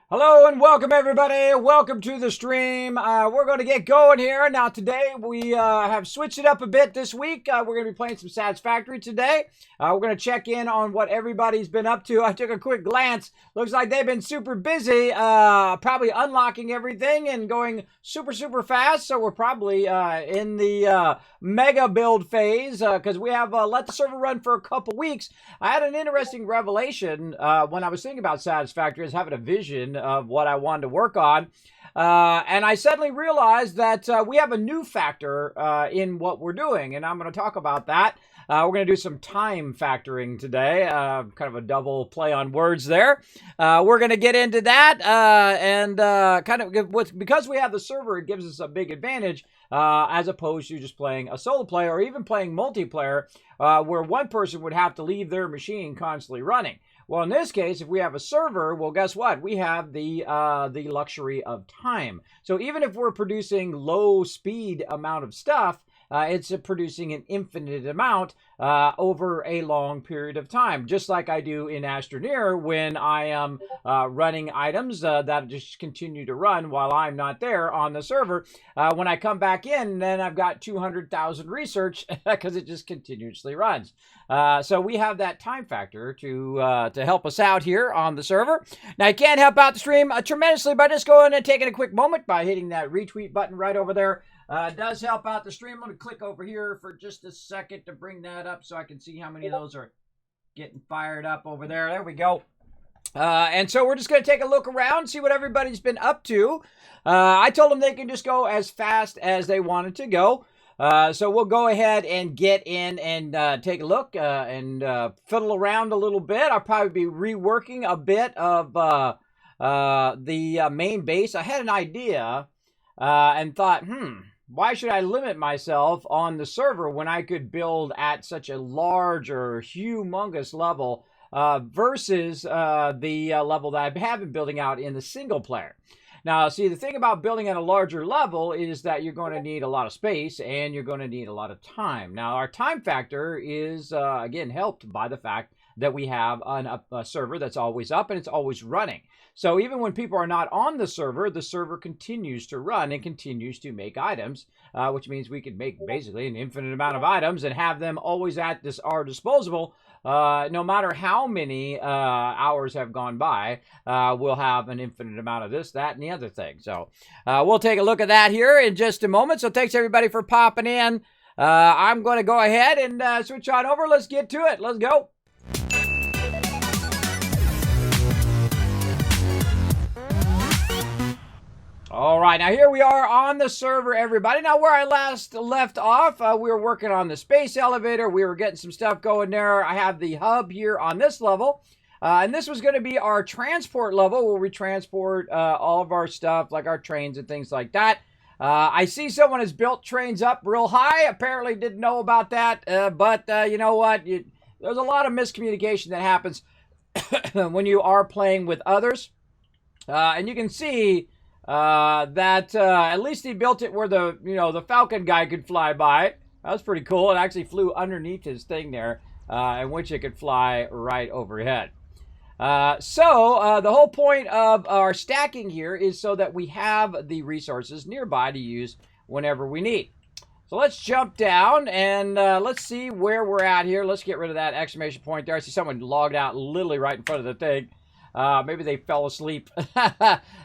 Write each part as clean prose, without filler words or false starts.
Hello and welcome everybody. Welcome to the stream. We're going to get going here. Now today we have switched it up a bit this week. We're going to be playing some Satisfactory today. We're going to check in on what everybody's been up to. I took a quick glance. Looks like they've been super busy, probably unlocking everything and going super fast. So we're probably in the mega build phase because we have let the server run for a couple weeks. I had an interesting revelation when I was thinking about Satisfactory as having a vision of what I wanted to work on. And I suddenly realized that we have a new factor in what we're doing, and I'm going to talk about that. We're going to do some time factoring today, kind of a double play on words there. We're going to get into that, and kind of because we have the server, it gives us a big advantage as opposed to just playing a solo player or even playing multiplayer, where one person would have to leave their machine constantly running. Well, in this case, if we have a server, well, guess what? We have the luxury of time. So even if we're producing low speed amount of stuff, it's producing an infinite amount over a long period of time, just like I do in Astroneer when I am running items that just continue to run while I'm not there on the server. When I come back in, then I've got 200,000 research because it just continuously runs. So we have that time factor to help us out here on the server. Now, you can help out the stream tremendously by just going and taking a quick moment by hitting that retweet button right over there. It does help out the stream. I'm going to click over here for just a second to bring that up so I can see how many of those are getting fired up over there. There we go. And so we're just going to take a look around, see what everybody's been up to. I told them they can just go as fast as they wanted to go. So we'll go ahead and get in and take a look and fiddle around a little bit. I'll probably be reworking a bit of the main base. I had an idea and thought, why should I limit myself on the server when I could build at such a large or humongous level versus the level that I have been building out in the single player? Now, see, the thing about building at a larger level is that you're going to need a lot of space and you're going to need a lot of time. Now, our time factor is, again, helped by the fact that we have a server that's always up and it's always running. So even when people are not on the server continues to run and continues to make items, which means we could make basically an infinite amount of items and have them always at our disposal. No matter how many hours have gone by, we'll have an infinite amount of this, that, and the other thing. So we'll take a look at that here in just a moment. So thanks everybody for popping in. I'm going to go ahead and switch on over. Let's get to it. Let's go. All right, now here we are on the server, everybody. Now, where I last left off, we were working on the space elevator. We were getting some stuff going there. I have the hub here on this level. And this was going to be our transport level where we transport all of our stuff, like our trains and things like that. I see someone has built trains up real high. Apparently didn't know about that. But you know what? There's a lot of miscommunication that happens when you are playing with others. And you can see that at least he built it where the Falcon guy could fly by. That was pretty cool. It actually flew underneath his thing there, in which it could fly right overhead. So the whole point of our stacking here is so that we have the resources nearby to use whenever we need. So let's jump down and let's see where we're at here. Let's get rid of that exclamation point there. I see someone logged out literally right in front of the thing. Maybe they fell asleep.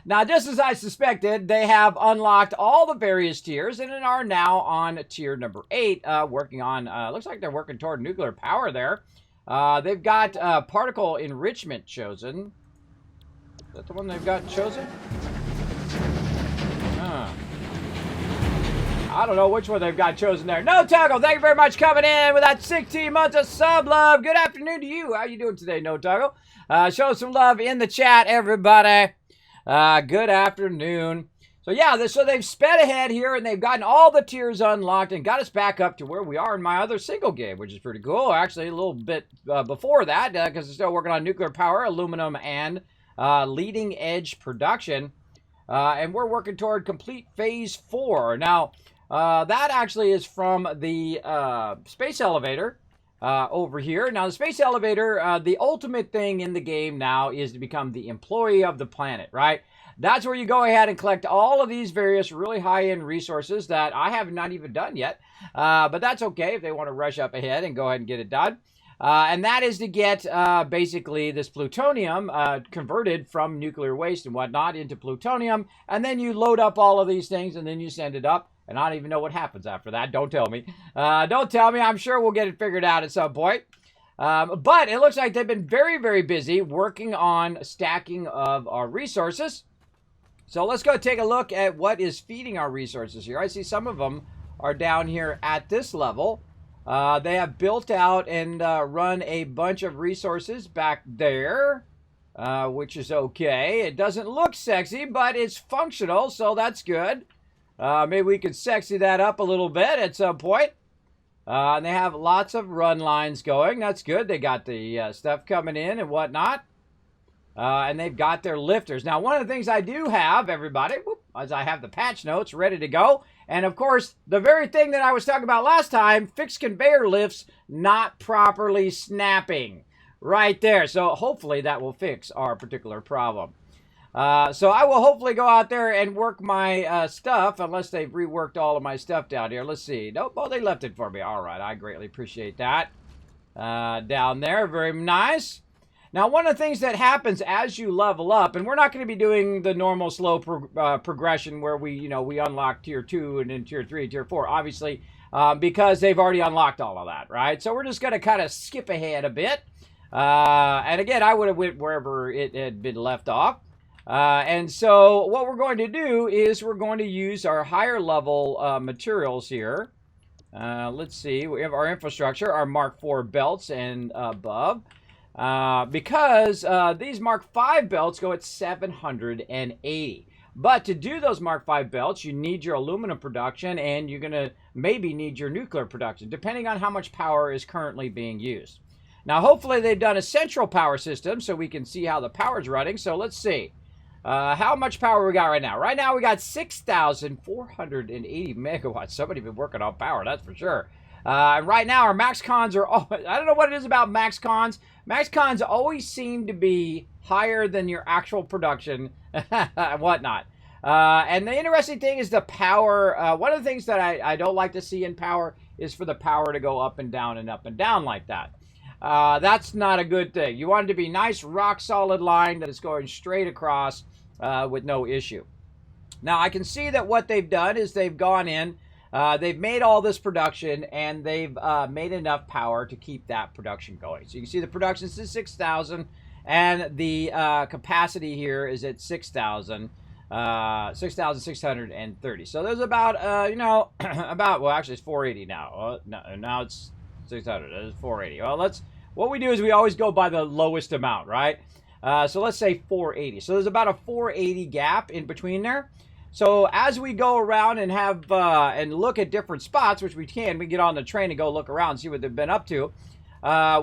Now, just as I suspected, they have unlocked all the various tiers and are now on tier number 8, working on, looks like they're working toward nuclear power there. They've got particle enrichment chosen. Is that the one they've got chosen? I don't know which one they've got chosen there. No Toggle, thank you very much coming in with that 16 months of sub love. Good afternoon to you. How you doing today, No Toggle? Show some love in the chat, everybody. Good afternoon. So yeah, so they've sped ahead here and they've gotten all the tiers unlocked and got us back up to where we are in my other single game, which is pretty cool. Actually, a little bit before that, because they're still working on nuclear power, aluminum, and leading edge production. And we're working toward complete phase 4. Now, that actually is from the space elevator. over here. Now, the space elevator, the ultimate thing in the game now is to become the employee of the planet, right? That's where you go ahead and collect all of these various really high-end resources that I have not even done yet. But that's okay if they want to rush up ahead and go ahead and get it done. And that is to get basically this plutonium converted from nuclear waste and whatnot into plutonium. And then you load up all of these things and then you send it up. And I don't even know what happens after that. Don't tell me. Don't tell me. I'm sure we'll get it figured out at some point. But it looks like they've been very, very busy working on stacking of our resources. So let's go take a look at what is feeding our resources here. I see some of them are down here at this level. They have built out and run a bunch of resources back there, which is okay. It doesn't look sexy, but it's functional, so that's good. Maybe we could sexy that up a little bit at some point. And they have lots of run lines going. That's good. They got the stuff coming in and whatnot. And they've got their lifters. Now, one of the things I do have, everybody, is I have the patch notes ready to go. And, of course, the very thing that I was talking about last time, fixed conveyor lifts not properly snapping. Right there. So, hopefully, that will fix our particular problem. So, I will hopefully go out there and work my stuff, unless they've reworked all of my stuff down here. Let's see. Nope, oh, they left it for me. All right, I greatly appreciate that. Down there, very nice. Now, one of the things that happens as you level up, and we're not going to be doing the normal slow progression where we unlock tier 2 and then tier 3, tier 4, obviously, because they've already unlocked all of that, right? So we're just going to kind of skip ahead a bit. And again, I would have went wherever it had been left off. And so what we're going to do is we're going to use our higher level materials here. Let's see. We have our infrastructure, our Mark IV belts and above. Because these Mark V belts go at 780. But to do those Mark V belts, you need your aluminum production and you're going to maybe need your nuclear production, depending on how much power is currently being used. Now, hopefully they've done a central power system so we can see how the power is running. So let's see. How much power we got right now? Right now we got 6,480 megawatts. Somebody's been working on power, that's for sure. Right now our max cons are, I don't know what it is about max cons. Max cons always seem to be higher than your actual production and whatnot. And the interesting thing is the power. One of the things that I don't like to see in power is for the power to go up and down like that. That's not a good thing. You want it to be nice, rock solid line that is going straight across with no issue. Now I can see that what they've done is they've gone in. They've made all this production, and they've made enough power to keep that production going. So you can see the production is 6,000, and the capacity here is at 6,630. So there's about, well, actually it's 480 now. Now it's 600. It's 480. Well, what we do is we always go by the lowest amount, right? So let's say 480. So there's about a 480 gap in between there. So as we go around and have and look at different spots, which we get on the train and go look around and see what they've been up to,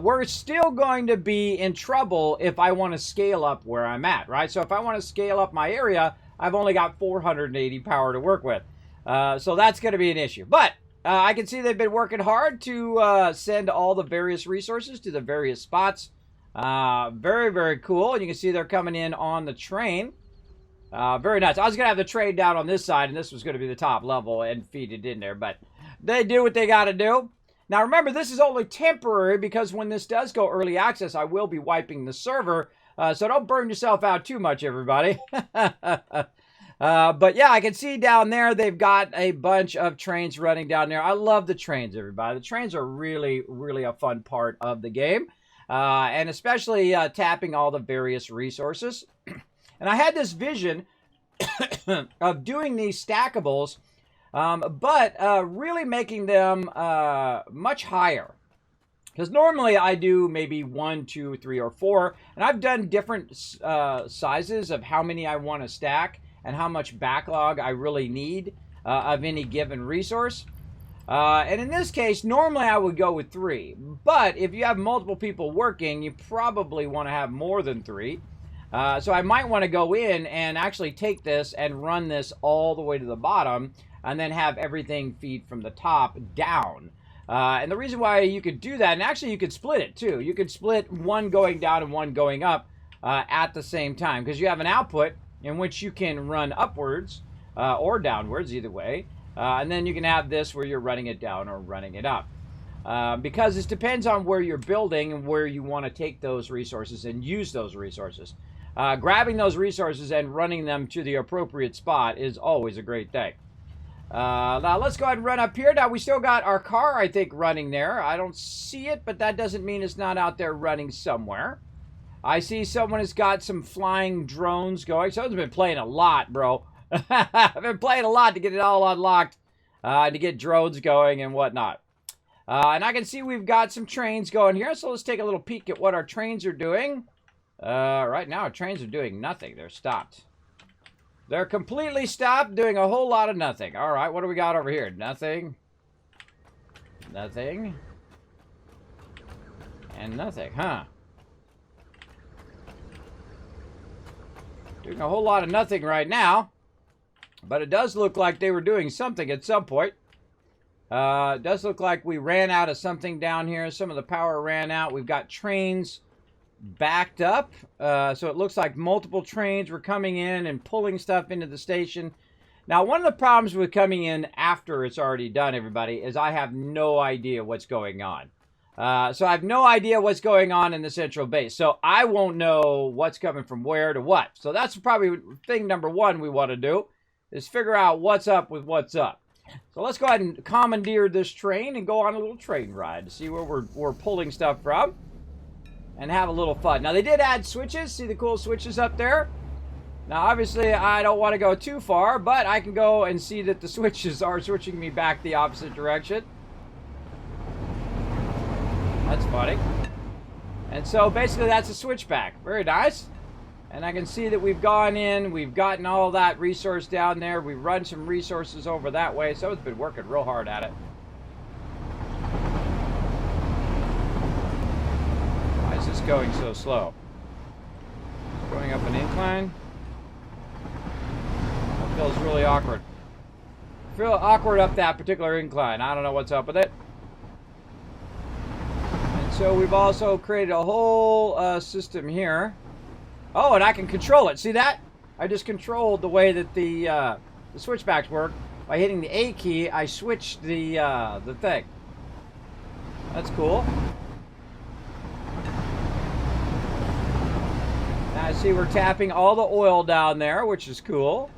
we're still going to be in trouble if I want to scale up where I'm at, right? So if I want to scale up my area, I've only got 480 power to work with. So that's going to be an issue. But I can see they've been working hard to send all the various resources to the various spots. Very, very cool. And you can see they're coming in on the train. Very nice. I was going to have the train down on this side, and this was going to be the top level and feed it in there, but they do what they got to do. Now, remember, this is only temporary because when this does go early access, I will be wiping the server, so don't burn yourself out too much, everybody. But yeah, I can see down there they've got a bunch of trains running down there. I love the trains, everybody. The trains are really, really a fun part of the game, and especially tapping all the various resources. And I had this vision of doing these stackables, but really making them much higher. Because normally I do maybe 1, 2, 3, or 4. And I've done different sizes of how many I want to stack and how much backlog I really need of any given resource. And in this case, normally I would go with 3. But if you have multiple people working, you probably want to have more than 3. So I might want to go in and actually take this and run this all the way to the bottom and then have everything feed from the top down. And the reason why you could do that, and actually you could split it too. You could split one going down and one going up at the same time, because you have an output in which you can run upwards or downwards, either way. And then you can have this where you're running it down or running it up. Because it depends on where you're building and where you want to take those resources and use those resources. Grabbing those resources and running them to the appropriate spot is always a great thing. Now let's go ahead and run up here. Now we still got our car, I think, running there. I don't see it, but that doesn't mean it's not out there running somewhere. I see someone has got some flying drones going. Someone's been playing a lot, bro. I've been playing a lot to get it all unlocked, to get drones going and whatnot. And I can see we've got some trains going here, so let's take a little peek at what our trains are doing. Right now, our trains are doing nothing. They're stopped. They're completely stopped, doing a whole lot of nothing. All right, what do we got over here? Nothing. Nothing. And nothing, huh? Doing a whole lot of nothing right now. But it does look like they were doing something at some point. It does look like we ran out of something down here. Some of the power ran out. We've got trains backed up. So it looks like multiple trains were coming in and pulling stuff into the station. Now, one of the problems with coming in after it's already done, everybody, is I have no idea what's going on. So I have no idea what's going on in the central base. So I won't know what's coming from where to what. So that's probably thing number one we want to do, is figure out what's up with what's up. So let's go ahead and commandeer this train and go on a little train ride to see where we're pulling stuff from and have a little fun. Now, they did add switches. See the cool switches up there? Now, obviously, I don't want to go too far, but I can go and see that the switches are switching me back the opposite direction. That's funny. And so, basically, that's a switchback. Very nice. And I can see that we've gone in, we've gotten all that resource down there, we've run some resources over that way, so it's been working real hard at it. Why is this going so slow? Going up an incline? That feels really awkward. I feel awkward up that particular incline. I don't know what's up with it. And so we've also created a whole system here. Oh, and I can control it. See that? I just controlled the way that the switchbacks work. By hitting the A key, I switched the thing. That's cool. Now I see we're tapping all the oil down there, which is cool.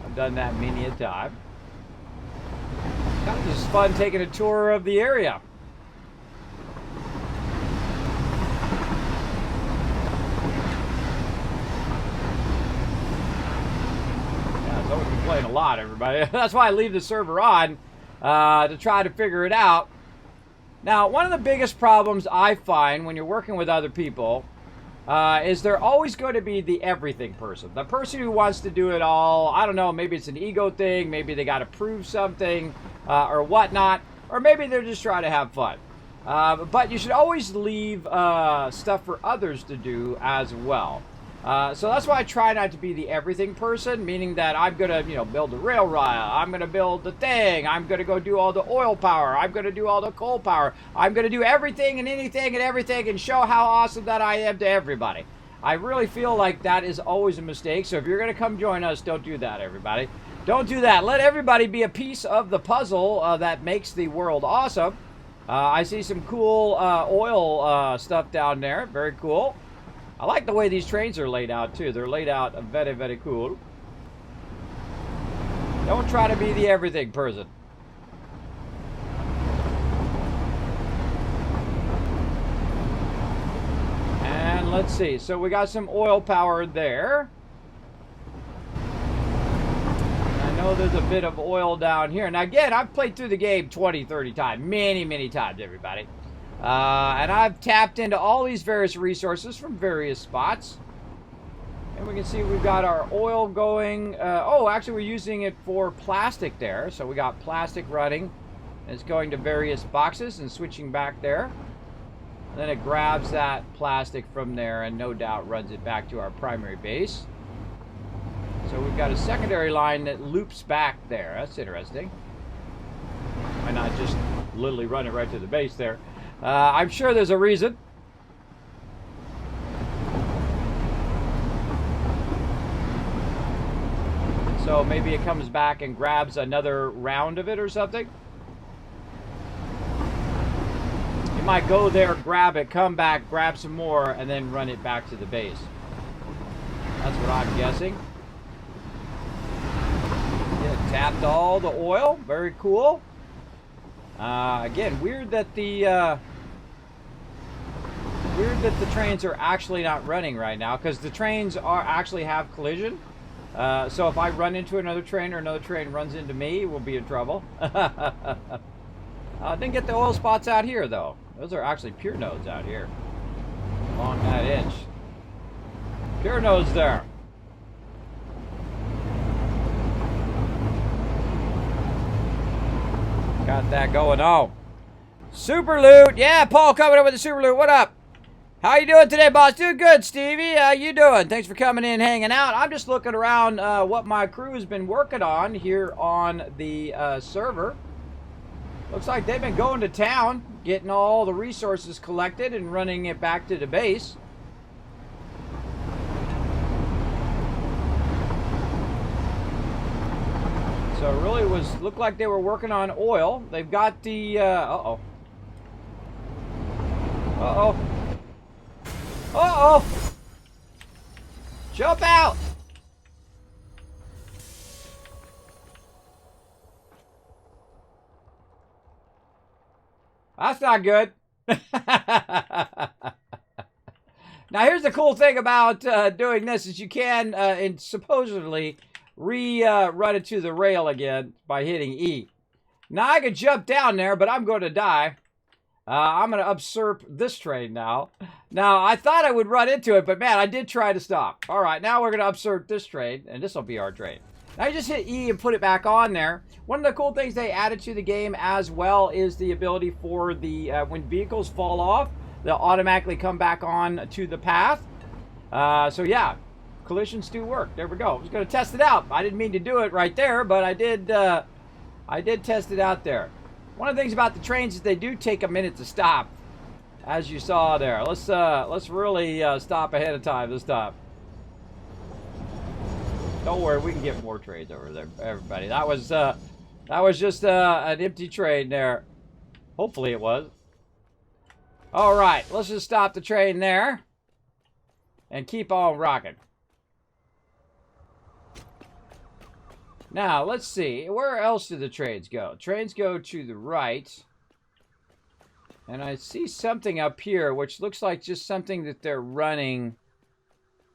I've done that many a time. Kind of just fun taking a tour of the area. We've been playing a lot, everybody. That's why I leave the server on to try to figure it out. Now, one of the biggest problems I find when you're working with other people is they're always going to be the everything person. The person who wants to do it all. I don't know, maybe it's an ego thing. Maybe they got to prove something or whatnot. Or maybe they're just trying to have fun. But you should always leave stuff for others to do as well. So that's why I try not to be the everything person, meaning that I'm going to, build the railroad, I'm going to build the thing, I'm going to go do all the oil power, I'm going to do all the coal power, I'm going to do everything and anything and everything and show how awesome that I am to everybody. I really feel like that is always a mistake, so if you're going to come join us, don't do that, everybody. Don't do that. Let everybody be a piece of the puzzle that makes the world awesome. I see some cool oil stuff down there, very cool. I like the way these trains are laid out, too. They're laid out very, very cool. Don't try to be the everything person. And let's see. So we got some oil power there. I know there's a bit of oil down here. Now, again, I've played through the game 20, 30 times. Many, many times, everybody. And I've tapped into all these various resources from various spots. And we can see we've got our oil going. Oh, actually, we're using it for plastic there. So we got plastic running. And it's going to various boxes and switching back there. And then it grabs that plastic from there and no doubt runs it back to our primary base. So we've got a secondary line that loops back there. That's interesting. Why not just literally run it right to the base there. I'm sure there's a reason. So maybe it comes back and grabs another round of it or something. It might go there, grab it, come back, grab some more, and then run it back to the base. That's what I'm guessing. Yeah, tapped all the oil. Very cool. Again, weird that the trains are actually not running right now, because the trains are actually have collision. So if I run into another train or another train runs into me, we'll be in trouble. Didn't get the oil spots out here, though. Those are actually pure nodes out here along that edge. Pure nodes there. Got that going on. Super loot. Yeah, Paul coming up with the super loot. What up? How you doing today, boss? Doing good, Stevie. How you doing? Thanks for coming in, hanging out. I'm just looking around what my crew has been working on here on the server. Looks like they've been going to town, getting all the resources collected and running it back to the base. So it really looked like they were working on oil. They've got the, uh-oh. Uh-oh. Uh-oh! Jump out! That's not good. Now, here's the cool thing about doing this is you can and supposedly run it to the rail again by hitting E. Now, I could jump down there, but I'm going to die. I'm going to usurp this train now. Now, I thought I would run into it, but man, I did try to stop. All right, now we're going to usurp this train, and this will be our train. Now, you just hit E and put it back on there. One of the cool things they added to the game as well is the ability for the, when vehicles fall off, they'll automatically come back on to the path. So yeah, collisions do work. There we go. I was going to test it out. I didn't mean to do it right there, but I did test it out there. One of the things about the trains is they do take a minute to stop, as you saw there. Let's really stop ahead of time this time. Don't worry, we can get more trains over there, everybody. That was just an empty train there. Hopefully it was. All right, let's just stop the train there and keep on rocking. Now, let's see. Where else do the trains go? Trains go to the right. And I see something up here, which looks like just something that they're running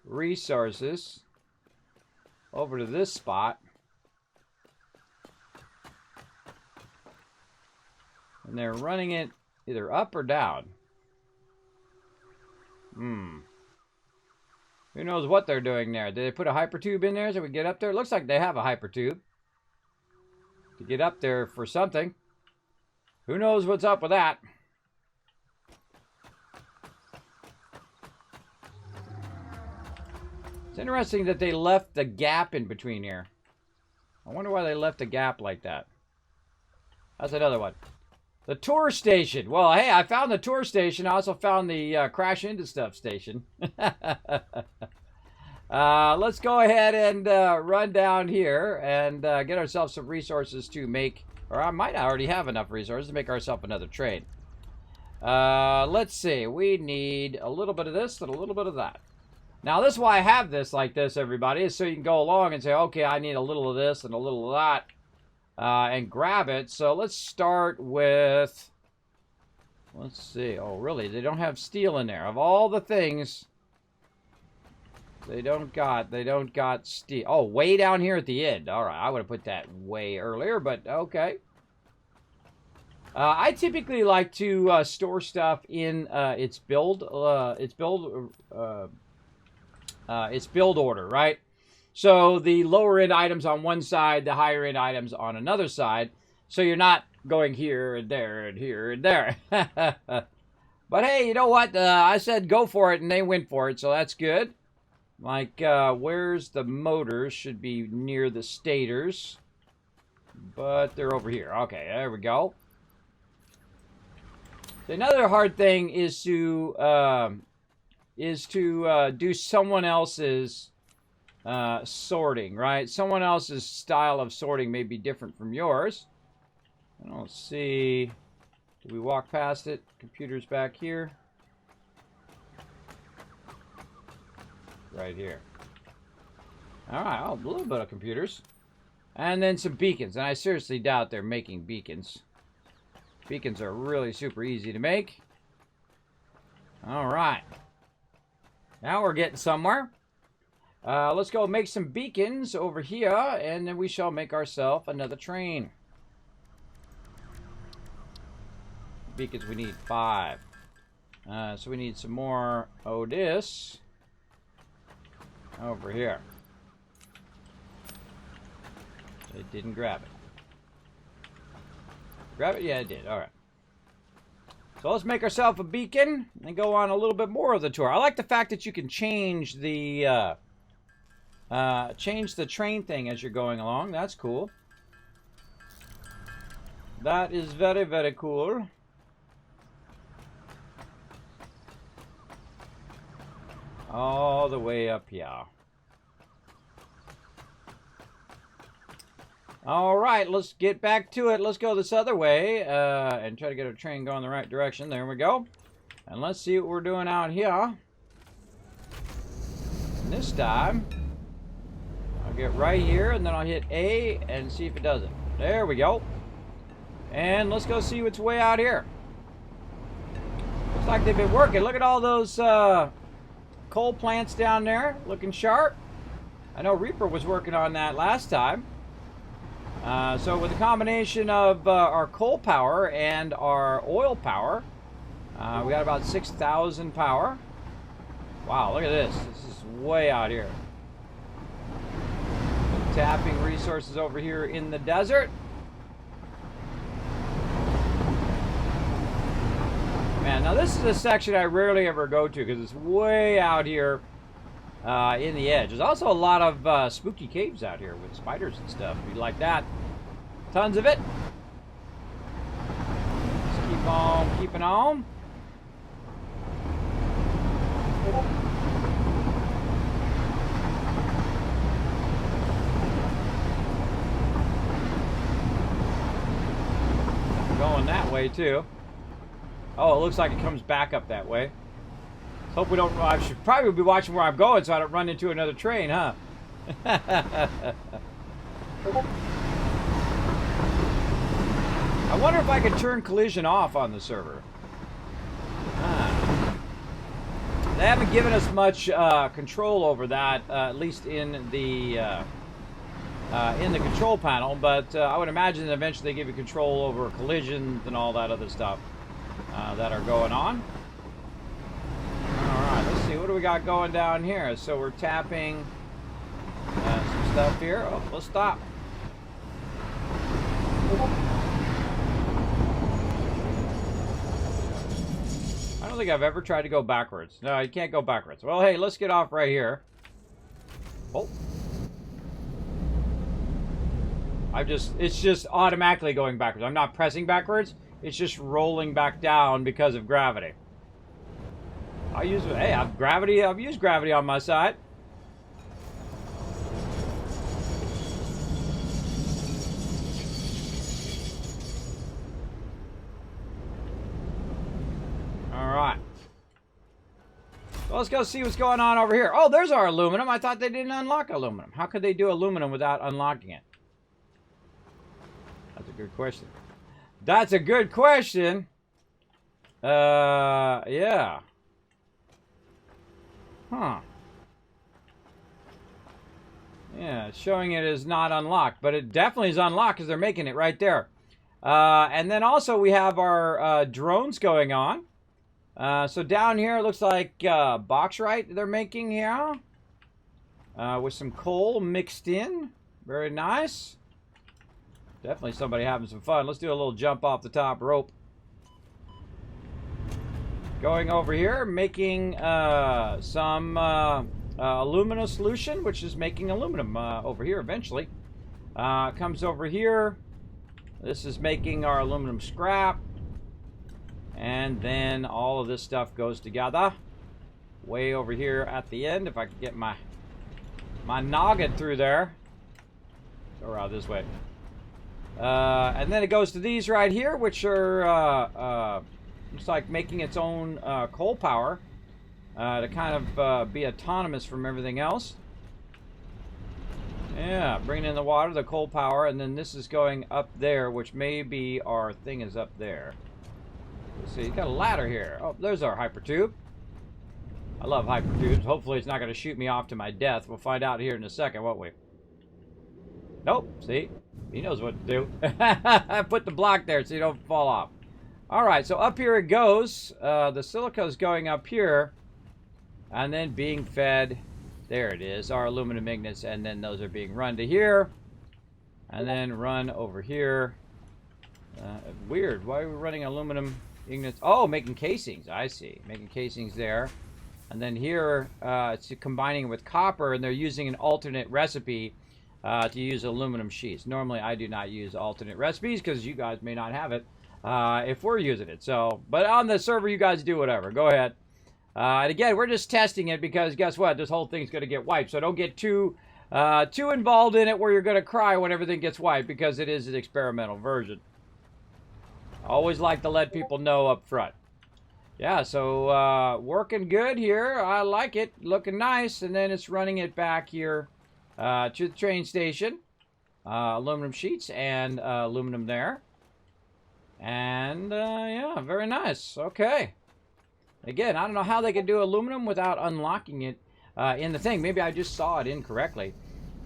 resources over to this spot. And they're running it either up or down. Who knows what they're doing there? Did they put a hypertube in there so we get up there? It looks like they have a hypertube to get up there for something. Who knows what's up with that? It's interesting that they left the gap in between here. I wonder why they left a gap like that. That's another one. The tour station. Well, hey, I found the tour station. I also found the crash into stuff station. Let's go ahead and run down here and get ourselves some resources to make, or I might already have enough resources to make ourselves another train. Let's see. We need a little bit of this and a little bit of that. Now, this is why I have this like this, everybody, is so you can go along and say, okay, I need a little of this and a little of that. And grab it. So let's start with, let's see. Oh, really? They don't have steel in there. Of all the things, they don't got steel. Oh, way down here at the end. All right, I would have put that way earlier, but okay. I typically like to store stuff in its build order, right? So the lower end items on one side, the higher end items on another side. So you're not going here and there and here and there. But hey, you know what? I said go for it and they went for it. So that's good. Like, where's the motors? Should be near the stators. But they're over here. Okay, there we go. Another hard thing is to do someone else's sorting, right? Someone else's style of sorting may be different from yours. I don't see. Did we walk past it? Computer's back here. Right here. All right, oh, a little bit of computers. And then some beacons. And I seriously doubt they're making beacons. Beacons are really super easy to make. All right. Now we're getting somewhere. Let's go make some beacons over here, and then we shall make ourselves another train. Beacons, we need 5. So we need some more Otis over here. It didn't grab it. Grab it? Yeah, it did. All right. So let's make ourselves a beacon and go on a little bit more of the tour. I like the fact that you can change the train thing as you're going along. That's cool. That is very, very cool. All the way up here. All right, let's get back to it. Let's go this other way and try to get our train going the right direction. There we go. And let's see what we're doing out here. And this time, I'll get right here, and then I'll hit A and see if it does it. There we go. And let's go see what's way out here. Looks like they've been working. Look at all those coal plants down there, looking sharp. I know Reaper was working on that last time. So with a combination of our coal power and our oil power, we got about 6,000 power. Wow, look at this. This is way out here. Tapping resources over here in the desert. Man, now this is a section I rarely ever go to because it's way out here in the edge. There's also a lot of spooky caves out here with spiders and stuff. If you like that, tons of it. Just keep on keeping on. Going that way too. Oh, it looks like it comes back up that way. Hope we don't. I should probably be watching where I'm going so I don't run into another train, huh? I wonder if I could turn collision off on the server. They haven't given us much control over that, at least in the control panel. But I would imagine that eventually they give you control over collisions and all that other stuff that are going on. Alright, let's see, what do we got going down here? So we're tapping some stuff here. Oh, let's stop. I don't think I've ever tried to go backwards. No, you can't go backwards. Well, hey, let's get off right here. Oh. It's just automatically going backwards. I'm not pressing backwards. It's just rolling back down because of gravity. I've used gravity on my side. All right. Well, let's go see what's going on over here. Oh, there's our aluminum. I thought they didn't unlock aluminum. How could they do aluminum without unlocking it? That's a good question. That's a good question. Yeah. Huh. Yeah, it's showing it is not unlocked, but it definitely is unlocked because they're making it right there. And then also we have our drones going on. So down here it looks like bauxite they're making here. With some coal mixed in. Very nice. Definitely somebody having some fun. Let's do a little jump off the top rope. Going over here, making some aluminum solution, which is making aluminum over here eventually. Comes over here. This is making our aluminum scrap. And then all of this stuff goes together. Way over here at the end, if I could get my noggin through there. Or this way. And then it goes to these right here, which are looks like making its own coal power to kind of be autonomous from everything else. Yeah, bringing in the water, the coal power, and then this is going up there, which maybe our thing is up there. Let's see, got a ladder here. Oh, there's our hypertube. I love hypertubes. Hopefully it's not going to shoot me off to my death. We'll find out here in a second, won't we? Nope, see? He knows what to do. I put the block there so you don't fall off. Alright, so up here it goes. The silica is going up here. And then being fed. There it is, our aluminum ingots. And then those are being run to here. And then run over here. Weird, why are we running aluminum ingots? Oh, making casings, I see. Making casings there. And then here, it's combining with copper. And they're using an alternate recipe to use aluminum sheets. Normally, I do not use alternate recipes because you guys may not have it if we're using it. So, but on the server, you guys do whatever. Go ahead. And again, we're just testing it because guess what? This whole thing's going to get wiped. So don't get too involved in it where you're going to cry when everything gets wiped because it is an experimental version. I always like to let people know up front. Yeah, so working good here. I like it. Looking nice. And then it's running it back here to the train station. Aluminum sheets and aluminum there. And yeah, very nice. Okay. Again, I don't know how they can do aluminum without unlocking it in the thing. Maybe I just saw it incorrectly.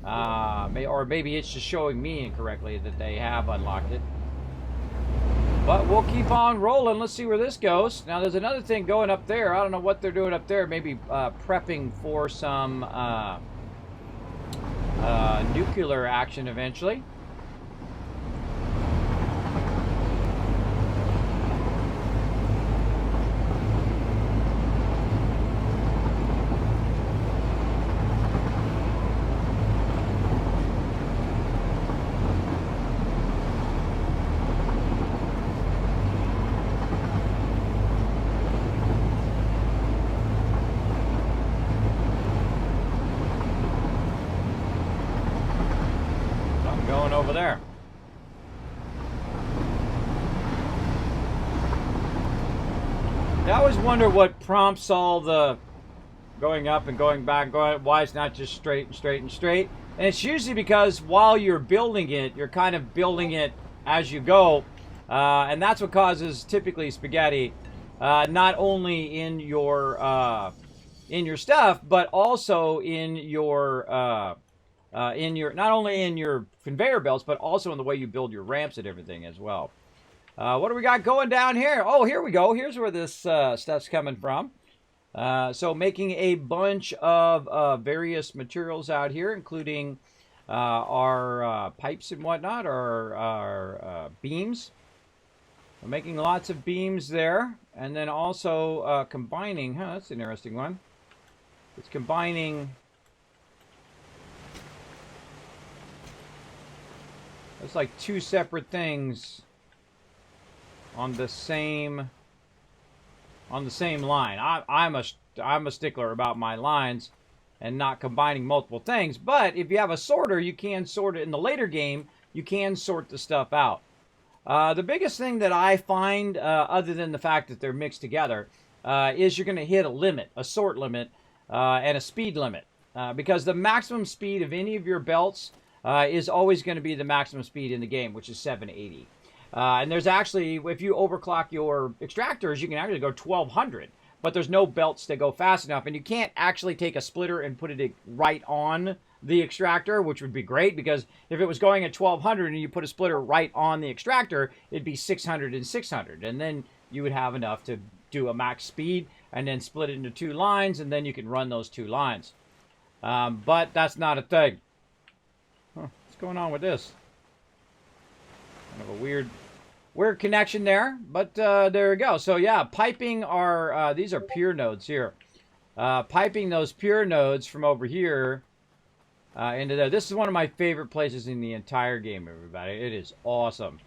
Or maybe it's just showing me incorrectly that they have unlocked it. But we'll keep on rolling. Let's see where this goes. Now, there's another thing going up there. I don't know what they're doing up there. Maybe prepping for some nuclear action eventually. Over there. I always wonder what prompts all the going up and going back, why it's not just straight and straight and straight. And it's usually because while you're building it, you're kind of building it as you go. And that's what causes typically spaghetti, not only in your stuff, but also in your not only in your conveyor belts, but also in the way you build your ramps and everything as well. What do we got going down here? Oh, here we go. Here's where this stuff's coming from. So making a bunch of various materials out here, including our pipes and whatnot, our beams. We're making lots of beams there. And then also combining, that's an interesting one. It's combining... It's like two separate things on the same line. I'm a stickler about my lines and not combining multiple things. But if you have a sorter, you can sort it in the later game. You can sort the stuff out. The biggest thing that I find, other than the fact that they're mixed together, is you're going to hit a limit, a sort limit, and a speed limit, because the maximum speed of any of your belts is always going to be the maximum speed in the game, which is 780. And there's actually, if you overclock your extractors, you can actually go 1200. But there's no belts that go fast enough. And you can't actually take a splitter and put it right on the extractor, which would be great. Because if it was going at 1200 and you put a splitter right on the extractor, it'd be 600 and 600. And then you would have enough to do a max speed and then split it into two lines. And then you can run those two lines. But that's not a thing. What's going on with this? Kind of a weird connection there, but there we go. So yeah, piping our these are pure nodes here. Piping those pure nodes from over here into there. This is one of my favorite places in the entire game, everybody. It is awesome.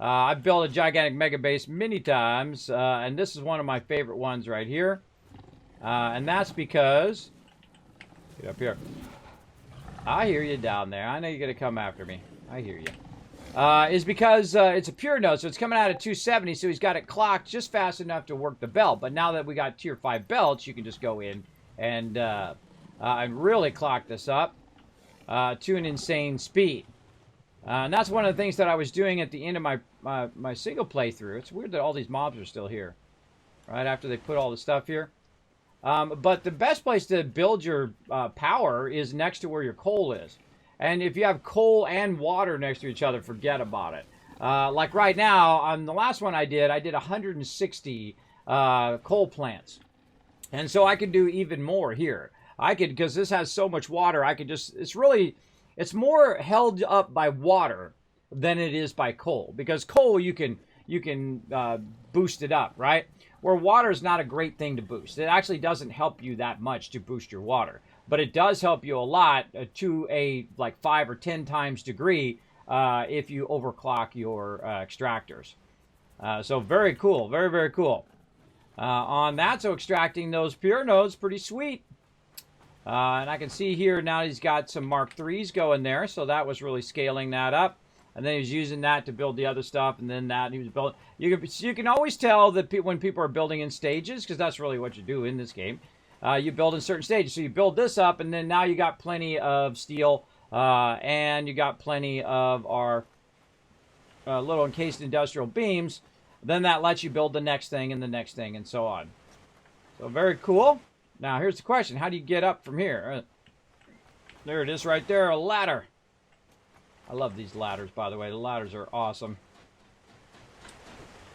I've built a gigantic mega base many times, and this is one of my favorite ones right here. And that's because... Get up here. I hear you down there. I know you're going to come after me. I hear you. Is because it's a pure node, so it's coming out at 270, so he's got it clocked just fast enough to work the belt. But now that we got tier 5 belts, you can just go in and really clock this up to an insane speed. And that's one of the things that I was doing at the end of my single playthrough. It's weird that all these mobs are still here, right after they put all the stuff here. But the best place to build your power is next to where your coal is. And if you have coal and water next to each other, forget about it. Like right now, on the last one I did 160 coal plants. And so I could do even more here. I could, because this has so much water, I could just, it's more held up by water than it is by coal. Because coal, you can boost it up, right? Where water is not a great thing to boost. It actually doesn't help you that much to boost your water. But it does help you a lot to a like 5 or 10 times degree if you overclock your extractors. So very cool. Very, very cool. On that, so extracting those pure nodes, pretty sweet. And I can see here now he's got some Mark IIIs going there. So that was really scaling that up. And then he was using that to build the other stuff. And then that he was building. You can always tell that when people are building in stages, because that's really what you do in this game. You build in certain stages. So you build this up, and then now you got plenty of steel, and you got plenty of our little encased industrial beams. Then that lets you build the next thing and the next thing and so on. So very cool. Now here's the question. How do you get up from here? There it is right there, a ladder. I love these ladders, by the way. The ladders are awesome.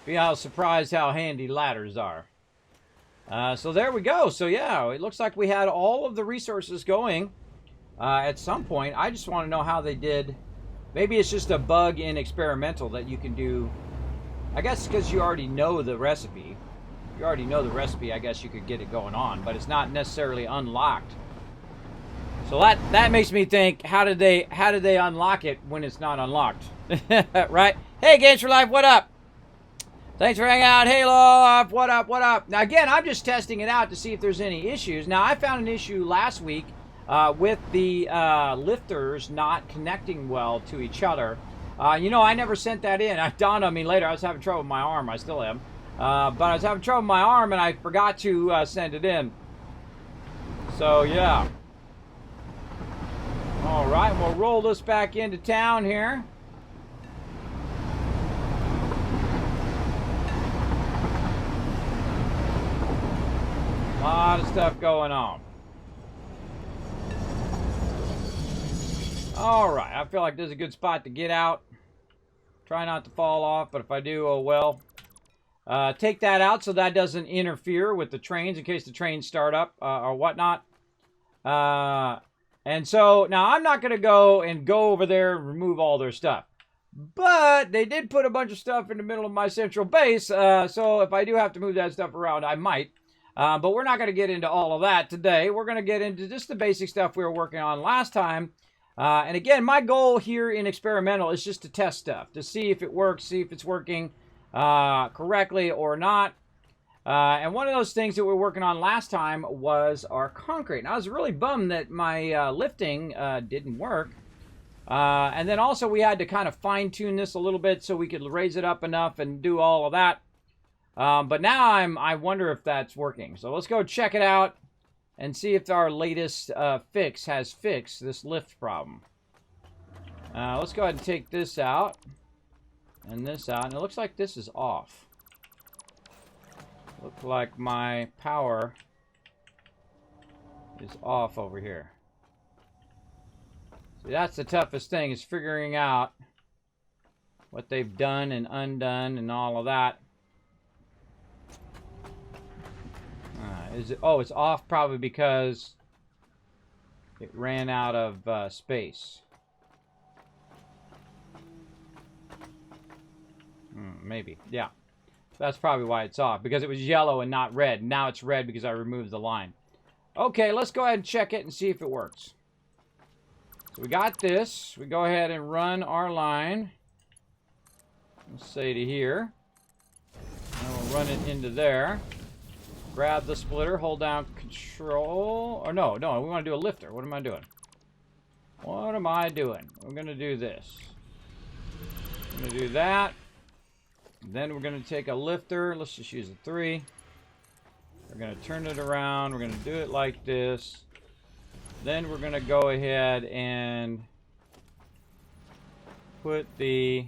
Be how surprised how handy ladders are. So there we go. So yeah, it looks like we had all of the resources going at some point. I just want to know how they did. Maybe it's just a bug in experimental that you can do. I guess because you already know the recipe. You already know the recipe, I guess you could get it going on. But it's not necessarily unlocked. So that makes me think, how did they unlock it when it's not unlocked? Right? Hey, Games for Life, what up? Thanks for hanging out. Hey, Love, what up, what up? Now, again, I'm just testing it out to see if there's any issues. Now, I found an issue last week with the lifters not connecting well to each other. You know, I never sent that in. It dawned on me later. I was having trouble with my arm. I still am. But I was having trouble with my arm, and I forgot to send it in. So, yeah. All right, we'll roll this back into town here. A lot of stuff going on. All right, I feel like this is a good spot to get out. Try not to fall off, but if I do, oh well. Take that out so that doesn't interfere with the trains in case the trains start up or whatnot. And so, now I'm not going to go over there and remove all their stuff. But they did put a bunch of stuff in the middle of my central base. So if I do have to move that stuff around, I might. But we're not going to get into all of that today. We're going to get into just the basic stuff we were working on last time. And again, my goal here in experimental is just to test stuff. To see if it works, see if it's working correctly or not. And one of those things that we were working on last time was our concrete. And I was really bummed that my lifting didn't work. And then also we had to kind of fine-tune this a little bit so we could raise it up enough and do all of that. But now I wonder if that's working. So let's go check it out and see if our latest fix has fixed this lift problem. Let's go ahead and take this out and this out. And it looks like this is off. Looks like my power is off over here. See, that's the toughest thing, is figuring out what they've done and undone and all of that. Is it? Oh, it's off probably because it ran out of space. Maybe, yeah. That's probably why it's off, because it was yellow and not red. Now it's red because I removed the line. Okay, let's go ahead and check it and see if it works. So we got this. We go ahead and run our line. let's say to here. And we'll run it into there. Grab the splitter, hold down control. Or no, we want to do a lifter. What am I doing? What am I doing? We're going to do this. I'm going to do that. Then we're going to take a lifter. Let's just use a 3. We're going to turn it around. We're going to do it like this. Then we're going to go ahead and put the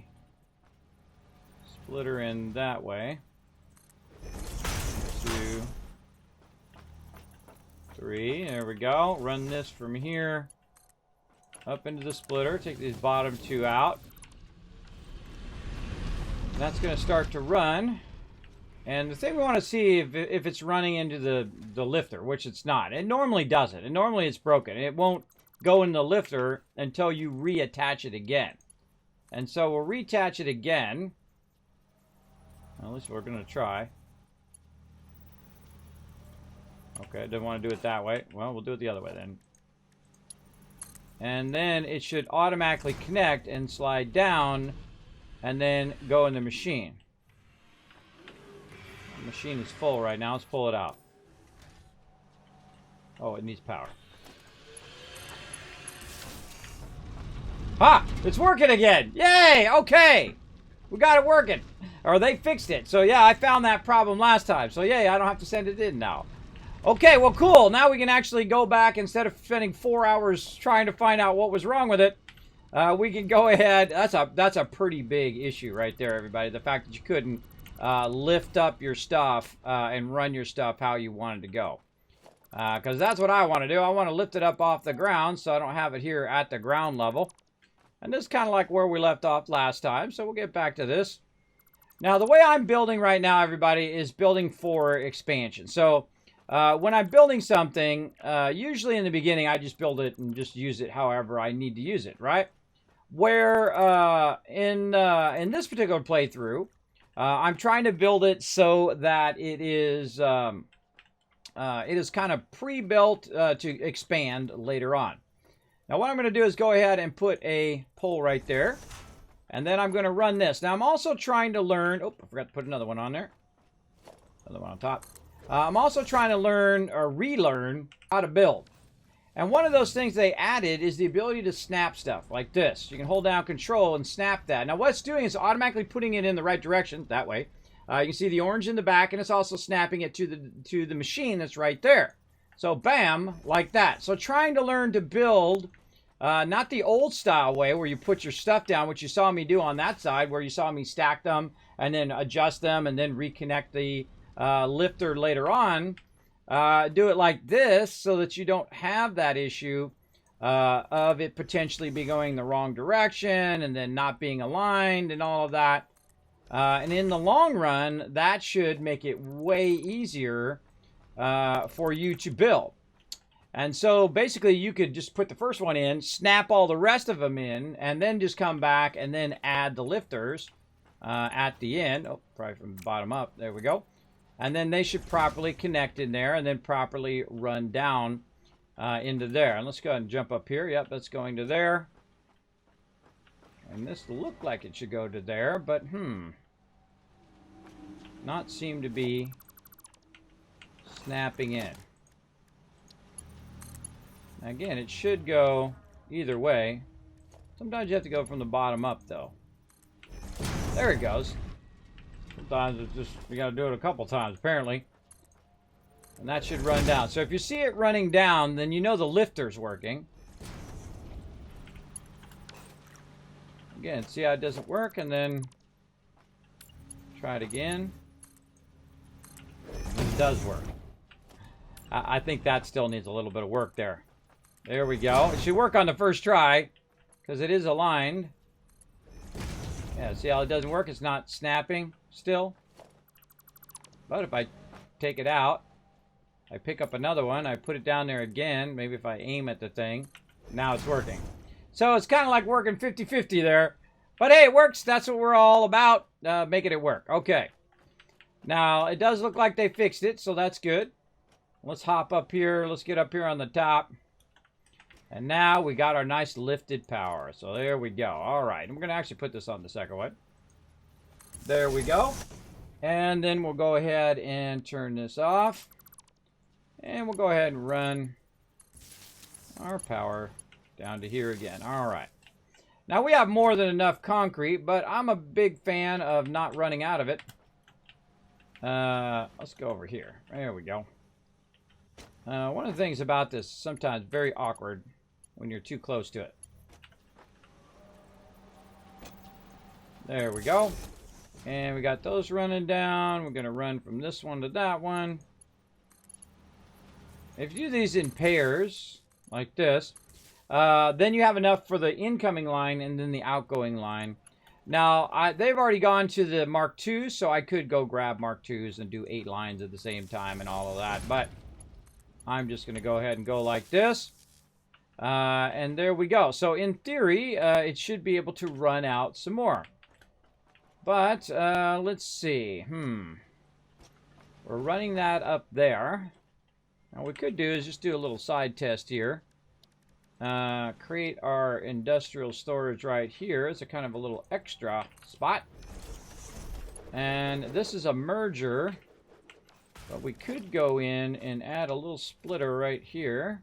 splitter in that way. 2, 3. There we go. Run this from here up into the splitter. Take these bottom 2 out. That's going to start to run. And the thing we want to see if it's running into the lifter, which it's not. It normally doesn't. And normally it's broken. It won't go in the lifter until you reattach it again. And so we'll reattach it again. At least we're going to try. Okay, didn't want to do it that way. Well, we'll do it the other way then. And then it should automatically connect and slide down and then go in the machine. The machine is full right now. Let's pull it out. Oh, it needs power. Ah! It's working again! Yay! Okay! We got it working. Or they fixed it. So yeah, I found that problem last time. So yay, I don't have to send it in now. Okay, well cool. Now we can actually go back instead of spending 4 hours trying to find out what was wrong with it. We can go ahead. That's a pretty big issue right there, everybody. The fact that you couldn't lift up your stuff and run your stuff how you wanted to go. Because that's what I want to do. I want to lift it up off the ground so I don't have it here at the ground level. And this is kind of like where we left off last time. So we'll get back to this. Now, the way I'm building right now, everybody, is building for expansion. So when I'm building something, usually in the beginning, I just build it and just use it however I need to use it, right? Where in this particular playthrough, I'm trying to build it so that it is kind of pre-built to expand later on. Now what I'm going to do is go ahead and put a pole right there, and then I'm going to run this. Now I'm also trying to learn. Oh, I forgot to put another one on there. Another one on top. I'm also trying to learn or relearn how to build. And one of those things they added is the ability to snap stuff like this. You can hold down control and snap that. Now what it's doing is automatically putting it in the right direction, that way. You can see the orange in the back, and it's also snapping it to the machine that's right there. So bam, like that. So trying to learn to build, not the old style way where you put your stuff down, which you saw me do on that side, where you saw me stack them and then adjust them and then reconnect the lifter later on. Do it like this so that you don't have that issue of it potentially be going the wrong direction and then not being aligned and all of that. And in the long run, that should make it way easier for you to build. And so basically you could just put the first one in, snap all the rest of them in, and then just come back and then add the lifters at the end. Oh, probably from the bottom up. There we go. And then they should properly connect in there and then properly run down into there. And let's go ahead and jump up here. Yep, that's going to there. And this looked like it should go to there, but not seem to be snapping in. Again, it should go either way. Sometimes you have to go from the bottom up, though. There it goes. Sometimes it's just, you got to do it a couple times, apparently. And that should run down. So if you see it running down, then you know the lifter's working. Again, see how it doesn't work, and then try it again. It does work. I think that still needs a little bit of work there. There we go. It should work on the first try, because it is aligned. Yeah, see how it doesn't work? It's not snapping still. But if I take it out, I pick up another one, I put it down there again, maybe if I aim at the thing, now it's working. So it's kind of like working 50-50 there. But hey, it works. That's what we're all about, making it work. Okay. Now, it does look like they fixed it, so that's good. Let's hop up here. Let's get up here on the top. And now we got our nice lifted power. So there we go. All right. I'm going to actually put this on the second one. There we go. And then we'll go ahead and turn this off. And we'll go ahead and run our power down to here again. All right. Now we have more than enough concrete, but I'm a big fan of not running out of it. Let's go over here. There we go. One of the things about this is sometimes very awkward when you're too close to it. There we go. And we got those running down. We're going to run from this one to that one. If you do these in pairs, like this, then you have enough for the incoming line and then the outgoing line. Now, they've already gone to the Mark II, so I could go grab Mark IIs and do 8 lines at the same time and all of that. But I'm just going to go ahead and go like this. And there we go. So in theory, it should be able to run out some more. But let's see. We're running that up there. Now, what we could do is just do a little side test here. Create our industrial storage right here. It's a kind of a little extra spot. And this is a merger. But we could go in and add a little splitter right here.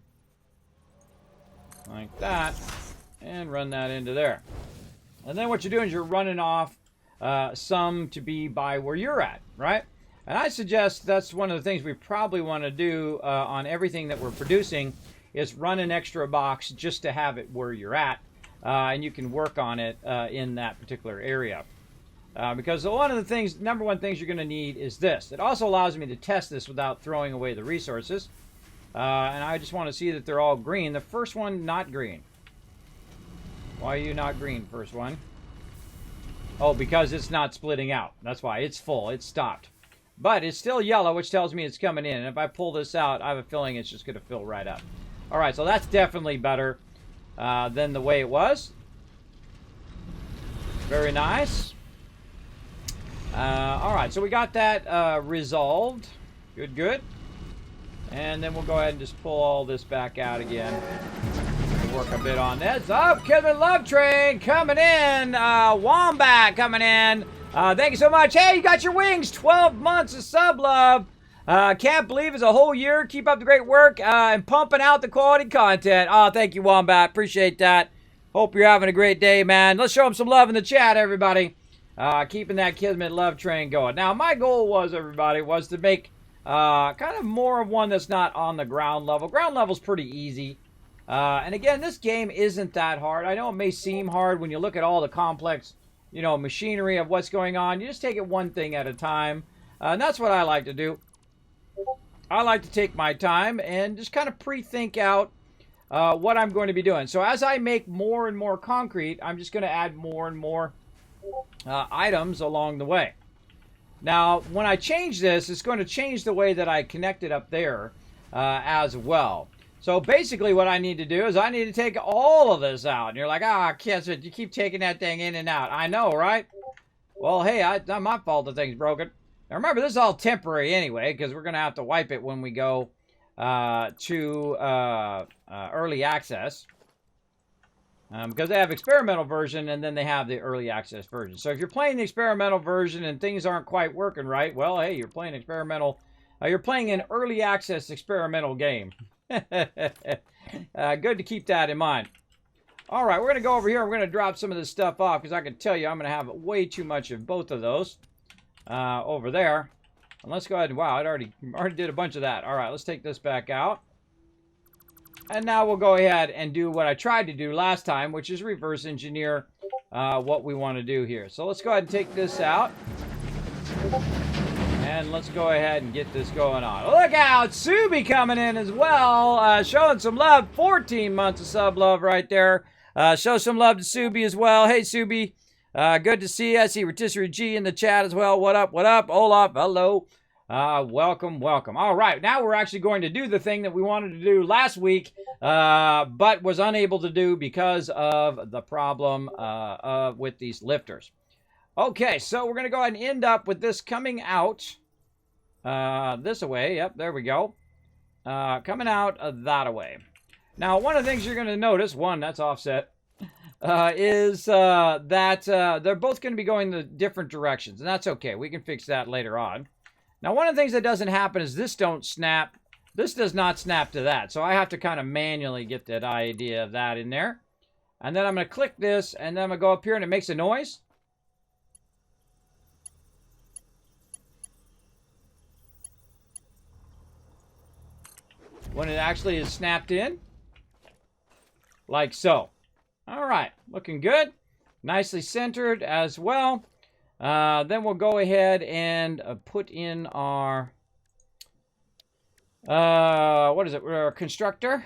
Like that. And run that into there. And then what you're doing is you're running off some to be by where you're at, right? And I suggest that's one of the things we probably want to do on everything that we're producing is run an extra box just to have it where you're at. And you can work on it in that particular area. Because one of the things, number one things you're going to need is this. It also allows me to test this without throwing away the resources. And I just want to see that they're all green. The first one, not green. Why are you not green, first one? Oh, because it's not splitting out. That's why. It's full. It's stopped. But it's still yellow, which tells me it's coming in. And if I pull this out, I have a feeling it's just going to fill right up. All right, so that's definitely better than the way it was. Very nice. All right, so we got that resolved. Good, good. And then we'll go ahead and just pull all this back out again. We'll work a bit on this. Oh, Kismet Love Train coming in. Wombat coming in. Thank you so much. Hey, you got your wings. 12 months of sub love. Can't believe it's a whole year. Keep up the great work and pumping out the quality content. Oh, thank you, Wombat. Appreciate that. Hope you're having a great day, man. Let's show them some love in the chat, everybody. Keeping that Kismet Love Train going. Now, my goal was, everybody, was to make kind of more of one that's not on the ground level. Ground level's pretty easy. And again, this game isn't that hard. I know it may seem hard when you look at all the complex, you know, machinery of what's going on. You just take it one thing at a time. And that's what I like to do. I like to take my time and just kind of pre-think out what I'm going to be doing. So as I make more and more concrete, I'm just going to add more and more items along the way. Now, when I change this, it's going to change the way that I connect it up there as well. So basically what I need to do is I need to take all of this out. And you're like, Kismet, you keep taking that thing in and out. I know, right? Well, hey, it's not my fault the thing's broken. Now remember, this is all temporary anyway, because we're going to have to wipe it when we go to early access. Because they have experimental version, and then they have the early access version. So if you're playing the experimental version and things aren't quite working right, well, hey, you're playing experimental. You're playing an early access experimental game. Good to keep that in mind. All right, we're going to go over here. We're going to drop some of this stuff off because I can tell you I'm going to have way too much of both of those over there. And let's go ahead and, wow, I already did a bunch of that. All right, let's take this back out. And now we'll go ahead and do what I tried to do last time, which is reverse engineer what we want to do here. So let's go ahead and take this out. And let's go ahead and get this going on. Look out, Subi coming in as well, showing some love. 14 months of sub love right there. Show some love to Subi as well. Hey, Subi, good to see you. I see Rotisserie G in the chat as well. What up, what up? Olaf, hello. Welcome, welcome. All right, now we're actually going to do the thing that we wanted to do last week, but was unable to do because of the problem with these lifters. Okay, so we're going to go ahead and end up with this coming out this way. Yep, there we go. Coming out that way. Now, one of the things you're going to notice, one, that's offset. is that they're both going to be going the different directions, and that's okay. We can fix that later on. Now, one of the things that doesn't happen is this don't snap. This does not snap to that, so I have to kind of manually get that idea of that in there. And then I'm going to click this, and then I'm going to go up here, and it makes a noise. When it actually is snapped in. Like so. All right, looking good. Nicely centered as well. Then we'll go ahead and put in our, what is it? Our constructor.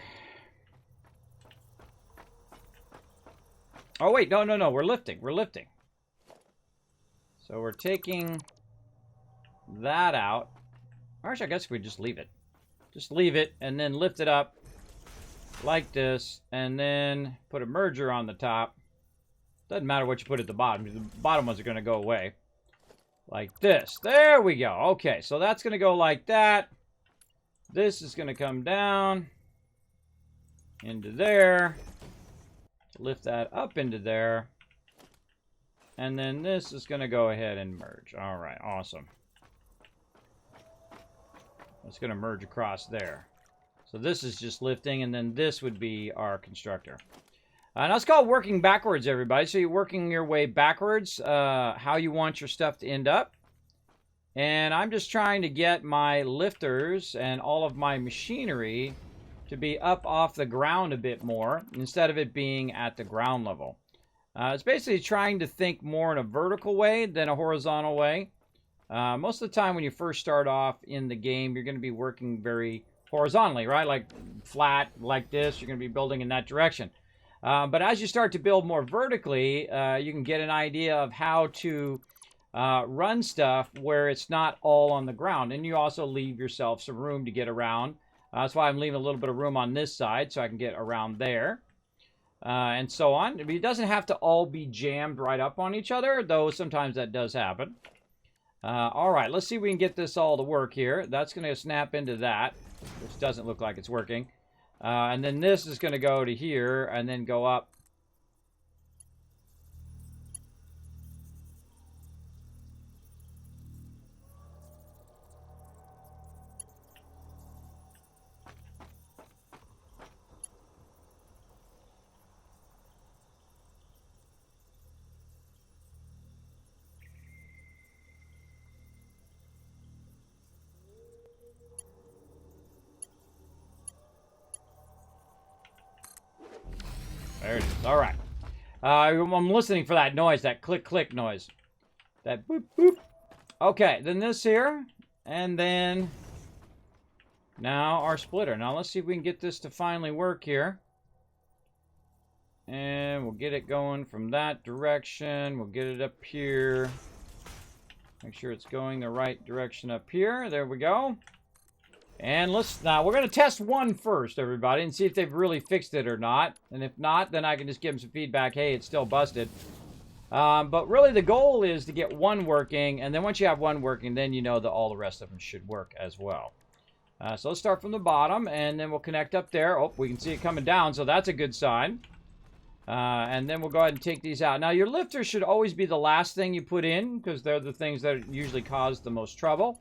Oh, wait, no, we're lifting. So we're taking that out. Actually, I guess we just leave it. Just leave it and then lift it up like this, and then put a merger on the top. Doesn't matter what you put at the bottom. The bottom ones are going to go away. Like this. There we go. Okay, so that's going to go like that. This is going to come down into there. Lift that up into there. And then this is going to go ahead and merge. All right, awesome. It's going to merge across there. So this is just lifting, and then this would be our constructor. And that's called working backwards, everybody. So you're working your way backwards, how you want your stuff to end up. And I'm just trying to get my lifters and all of my machinery to be up off the ground a bit more, instead of it being at the ground level. It's basically trying to think more in a vertical way than a horizontal way. Most of the time when you first start off in the game, you're going to be working very horizontally, right? Like flat, like this. You're going to be building in that direction. But as you start to build more vertically, you can get an idea of how to run stuff where it's not all on the ground. And you also leave yourself some room to get around. That's why I'm leaving a little bit of room on this side so I can get around there. And so on. I mean, it doesn't have to all be jammed right up on each other, though sometimes that does happen. All right, let's see if we can get this all to work here. That's going to snap into that, which doesn't look like it's working. And then this is going to go to here and then go up. There it is. All right. I'm listening for that noise, that click noise. That boop, boop. Okay, then this here. And then now our splitter. Now let's see if we can get this to finally work here. And we'll get it going from that direction. We'll get it up here. Make sure it's going the right direction up here. There we go. And now we're going to test one first, everybody, and see if they've really fixed it or not. And if not, then I can just give them some feedback. Hey, it's still busted. But really the goal is to get one working, and then once you have one working, then you know that all the rest of them should work as well. So let's start from the bottom, and then we'll connect up there. Oh, we can see it coming down, so that's a good sign. And then we'll go ahead and take these out. Now, your lifters should always be the last thing you put in, because they're the things that usually cause the most trouble.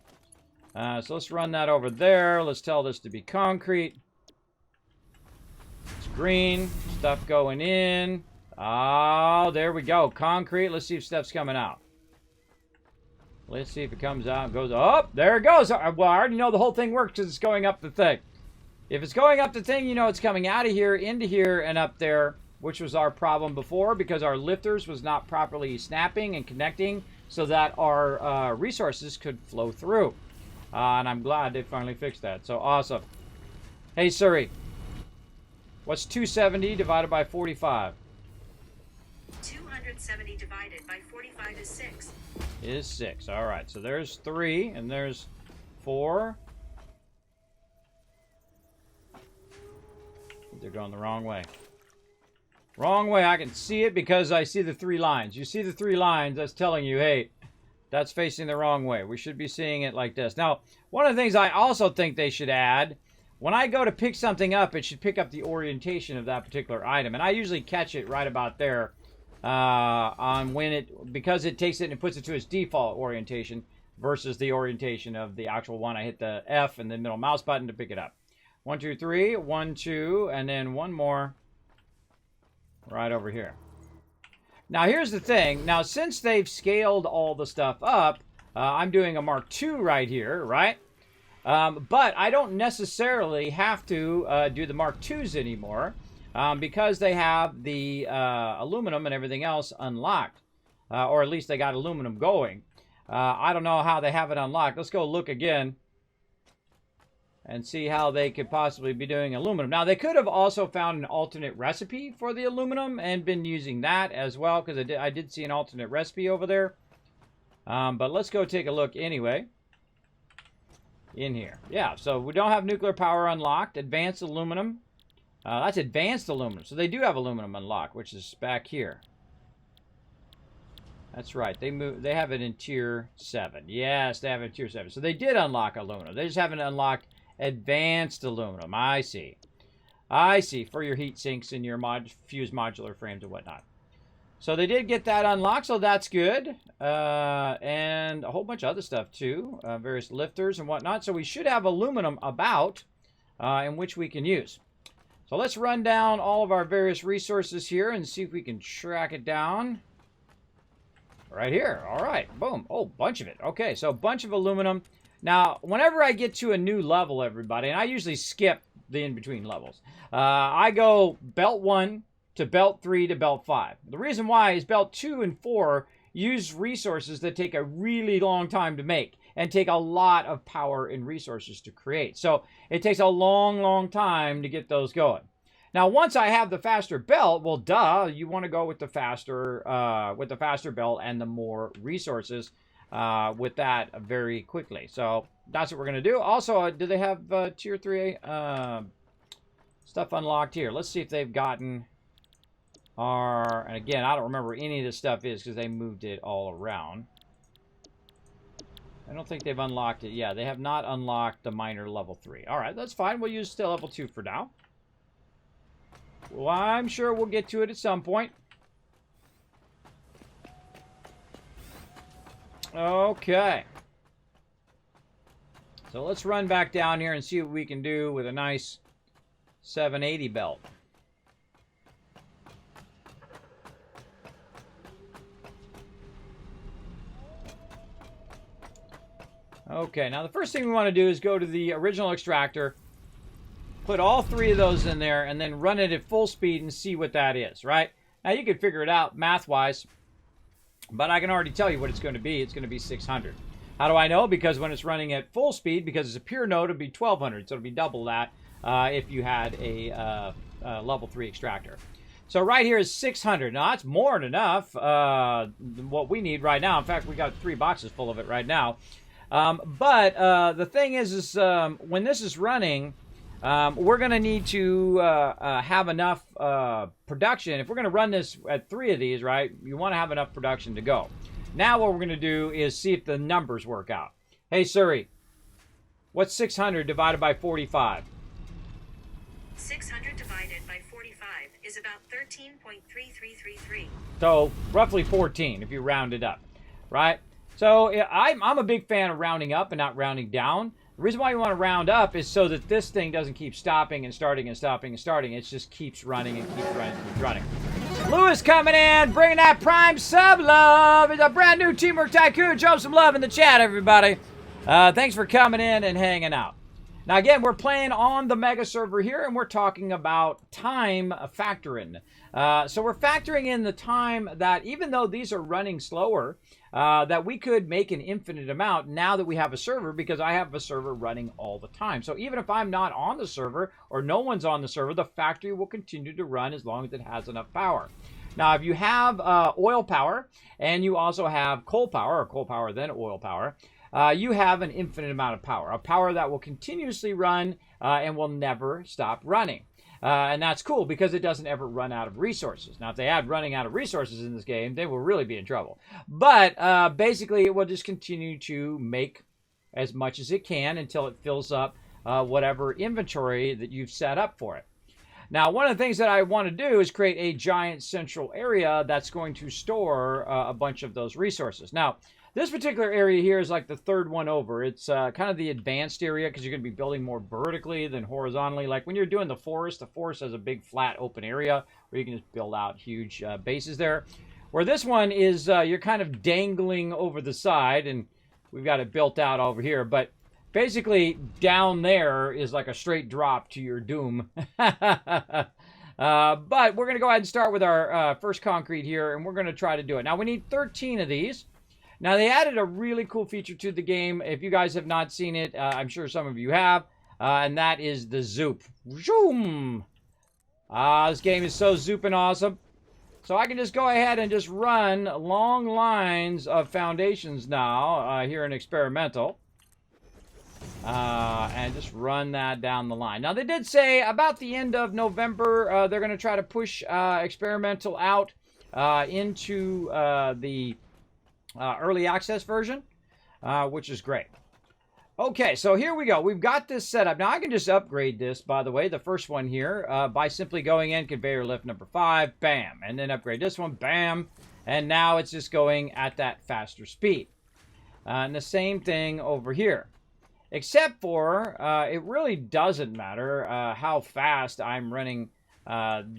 So let's run that over there. Let's tell this to be concrete. It's green. Stuff going in. Oh, there we go. Concrete. Let's see if stuff's coming out. Let's see if it comes out and goes up. There it goes. Well, I already know the whole thing works because it's going up the thing. If it's going up the thing, you know it's coming out of here, into here, and up there, which was our problem before because our lifters was not properly snapping and connecting so that our resources could flow through. And I'm glad they finally fixed that. So awesome. Hey Siri, what's 270 divided by 45? 270 divided by 45 is 6. Is 6. All right. So there's 3 and there's 4. They're going the wrong way. Wrong way. I can see it because I see the 3 lines. You see the 3 lines, that's telling you, hey, that's facing the wrong way. We should be seeing it like this. Now, one of the things I also think they should add when I go to pick something up, it should pick up the orientation of that particular item. And I usually catch it right about there on when it, because it takes it and it puts it to its default orientation versus the orientation of the actual one. I hit the F and the middle mouse button to pick it up. 1, 2, 3, 1, 2, and then one more right over here. Now, here's the thing. Now, since they've scaled all the stuff up, I'm doing a Mark II right here, right? But I don't necessarily have to do the Mark IIs anymore because they have the aluminum and everything else unlocked. Or at least they got aluminum going. I don't know how they have it unlocked. Let's go look again and see how they could possibly be doing aluminum. Now, they could have also found an alternate recipe for the aluminum and been using that as well, because I did see an alternate recipe over there. But let's go take a look anyway. In here. Yeah, so we don't have nuclear power unlocked. Advanced aluminum. That's advanced aluminum. So they do have aluminum unlocked, which is back here. That's right. They have it in tier 7. Yes, they have it in tier 7. So they did unlock aluminum. They just haven't unlocked advanced aluminum. I see. I see. For your heat sinks and your fused modular frames and whatnot. So they did get that unlocked, so that's good. And a whole bunch of other stuff too. Various lifters and whatnot. So we should have aluminum about in which we can use. So let's run down all of our various resources here and see if we can track it down. Right here. All right. Boom. Oh, bunch of it. Okay, so a bunch of aluminum. Now, whenever I get to a new level, everybody, and I usually skip the in-between levels, I go belt 1 to belt 3 to belt 5. The reason why is belt 2 and 4 use resources that take a really long time to make and take a lot of power and resources to create. So it takes a long, long time to get those going. Now, once I have the faster belt, well, duh, you want to go with the faster belt and the more resources with that very quickly. So that's what we're going to do. Also, do they have tier 3 stuff unlocked here? Let's see if they've gotten our, and again, I don't remember any of this stuff is because they moved it all around. I don't think they've unlocked it. Yeah, they have not unlocked the minor level 3. All right, that's fine. We'll use still level 2 for now. Well, I'm sure we'll get to it at some point. Okay. So let's run back down here and see what we can do with a nice 780 belt. Okay, now the first thing we want to do is go to the original extractor, put all 3 of those in there, and then run it at full speed and see what that is, right? Now, you can figure it out math-wise, but I can already tell you what it's going to be. It's going to be 600. How do I know? Because when it's running at full speed, because it's a pure node, it'll be 1200, so it'll be double that if you had a level 3 extractor. So right here is 600. Now, that's more than enough what we need right now. In fact, we got 3 boxes full of it right now. But the thing is when this is running, we're going to need to have enough production. If we're going to run this at 3 of these, right, you want to have enough production to go. Now what we're going to do is see if the numbers work out. Hey, Siri, what's 600 divided by 45? 600 divided by 45 is about 13.3333. So roughly 14 if you round it up, right? So I'm a big fan of rounding up and not rounding down. The reason why you want to round up is so that this thing doesn't keep stopping and starting and stopping and starting. It just keeps running and keeps running and keeps running. Lewis coming in, bringing that Prime sub love. It's a brand new Teamwork Tycoon. Show some love in the chat, everybody. Thanks for coming in and hanging out. Now, again, we're playing on the Mega server here, and we're talking about time factoring. So we're factoring in the time that even though these are running slower, that we could make an infinite amount now that we have a server, because I have a server running all the time. So even if I'm not on the server or no one's on the server, the factory will continue to run as long as it has enough power. Now, if you have oil power and you also have coal power, or coal power then oil power, you have an infinite amount of power, a power that will continuously run and will never stop running. And that's cool because it doesn't ever run out of resources. Now, if they add running out of resources in this game, they will really be in trouble. But basically, it will just continue to make as much as it can until it fills up whatever inventory that you've set up for it. Now, one of the things that I want to do is create a giant central area that's going to store a bunch of those resources. Now, this particular area here is like the third one over. It's kind of the advanced area because you're going to be building more vertically than horizontally. Like when you're doing the forest has a big flat open area where you can just build out huge bases there. Where this one is you're kind of dangling over the side, and we've got it built out over here. But basically, down there is like a straight drop to your doom. But we're going to go ahead and start with our first concrete here, and we're going to try to do it. Now, we need 13 of these. Now, they added a really cool feature to the game. If you guys have not seen it, I'm sure some of you have, and that is the zoop. Zoom! This game is so zooping awesome. So I can just go ahead and just run long lines of foundations now here in Experimental. And just run that down the line. Now, they did say about the end of November, they're going to try to push Experimental out into the early access version, which is great. Okay, so here we go. We've got this set up. Now, I can just upgrade this, by the way, the first one here, by simply going in, conveyor lift number 5, bam. And then upgrade this one, bam. And now it's just going at that faster speed. And the same thing over here. Except for, it really doesn't matter how fast I'm running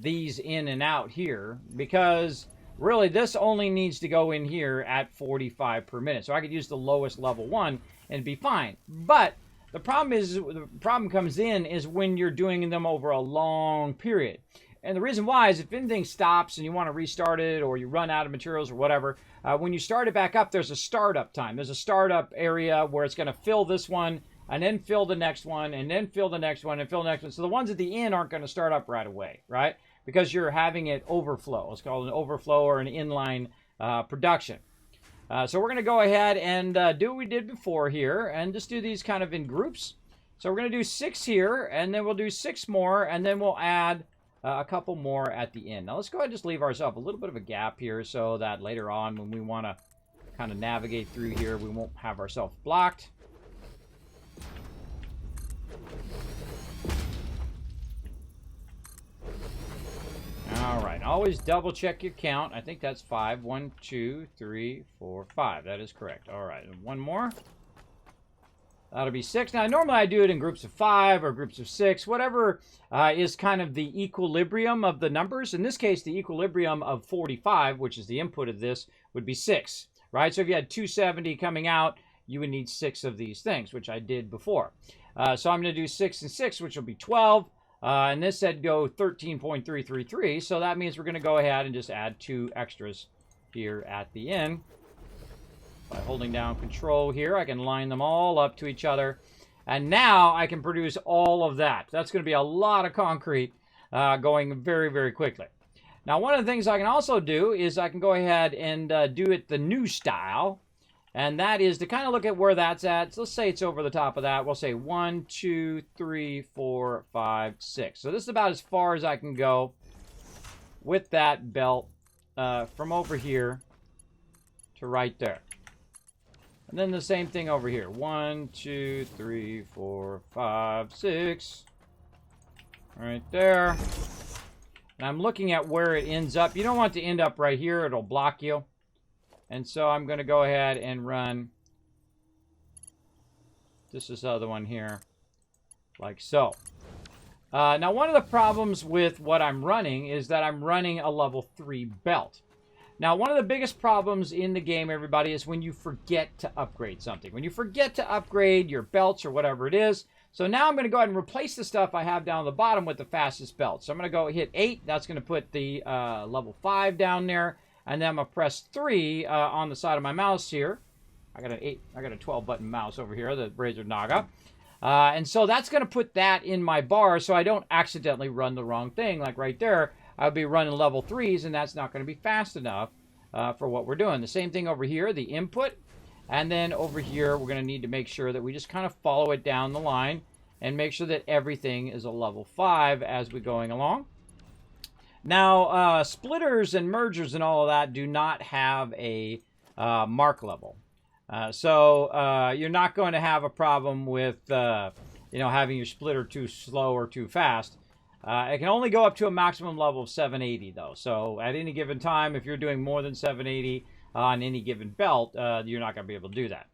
these in and out here, because really this only needs to go in here at 45 per minute. So I could use the lowest level one and be fine. But the problem comes in is when you're doing them over a long period. And the reason why is if anything stops and you want to restart it, or you run out of materials or whatever, when you start it back up, there's a startup time. There's a startup area where it's going to fill this one, and then fill the next one, and then fill the next one, and fill the next one. So the ones at the end aren't going to start up right away, right? Because you're having it overflow. It's called an overflow or an inline production. So we're going to go ahead and do what we did before here, and just do these kind of in groups. So we're going to do 6 here, and then we'll do 6 more, and then we'll add a couple more at the end. Now let's go ahead and just leave ourselves a little bit of a gap here so that later on when we want to kind of navigate through here, we won't have ourselves blocked. All right, always double check your count. I think that's 5. 1, 2, 3, 4, 5. That is correct. All right, and one more. That'll be 6. Now, normally I do it in groups of 5 or groups of 6, whatever is kind of the equilibrium of the numbers. In this case, the equilibrium of 45, which is the input of this, would be 6, right? So if you had 270 coming out, you would need 6 of these things, which I did before. So I'm going to do 6 and 6, which will be 12. And this said go 13.333, so that means we're going to go ahead and just add 2 extras here at the end. By holding down Control here, I can line them all up to each other. And now I can produce all of that. That's going to be a lot of concrete going very, very quickly. Now, one of the things I can also do is I can go ahead and do it the new style. And that is to kind of look at where that's at. So let's say it's over the top of that. We'll say 1, 2, 3, 4, 5, 6. So this is about as far as I can go with that belt from over here to right there. And then the same thing over here. 1, 2, 3, 4, 5, 6. Right there. And I'm looking at where it ends up. You don't want to end up right here. It'll block you. And so I'm going to go ahead and run this other one here, like so. Now, one of the problems with what I'm running is that I'm running a level 3 belt. Now, one of the biggest problems in the game, everybody, is when you forget to upgrade something. When you forget to upgrade your belts or whatever it is. So now I'm going to go ahead and replace the stuff I have down at the bottom with the fastest belt. So I'm going to go hit 8. That's going to put the level 5 down there. And then I'm going to press 3 on the side of my mouse here. I got a 12 button mouse over here, the Razer Naga. And so that's going to put that in my bar so I don't accidentally run the wrong thing. Like right there, I'll be running level 3s, and that's not going to be fast enough for what we're doing. The same thing over here, the input. And then over here, we're going to need to make sure that we just kind of follow it down the line and make sure that everything is a level 5 as we're going along. Now, splitters and mergers and all of that do not have a mark level. So you're not going to have a problem with you know, having your splitter too slow or too fast. It can only go up to a maximum level of 780 though. So at any given time, if you're doing more than 780 on any given belt, you're not going to be able to do that.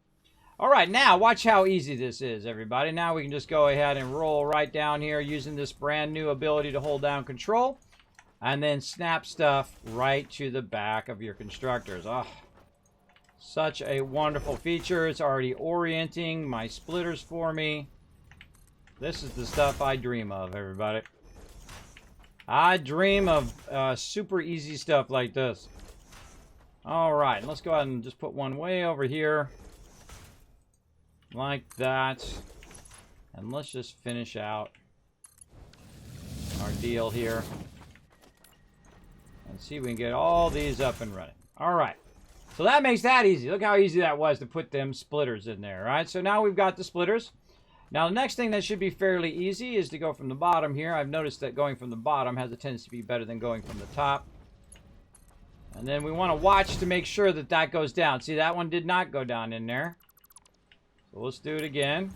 All right, now watch how easy this is, everybody. Now we can just go ahead and roll right down here using this brand new ability to hold down control and then snap stuff right to the back of your constructors. Oh, such a wonderful feature. It's already orienting my splitters for me. This is the stuff I dream of, everybody. I dream of super easy stuff like this. All right, let's go ahead and just put one way over here. Like that. And let's just finish out our deal here. And see if we can get all these up and running. All right. So that makes that easy. Look how easy that was to put them splitters in there, right? So now we've got the splitters. Now the next thing that should be fairly easy is to go from the bottom here. I've noticed that going from the bottom has a tendency to be better than going from the top. And then we want to watch to make sure that that goes down. See, that one did not go down in there. So let's do it again.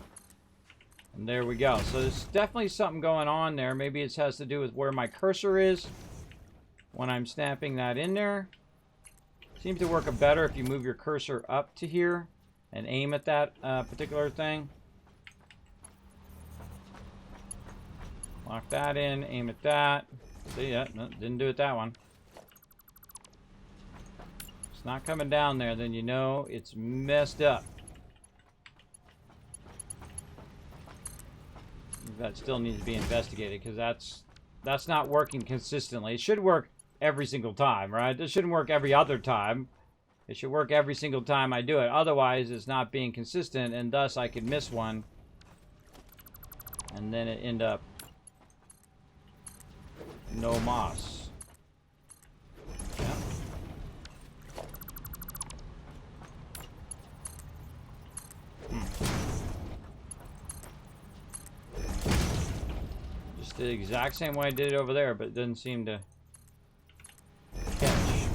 And there we go. So there's definitely something going on there. Maybe it has to do with where my cursor is when I'm snapping that in there. Seems to work better if you move your cursor up to here and aim at that particular thing. Lock that in, aim at that. See that? No, didn't do it that one. It's not coming down there, then you know it's messed up. That still needs to be investigated because that's not working consistently. It should work every single time, right? It shouldn't work every other time. It should work every single time I do it. Otherwise, it's not being consistent, and thus I could miss one. And then it end up no moss. Yeah. Just the exact same way I did it over there, but it didn't seem to catch.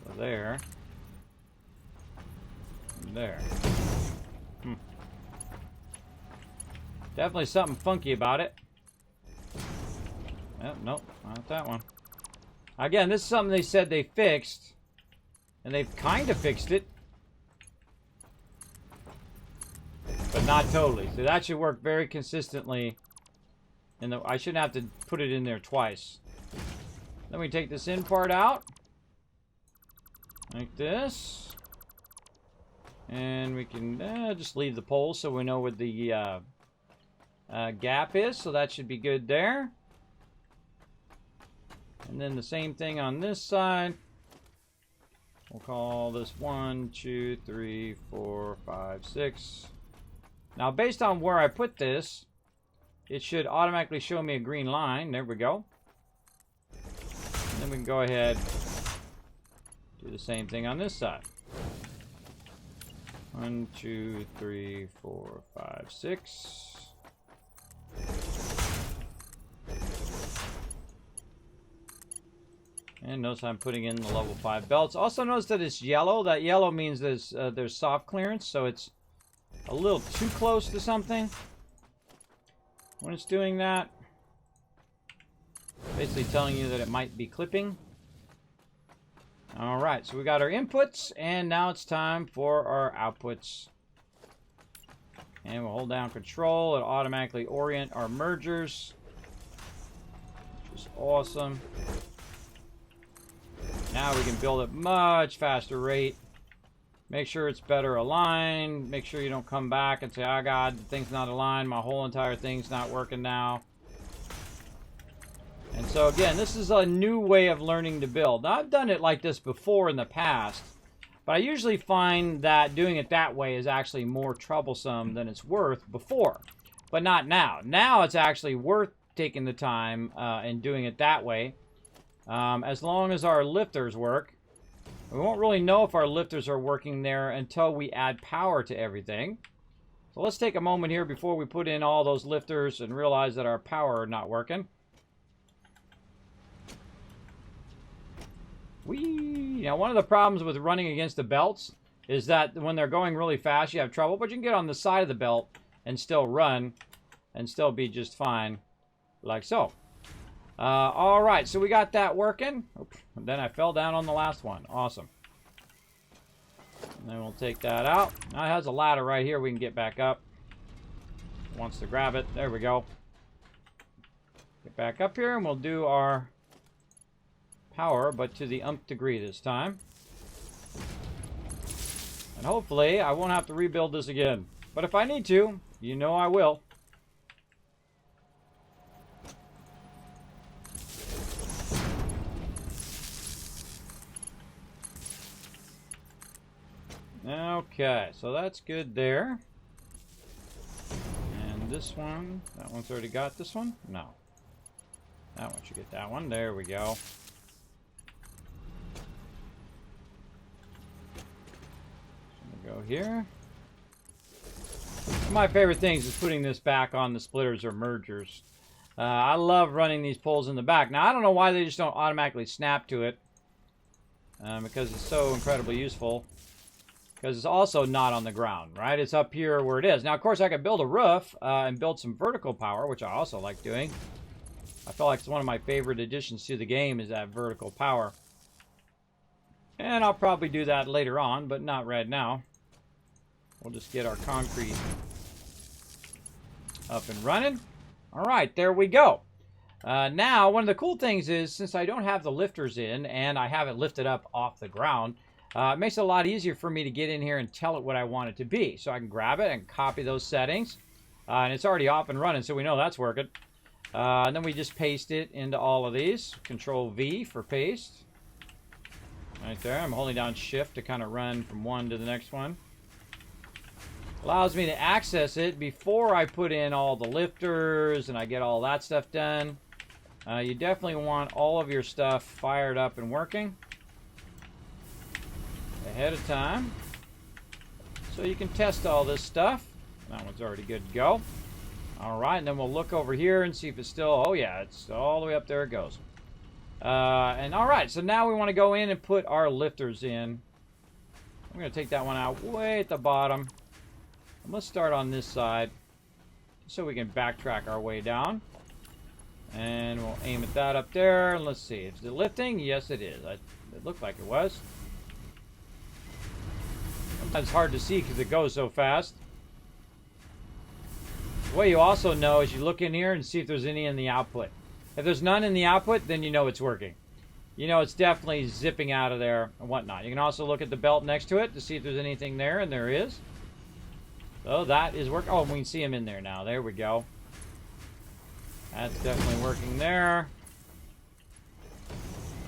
So there. And there. Definitely something funky about it. Nope, not that one. Again, this is something they said they fixed. And they've kind of fixed it. But not totally. So that should work very consistently. And I shouldn't have to put it in there twice. Then we take this in part out. Like this. And we can just leave the pole so we know where the gap is. So that should be good there. And then the same thing on this side. We'll call this 1, 2, 3, 4, 5, 6. Now, based on where I put this, it should automatically show me a green line. There we go. And then we can go ahead do the same thing on this side. 1, 2, 3, 4, 5, 6. And notice I'm putting in the level 5 belts. Also notice that it's yellow. That yellow means there's soft clearance, so it's a little too close to something when it's doing that. Basically telling you that it might be clipping. Alright, so we got our inputs, and now it's time for our outputs. And we'll hold down control. It'll automatically orient our mergers, which is awesome. Now we can build at much faster rate. Make sure it's better aligned. Make sure you don't come back and say, oh God, the thing's not aligned. My whole entire thing's not working now. And so again, this is a new way of learning to build. Now, I've done it like this before in the past, but I usually find that doing it that way is actually more troublesome than it's worth before. But not now. Now it's actually worth taking the time and doing it that way. As long as our lifters work. We won't really know if our lifters are working there until we add power to everything. So let's take a moment here before we put in all those lifters and realize that our power are not working. Now, one of the problems with running against the belts is that when they're going really fast, you have trouble. But you can get on the side of the belt and still run and still be just fine, like so. All right, so we got that working. Oops, and then I fell down on the last one. Awesome. And then we'll take that out. Now it has a ladder right here we can get back up. Wants to grab it. There we go. Get back up here and we'll do our power, but to the nth degree this time. And hopefully I won't have to rebuild this again. But if I need to, you know I will. Okay, so that's good there. And this one, that one's already got this one? No. That one should get that one. There we go. Go here. One of my favorite things is putting this back on the splitters or mergers. I love running these poles in the back. Now, I don't know why they just don't automatically snap to it. Because it's so incredibly useful. Because it's also not on the ground, right? It's up here where it is. Now, of course, I could build a roof and build some vertical power, which I also like doing. I feel like it's one of my favorite additions to the game is that vertical power. And I'll probably do that later on, but not right now. We'll just get our concrete up and running. All right, there we go. Now, one of the cool things is, since I don't have the lifters in and I have it lifted up off the ground, it makes it a lot easier for me to get in here and tell it what I want it to be. So I can grab it and copy those settings. And it's already off and running, so we know that's working. And then we just paste it into all of these. Control V for paste. Right there. I'm holding down Shift to kind of run from one to the next one. Allows me to access it before I put in all the lifters and I get all that stuff done. You definitely want all of your stuff fired up and working ahead of time, so you can test all this stuff. That one's already good to go. All right, and then we'll look over here and see if it's still, oh yeah, it's all the way up there it goes. And all right, so now we want to go in and put our lifters in. I'm going to take that one out way at the bottom. And let's start on this side so we can backtrack our way down. And we'll aim at that up there. And let's see, is it lifting? Yes, it is. It looked like it was. Sometimes it's hard to see because it goes so fast. The way you also know is you look in here and see if there's any in the output. If there's none in the output, then you know it's working. You know it's definitely zipping out of there and whatnot. You can also look at the belt next to it to see if there's anything there, and there is. So that is working. Oh, we can see them in there now. There we go. That's definitely working there.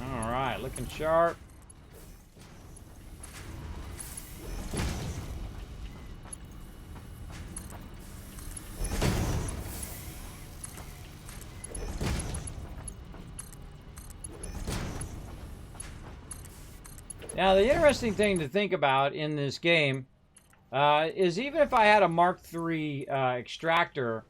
All right, looking sharp. Now, the interesting thing to think about in this game is even if I had a Mark III extractor,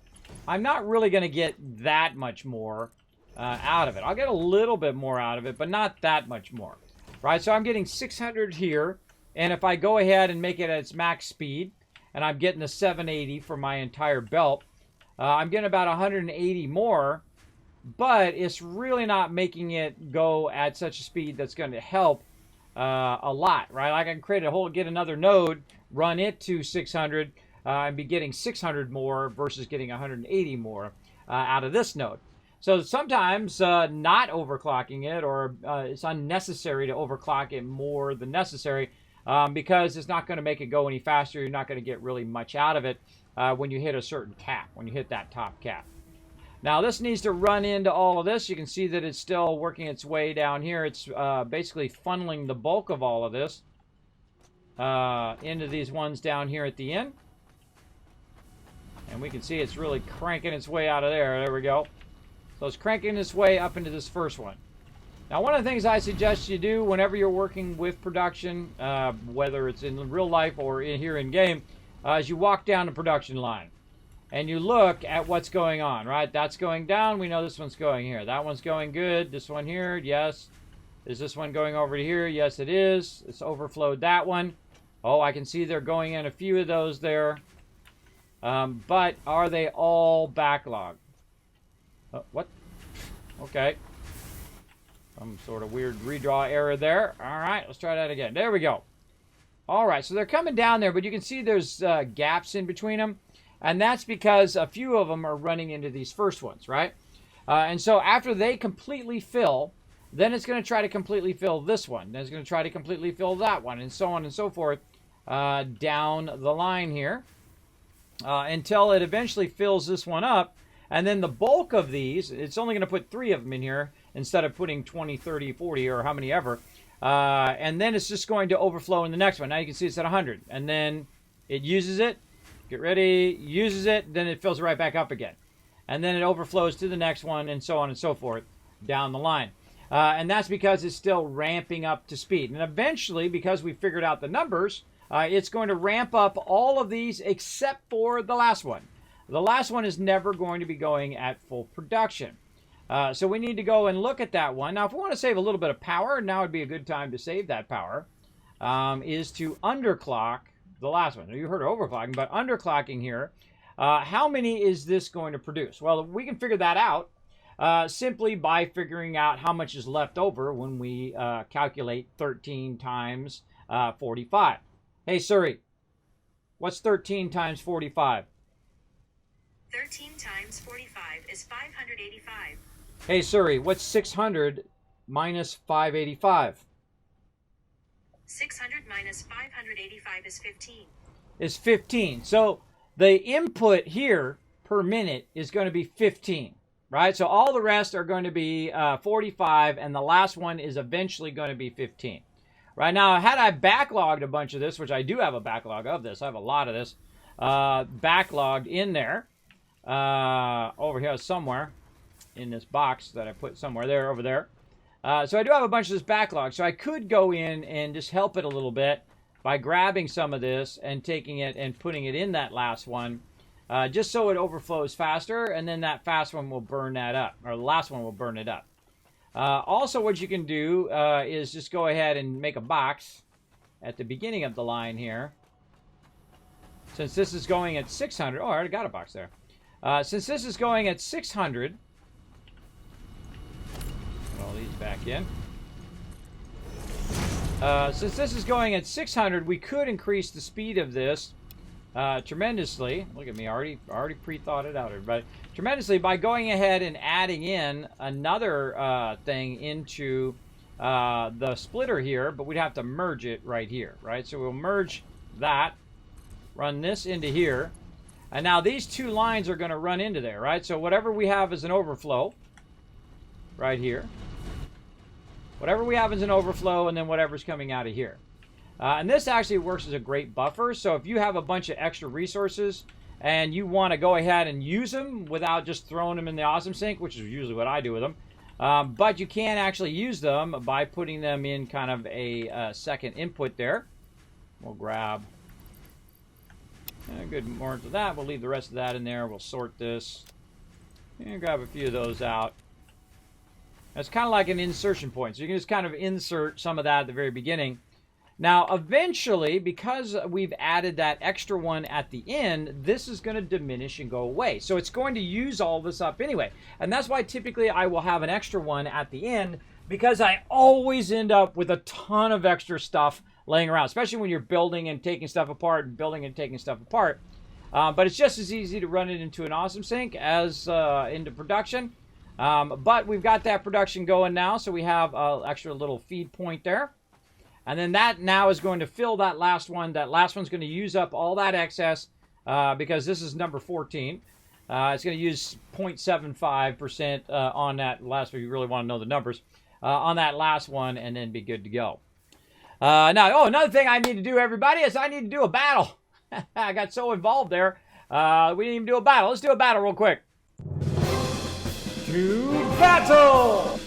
I'm not really going to get that much more out of it. I'll get a little bit more out of it, but not that much more. Right, so I'm getting 600 here, and if I go ahead and make it at its max speed, and I'm getting a 780 for my entire belt, I'm getting about 180 more, but it's really not making it go at such a speed that's going to help a lot, right? I can create a whole, get another node, run it to 600, and be getting 600 more versus getting 180 more out of this node. So sometimes not overclocking it, or it's unnecessary to overclock it more than necessary, because it's not going to make it go any faster. You're not going to get really much out of it when you hit a certain cap, when you hit that top cap. Now this needs to run into all of this. You can see that it's still working its way down here. It's basically funneling the bulk of all of this into these ones down here at the end. And we can see it's really cranking its way out of there. There we go. So it's cranking its way up into this first one. Now one of the things I suggest you do whenever you're working with production, whether it's in real life or here in game, is you walk down the production line. And you look at what's going on, right? That's going down. We know this one's going here. That one's going good. This one here, yes. Is this one going over to here? Yes, it is. It's overflowed that one. Oh, I can see they're going in a few of those there. But are they all backlogged? What? Okay. Some sort of weird redraw error there. All right, let's try that again. There we go. All right, so they're coming down there, but you can see there's gaps in between them. And that's because a few of them are running into these first ones, right? And so after they completely fill, then it's going to try to completely fill this one. Then it's going to try to completely fill that one, and so on and so forth down the line here until it eventually fills this one up. And then the bulk of these, it's only going to put 3 of them in here instead of putting 20, 30, 40, or how many ever. And then it's just going to overflow in the next one. Now you can see it's at 100. And then it uses it. Get ready. Uses it. Then it fills it right back up again. And then it overflows to the next one, and so on and so forth down the line. And that's because it's still ramping up to speed. And eventually, because we figured out the numbers, it's going to ramp up all of these except for the last one. The last one is never going to be going at full production. So we need to go and look at that one. Now, if we want to save a little bit of power, now would be a good time to save that power, is to underclock the last one. Now, you heard overclocking, but underclocking here, how many is this going to produce? Well, we can figure that out simply by figuring out how much is left over when we calculate 13 times 45. Hey, Siri, what's 13 times 45? 13 times 45 is 585. Hey, Siri, what's 600 minus 585? 600 minus 585 is 15. Is 15. So the input here per minute is going to be 15, right? So all the rest are going to be 45, and the last one is eventually going to be 15. Right now, had I backlogged a bunch of this, which I do have a backlog of this, I have a lot of this backlogged in there, over here somewhere in this box that I put somewhere there, over there. So I do have a bunch of this backlog. So I could go in and just help it a little bit by grabbing some of this and taking it and putting it in that last one, just so it overflows faster, and then that fast one will burn that up, or the last one will burn it up. Also, what you can do is just go ahead and make a box at the beginning of the line here. Since this is going at 600, oh, I already got a box there. Since this is going at 600, put all these back in. Since this is going at 600, we could increase the speed of this tremendously. Look at me, already pre-thought it out, everybody. Tremendously by going ahead and adding in another thing into the splitter here, but we'd have to merge it right here, right? So we'll merge that, run this into here, and now these two lines are going to run into there, right? So whatever we have as an overflow right here, whatever we have as an overflow, and then whatever's coming out of here. And this actually works as a great buffer. So if you have a bunch of extra resources and you want to go ahead and use them without just throwing them in the awesome sink, which is usually what I do with them, but you can actually use them by putting them in kind of a second input there. We'll grab a good more of that. We'll leave the rest of that in there. We'll sort this and grab a few of those out. It's kind of like an insertion point. So you can just kind of insert some of that at the very beginning. Now, eventually, because we've added that extra one at the end, this is going to diminish and go away. So it's going to use all this up anyway. And that's why typically I will have an extra one at the end, because I always end up with a ton of extra stuff laying around, especially when you're building and taking stuff apart and building and taking stuff apart. But it's just as easy to run it into an awesome sink as into production. But we've got that production going now, so we have an extra little feed point there. And then that now is going to fill that last one. That last one's going to use up all that excess because this is number 14. It's going to use 0.75% on that last one. You really want to know the numbers on that last one, and then be good to go. Now, another thing I need to do, everybody, is I need to do a battle. I got so involved there. We didn't even do a battle. Let's do a battle real quick. To battle!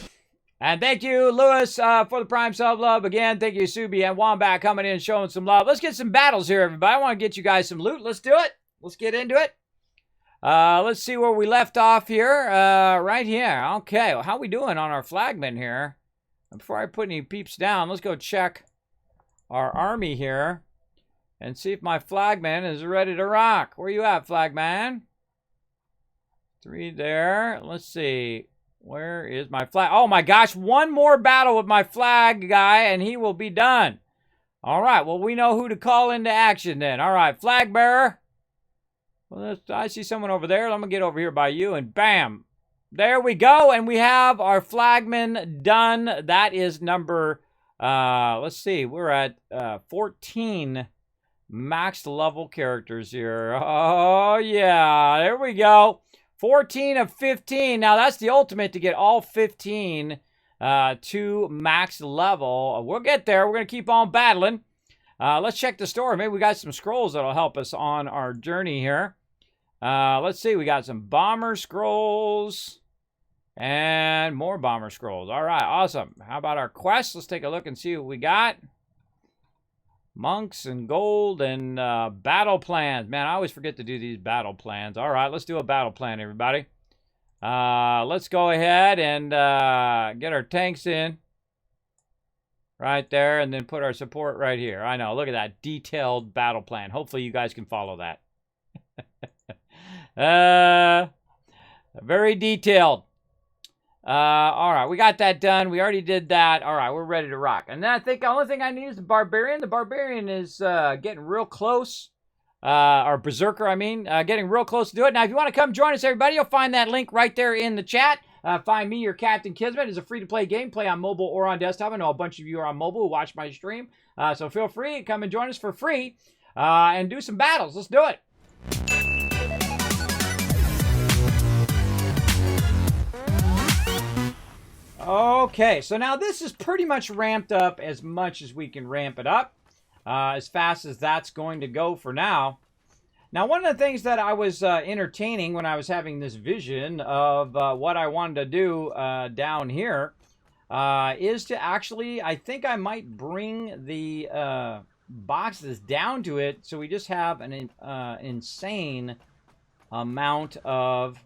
And thank you, Lewis, for the Prime sub love. Again, thank you, Subi and Wombat coming in showing some love. Let's get some battles here, everybody. I want to get you guys some loot. Let's do it. Let's get into it. Let's see where we left off here. Right here. Okay, well, how we doing on our flagman here? Before I put any peeps down, let's go check our army here. and see if my flagman is ready to rock. Where you at, flagman? 3 there. Let's see. Where is my flag? Oh my gosh, one more battle with my flag guy and he will be done. All right, well, we know who to call into action then. All right, flag bearer. Well, I see someone over there. I'm going to get over here by you and bam. There we go. And we have our flagman done. That is number, let's see, we're at 14 max level characters here. Oh, yeah, there we go. 14 of 15. Now, that's the ultimate to get all 15 to max level. We'll get there. We're going to keep on battling. Let's check the store. Maybe we got some scrolls that'll help us on our journey here. Let's see. We got some bomber scrolls and more bomber scrolls. All right, awesome. How about our quests? Let's take a look and see what we got. Monks and gold and battle plans. Man, I always forget to do these battle plans. All right, let's do a battle plan, everybody. Let's go ahead and get our tanks in. Right there, and then put our support right here. I know, look at that detailed battle plan. Hopefully you guys can follow that. Very detailed. All right, we got that done. We already did that. All right, we're ready to rock. And then I think the only thing I need is the barbarian. The barbarian is getting real close. Or berserker, I mean. Getting real close to do it. Now, if you want to come join us, everybody, you'll find that link right there in the chat. Find me, your Captain Kismet. It's a free-to-play game. Play on mobile or on desktop. I know a bunch of you are on mobile who watch my stream. So feel free to come and join us for free and do some battles. Let's do it. Okay, so now this is pretty much ramped up as much as we can ramp it up. As fast as that's going to go for now. Now, one of the things that I was entertaining when I was having this vision of what I wanted to do down here is to actually, I think I might bring the boxes down to it so we just have an insane amount of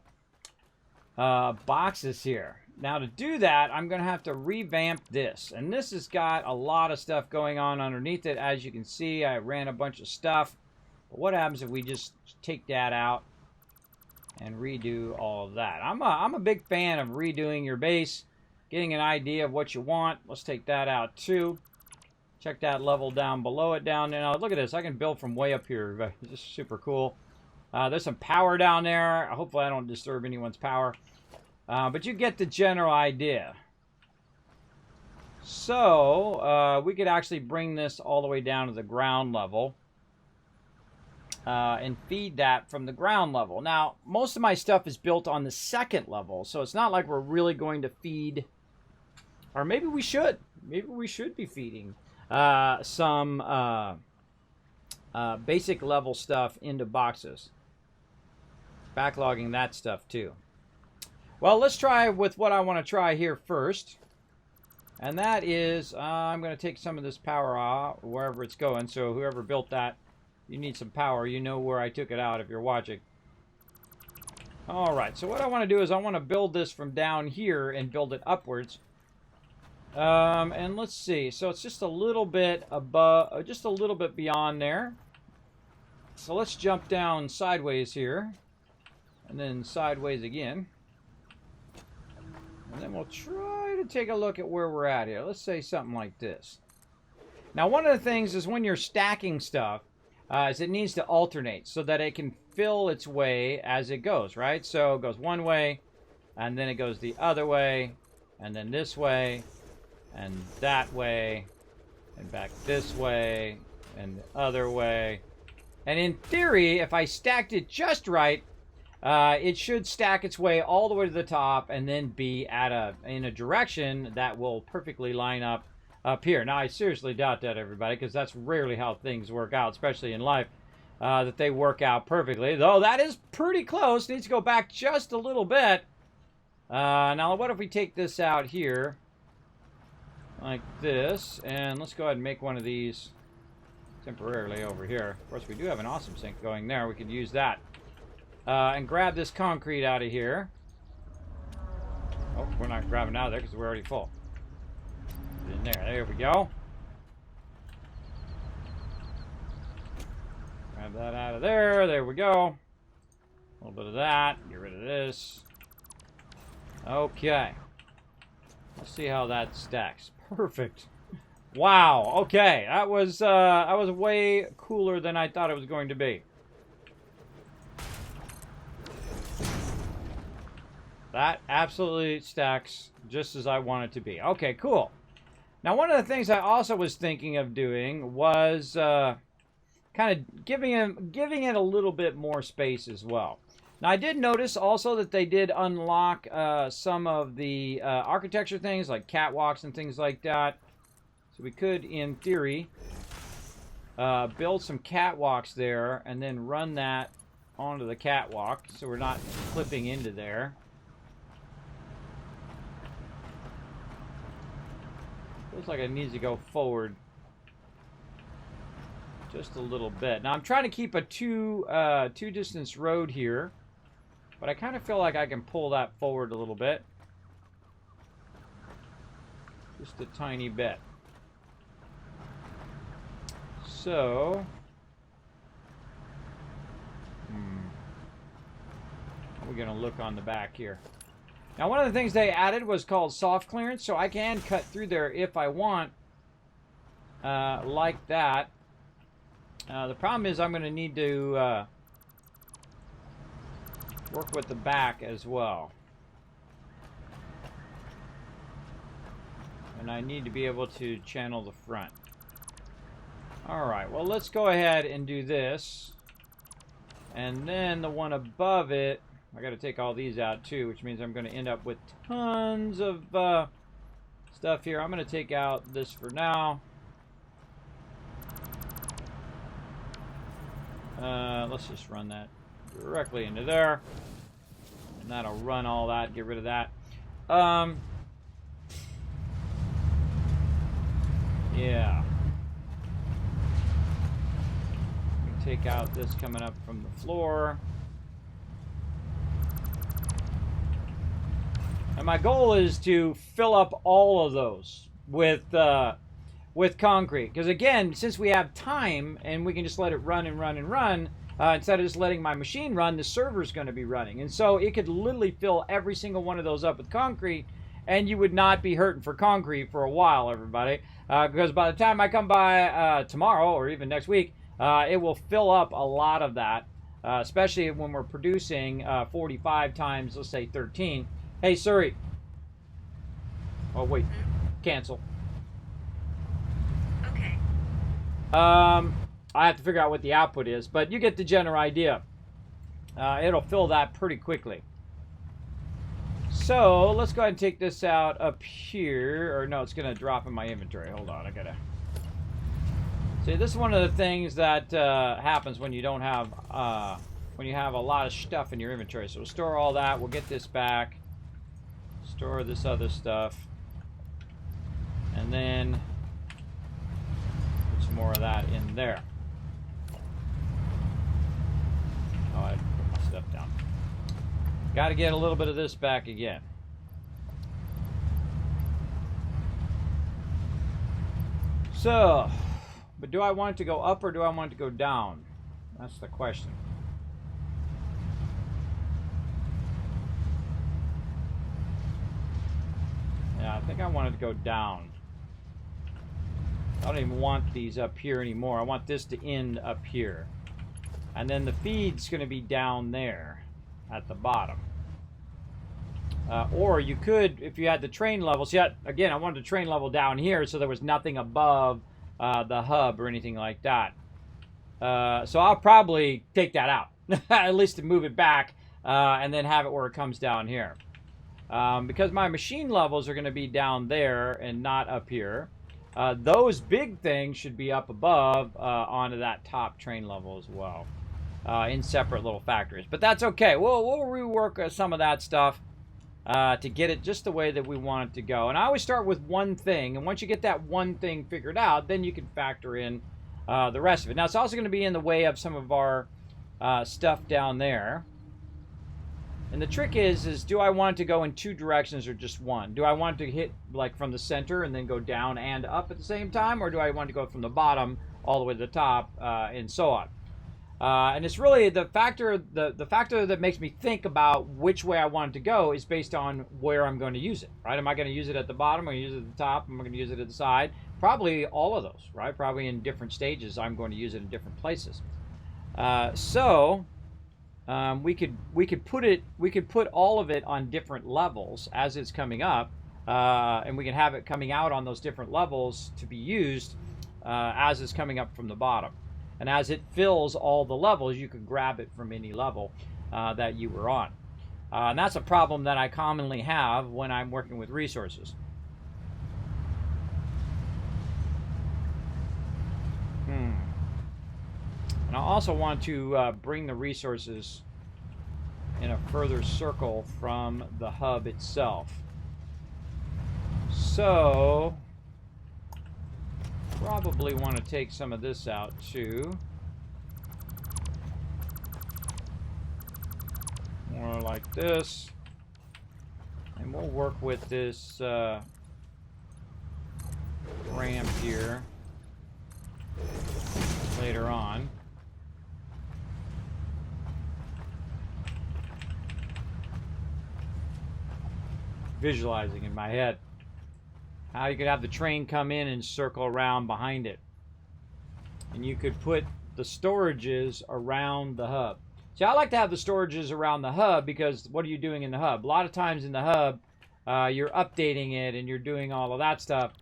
boxes here. Now, to do that, I'm going to have to revamp this. And this has got a lot of stuff going on underneath it. As you can see, I ran a bunch of stuff. But what happens if we just take that out and redo all of that? I'm a big fan of redoing your base, getting an idea of what you want. Let's take that out too. Check that level down below it down there. Now, look at this. I can build from way up here. This is super cool. There's some power down there. Hopefully I don't disturb anyone's power. But you get the general idea. So, we could actually bring this all the way down to the ground level. And feed that from the ground level. Now, most of my stuff is built on the second level. So, it's not like we're really going to feed... Or maybe we should. Maybe we should be feeding some basic level stuff into boxes. Backlogging that stuff too. Well, let's try with what I want to try here first. And that is, I'm going to take some of this power off wherever it's going. So whoever built that, you need some power. You know where I took it out if you're watching. All right, so what I want to do is I want to build this from down here and build it upwards. And let's see. So it's just a little bit above, just a little bit beyond there. So let's jump down sideways here. And then sideways again. And then we'll try to take a look at where we're at here. Let's say something like this. Now, one of the things is when you're stacking stuff, is it needs to alternate so that it can fill its way as it goes, right? So it goes one way, and then it goes the other way, and then this way, and that way, and back this way, and the other way. And in theory, if I stacked it just right, it should stack its way all the way to the top and then be at in a direction that will perfectly line up here. Now, I seriously doubt that, everybody, because that's rarely how things work out, especially in life, that they work out perfectly. Though that is pretty close. Needs to go back just a little bit. Now, what if we take this out here like this, and let's go ahead and make one of these temporarily over here. Of course, we do have an awesome sink going there. We could use that. And grab this concrete out of here. Oh, we're not grabbing out of there because we're already full. In there. There we go. Grab that out of there. There we go. A little bit of that. Get rid of this. Okay. Let's see how that stacks. Perfect. Wow. Okay. That was way cooler than I thought it was going to be. That absolutely stacks just as I want it to be. Okay, cool. Now, one of the things I also was thinking of doing was kind of giving it a little bit more space as well. Now, I did notice also that they did unlock some of the architecture things, like catwalks and things like that. So we could, in theory, build some catwalks there and then run that onto the catwalk so we're not clipping into there. Looks like it needs to go forward just a little bit. Now I'm trying to keep a two distance road here, but I kind of feel like I can pull that forward a little bit, just a tiny bit. So, we're gonna look on the back here. Now, one of the things they added was called soft clearance, so I can cut through there if I want, like that. The problem is I'm going to need to work with the back as well. And I need to be able to channel the front. Alright, well, let's go ahead and do this. And then the one above it, I got to take all these out too, which means I'm going to end up with tons of stuff here. I'm going to take out this for now. Let's just run that directly into there. And that'll run all that, get rid of that. Yeah. Take out this coming up from the floor. And my goal is to fill up all of those with concrete. Because again, since we have time and we can just let it run and run and run, instead of just letting my machine run, the server's going to be running. And so it could literally fill every single one of those up with concrete, and you would not be hurting for concrete for a while, everybody. Because by the time I come by tomorrow or even next week, it will fill up a lot of that, especially when we're producing 45 times, let's say 13. Hey, Suri. Oh, wait. Cancel. Okay. I have to figure out what the output is, but you get the general idea. It'll fill that pretty quickly. So, let's go ahead and take this out up here. Or no, it's going to drop in my inventory. Hold on, I got to... See, this is one of the things that happens when you don't have... when you have a lot of stuff in your inventory. So, we'll store all that. We'll get this back. Store this other stuff. And then... put some more of that in there. Oh, I put my stuff down. Got to get a little bit of this back again. So, but do I want it to go up or do I want it to go down? That's the question. Yeah, I think I want it to go down. I don't even want these up here anymore. I want this to end up here. And then the feed's going to be down there at the bottom. Or you could, if you had the train levels, yeah, again, I wanted the train level down here so there was nothing above the hub or anything like that. So I'll probably take that out, at least to move it back, and then have it where it comes down here. Because my machine levels are going to be down there and not up here. Those big things should be up above onto that top train level as well, in separate little factories. But that's okay. We'll rework some of that stuff to get it just the way that we want it to go. And I always start with one thing, and once you get that one thing figured out, then you can factor in the rest of it. Now, it's also going to be in the way of some of our stuff down there. And the trick is do I want it to go in two directions or just one? Do I want it to hit like from the center and then go down and up at the same time? Or do I want to go from the bottom all the way to the top and so on? And it's really the factor that makes me think about which way I want it to go is based on where I'm going to use it, right? Am I going to use it at the bottom? Am I going to use it at the top? Am I going to use it at the side? Probably all of those, right? Probably in different stages. I'm going to use it in different places. We could put all of it on different levels as it's coming up, and we can have it coming out on those different levels to be used as it's coming up from the bottom. And as it fills all the levels, you can grab it from any level that you were on. And that's a problem that I commonly have when I'm working with resources. And I also want to bring the resources in a further circle from the hub itself. So probably want to take some of this out too. More like this. And we'll work with this ramp here later on. Visualizing in my head how you could have the train come in and circle around behind it, and you could put the storages around the hub. See, I like to have the storages around the hub because what are you doing in the hub? A lot of times in the hub, you're updating it and you're doing all of that stuff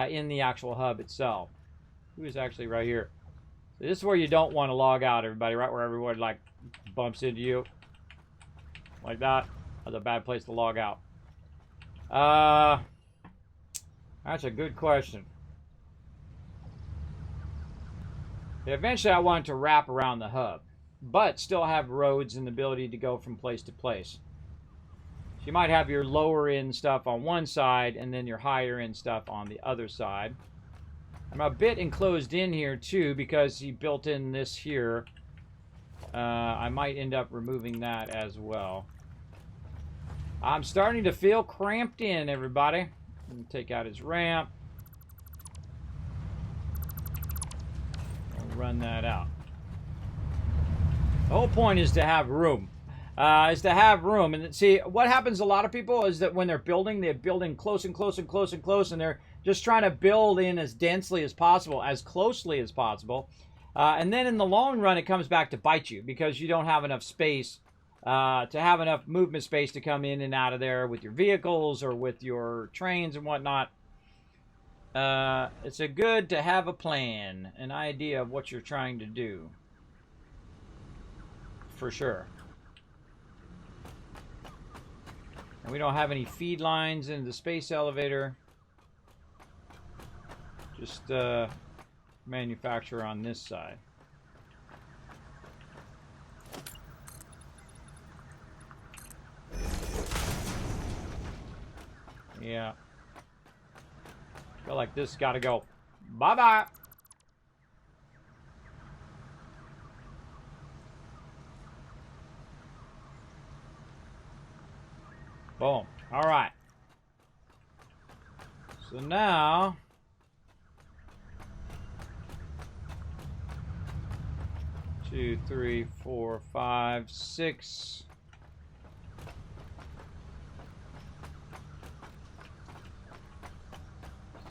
in the actual hub itself. Who is actually right here? So this is where you don't want to log out, everybody, right where everyone like bumps into you like that. That's a bad place to log out. That's a good question. Eventually I want to wrap around the hub, but still have roads and the ability to go from place to place. So you might have your lower end stuff on one side and then your higher end stuff on the other side. I'm a bit enclosed in here too because he built in this here. I might end up removing that as well. I'm starting to feel cramped in, everybody. I'm going to take out his ramp. I'll run that out. The whole point is to have room. And see, what happens to a lot of people is that when they're building close and close and close and close, and they're just trying to build in as densely as possible, as closely as possible. And then in the long run, it comes back to bite you because you don't have enough space to have enough movement space to come in and out of there with your vehicles or with your trains and whatnot. It's good to have a plan, an idea of what you're trying to do. For sure. And we don't have any feed lines in the space elevator. Just manufacture on this side. Yeah. Feel like this gotta go. Bye-bye. Boom. All right. So now... 2, 3, 4, 5, 6...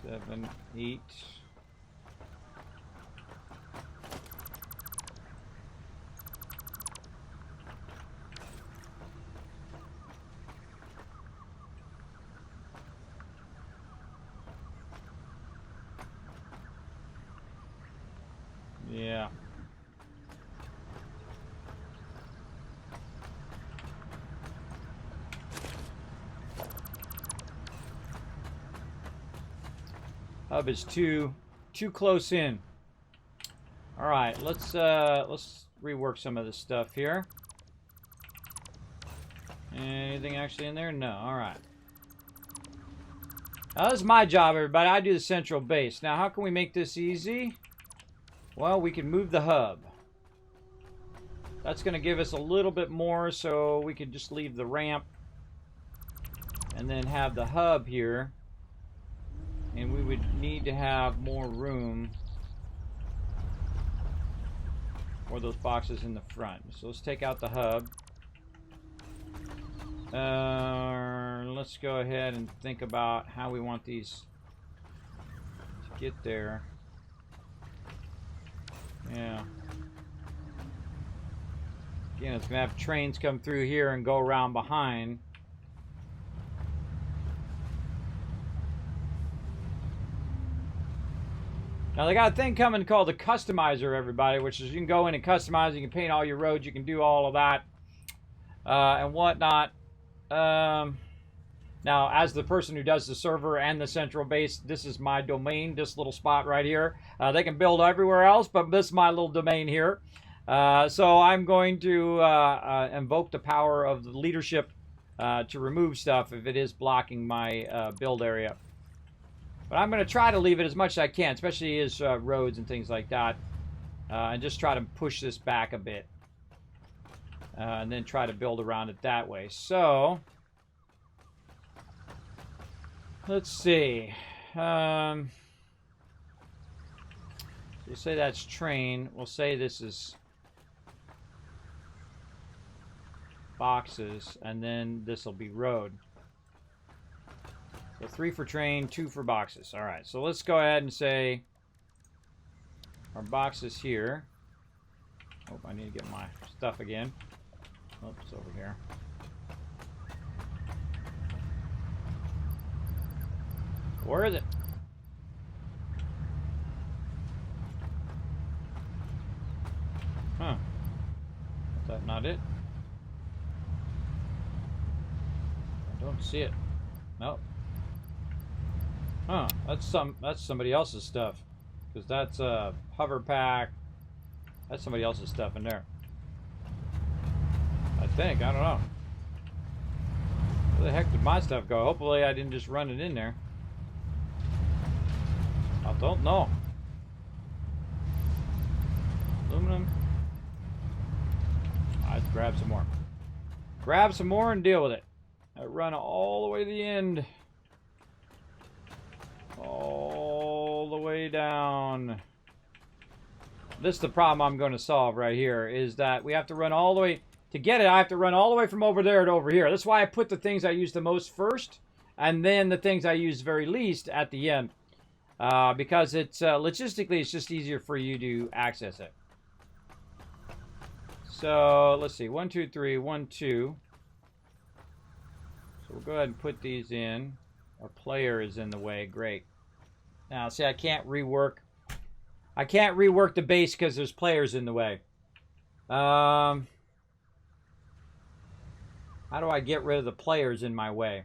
7, 8. Yeah. Hub is too close in. All right, let's rework some of this stuff here. Anything actually in there? No. All right. Now, this is my job, everybody. I do the central base. Now, how can we make this easy? Well, we can move the hub. That's going to give us a little bit more, so we could just leave the ramp and then have the hub here. And we would need to have more room or those boxes in the front. So let's take out the hub. Let's go ahead and think about how we want these to get there. Yeah. Again, it's going to have trains come through here and go around behind. Now, they got a thing coming called the Customizer, everybody, which is you can go in and customize. You can paint all your roads. You can do all of that and whatnot. Now, as the person who does the server and the central base, this is my domain, this little spot right here. They can build everywhere else, but this is my little domain here. So I'm going to invoke the power of the leadership to remove stuff if it is blocking my build area. But I'm going to try to leave it as much as I can, especially as roads and things like that. And just try to push this back a bit. And then try to build around it that way. So, let's see. We'll say that's train. We'll say this is boxes. And then this will be road. So 3 for train, 2 for boxes. All right, so let's go ahead and say our boxes here. Oh, I need to get my stuff again. Oh, it's over here. Where is it? Huh. Is that not it? I don't see it. Nope. Huh, that's somebody else's stuff. Because that's a hover pack. That's somebody else's stuff in there. I think, I don't know. Where the heck did my stuff go? Hopefully I didn't just run it in there. I don't know. Aluminum. Let's grab some more. Grab some more and deal with it. I run all the way to the end. All the way down. This is the problem I'm going to solve right here, is that we have to run all the way. To get it, I have to run all the way from over there to over here. That's why I put the things I use the most first, and then the things I use very least at the end. Because it's logistically, it's just easier for you to access it. So, let's see. 1, 2, 3, 1, 2. So we'll go ahead and put these in. Our player is in the way. Great. Now, see, I can't rework the base because there's players in the way. How do I get rid of the players in my way?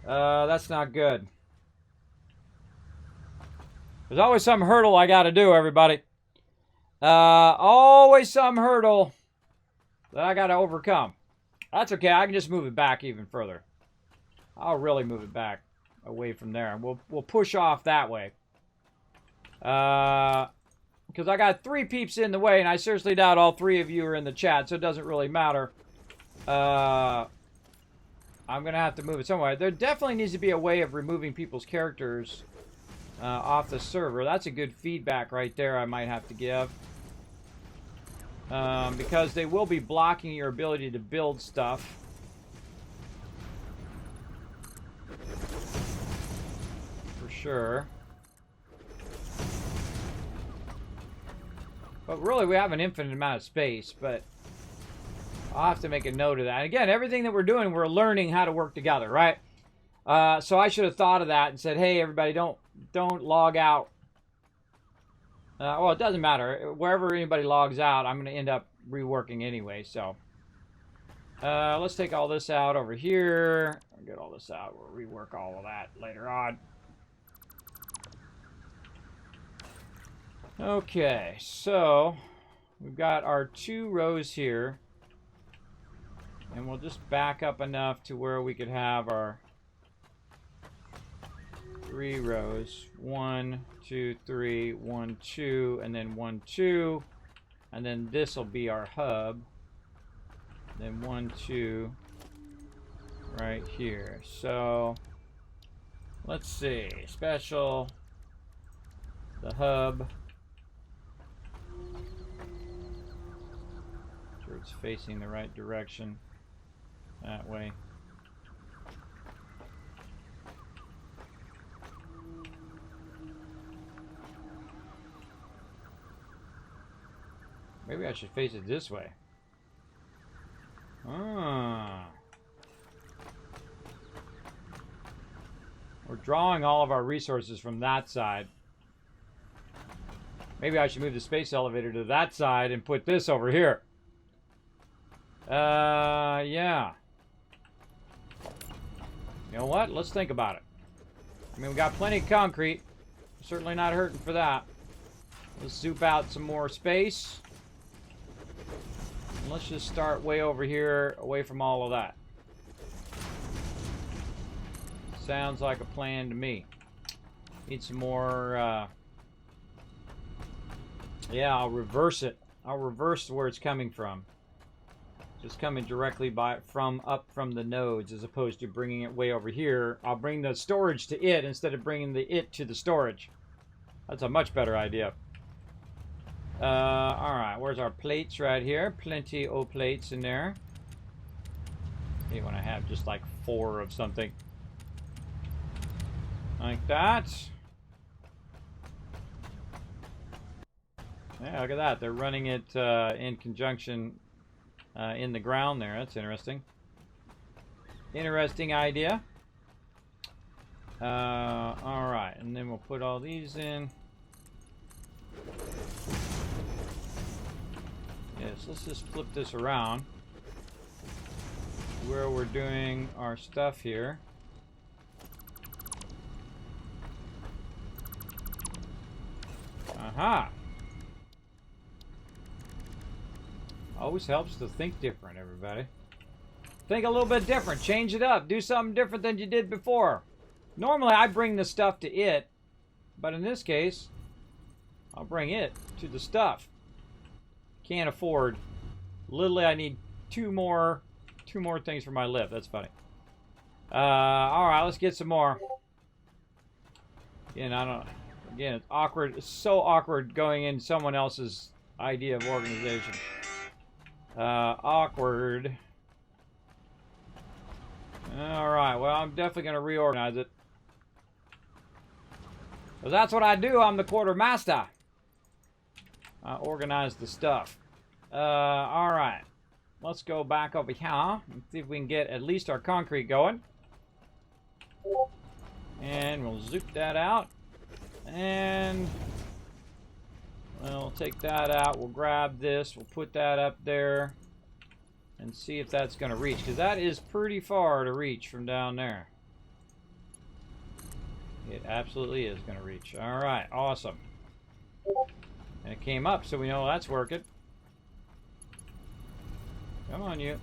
That's not good. There's always some hurdle I got to do, everybody. Always some hurdle that I got to overcome. That's okay. I can just move it back even further. I'll really move it back away from there. We'll push off that way. Because I got 3 peeps in the way, and I seriously doubt all 3 of you are in the chat, so it doesn't really matter. I'm going to have to move it somewhere. There definitely needs to be a way of removing people's characters off the server. That's a good feedback right there I might have to give. Because they will be blocking your ability to build stuff. For sure. But really, we have an infinite amount of space, but I'll have to make a note of that. And again, everything that we're doing, we're learning how to work together, right? So I should have thought of that and said, hey, everybody, don't log out. Well, it doesn't matter. Wherever anybody logs out, I'm going to end up reworking anyway, so. Let's take all this out over here. I'll get all this out. We'll rework all of that later on. Okay, so we've got our 2 rows here. And we'll just back up enough to where we could have our 3 rows. 1, 2, 3, 1, 2, and then 1, 2. And then this will be our hub. Then 1, 2, right here. So Let's see. Special. The hub. Sure it's facing the right direction. That way. Maybe I should face it this way. Ah. We're drawing all of our resources from that side. Maybe I should move the space elevator to that side and put this over here. Yeah. You know what? Let's think about it. I mean, we got plenty of concrete. Certainly not hurting for that. Let's zoop out some more space. And let's just start way over here, away from all of that. Sounds like a plan to me. Need some more, yeah, I'll reverse it. I'll reverse where it's coming from. Just coming directly up from the nodes as opposed to bringing it way over here. I'll bring the storage to it instead of bringing the it to the storage. That's a much better idea. Alright, where's our plates? Right here. Plenty of plates in there. You want to have just like 4 of something. Like that. Yeah, look at that. They're running it in conjunction in the ground there. That's interesting. Interesting idea. Alright, and then we'll put all these in. Yes, let's just flip this around where we're doing our stuff here. Aha! Always helps to think different, everybody. Think a little bit different. Change it up. Do something different than you did before. Normally, I bring the stuff to it. But in this case, I'll bring it to the stuff. Can't afford. Literally, I need two more things for my lift. That's funny. Alright, let's get some more. Again, I don't... Again, it's awkward. It's so awkward going in someone else's idea of organization. Awkward. Alright, well, I'm definitely going to reorganize it. Because that's what I do. I'm the quartermaster. I organize the stuff. Alright. Let's go back over here and see if we can get at least our concrete going. And we'll zoop that out. And we'll take that out. We'll grab this. We'll put that up there. And see if that's going to reach. Because that is pretty far to reach from down there. It absolutely is going to reach. Alright, awesome. And it came up, so we know that's working. Come on, you.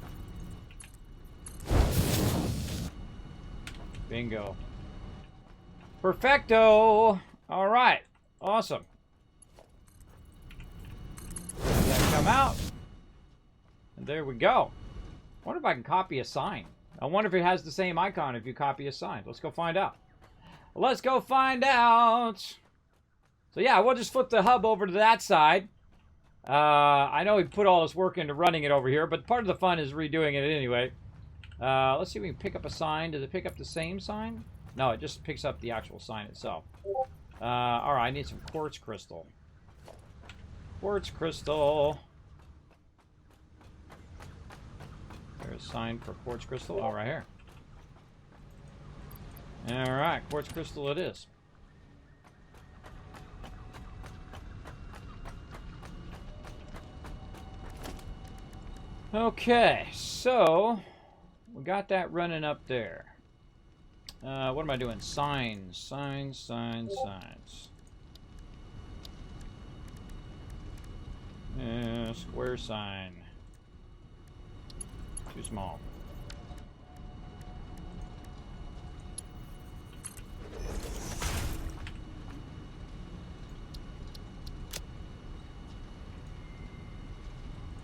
Bingo. Perfecto! Alright, awesome. Let that come out. And there we go. I wonder if I can copy a sign. I wonder if it has the same icon if you copy a sign. Let's go find out. Let's go find out. So yeah, we'll just flip the hub over to that side. I know we put all this work into running it over here, but part of the fun is redoing it anyway. Let's see if we can pick up a sign. Does it pick up the same sign? No, it just picks up the actual sign itself. Alright, I need some quartz crystal. Quartz crystal. There's a sign for quartz crystal. Oh, right here. Alright, quartz crystal it is. Okay, so we got that running up there. What am I doing? Signs, signs, signs, signs. Square sign. Too small.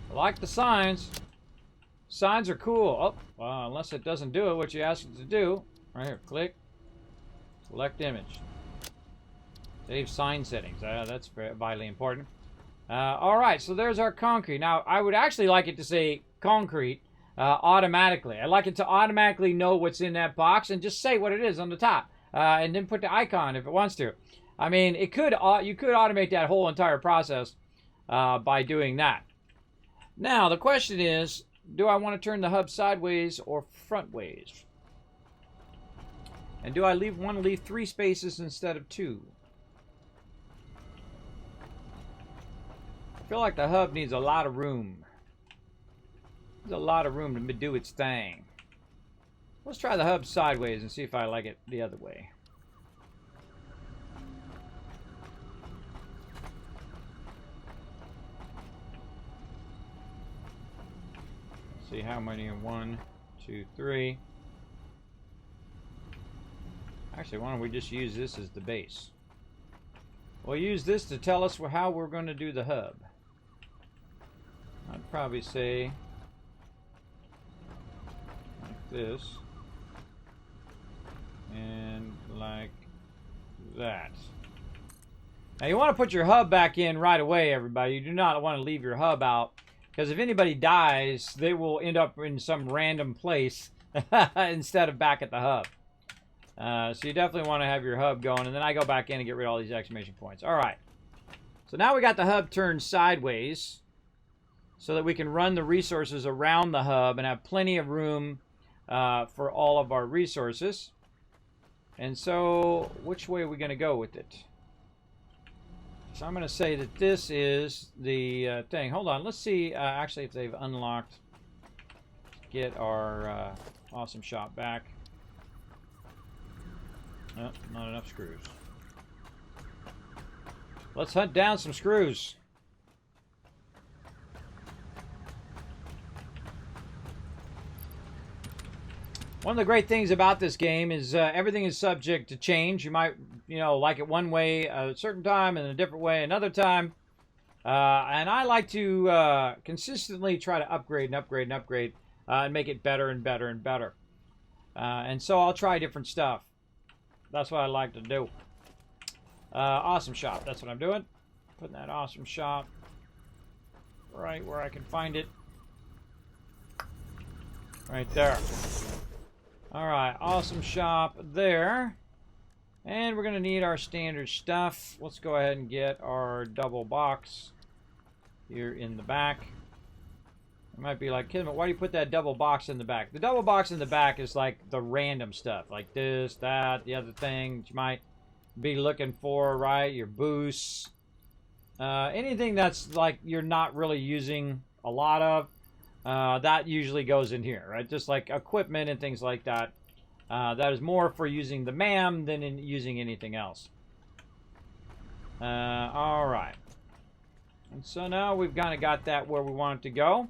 I like the signs. Signs are cool. Oh, well, unless it doesn't do it, what you ask it to do. Right here, click. Select image. Save sign settings. That's vitally important. All right, so there's our concrete. Now, I would actually like it to say concrete automatically. I'd like it to automatically know what's in that box and just say what it is on the top, and then put the icon if it wants to. I mean, it could you could automate that whole entire process by doing that. Now, the question is, do I want to turn the hub sideways or frontways? And do I want to leave 3 spaces instead of 2? I feel like the hub needs a lot of room. There's a lot of room to do its thing. Let's try the hub sideways and see if I like it the other way. Let's see how many. 1, 2, 3. Actually, why don't we just use this as the base? We'll use this to tell us how we're going to do the hub. I'd probably say like this and like that. Now you want to put your hub back in right away, everybody. You do not want to leave your hub out, because if anybody dies, they will end up in some random place instead of back at the hub. So you definitely want to have your hub going, and then I go back in and get rid of all these exclamation points. All right. So now we got the hub turned sideways so that we can run the resources around the hub and have plenty of room for all of our resources. And so, which way are we going to go with it? So I'm going to say that this is the thing. Hold on. Let's see actually if they've unlocked. Get our awesome shop back. Oh, not enough screws. Let's hunt down some screws. One of the great things about this game is everything is subject to change. You might, like it one way a certain time and a different way another time. And I like to consistently try to upgrade and upgrade and upgrade and make it better and better and better. And so I'll try different stuff. That's what I like to do. Awesome shop. That's what I'm doing. Putting that awesome shop right where I can find it. Right there. Alright, awesome shop there. And we're going to need our standard stuff. Let's go ahead and get our double box here in the back. It might be like, Kismet, why do you put that double box in the back? The double box in the back is like the random stuff. Like this, that, the other thing that you might be looking for, right? Your boosts. Anything that's like you're not really using a lot of. That usually goes in here, right? Just like equipment and things like that. That is more for using the MAM than in using anything else. Alright. And so now we've kind of got that where we want it to go.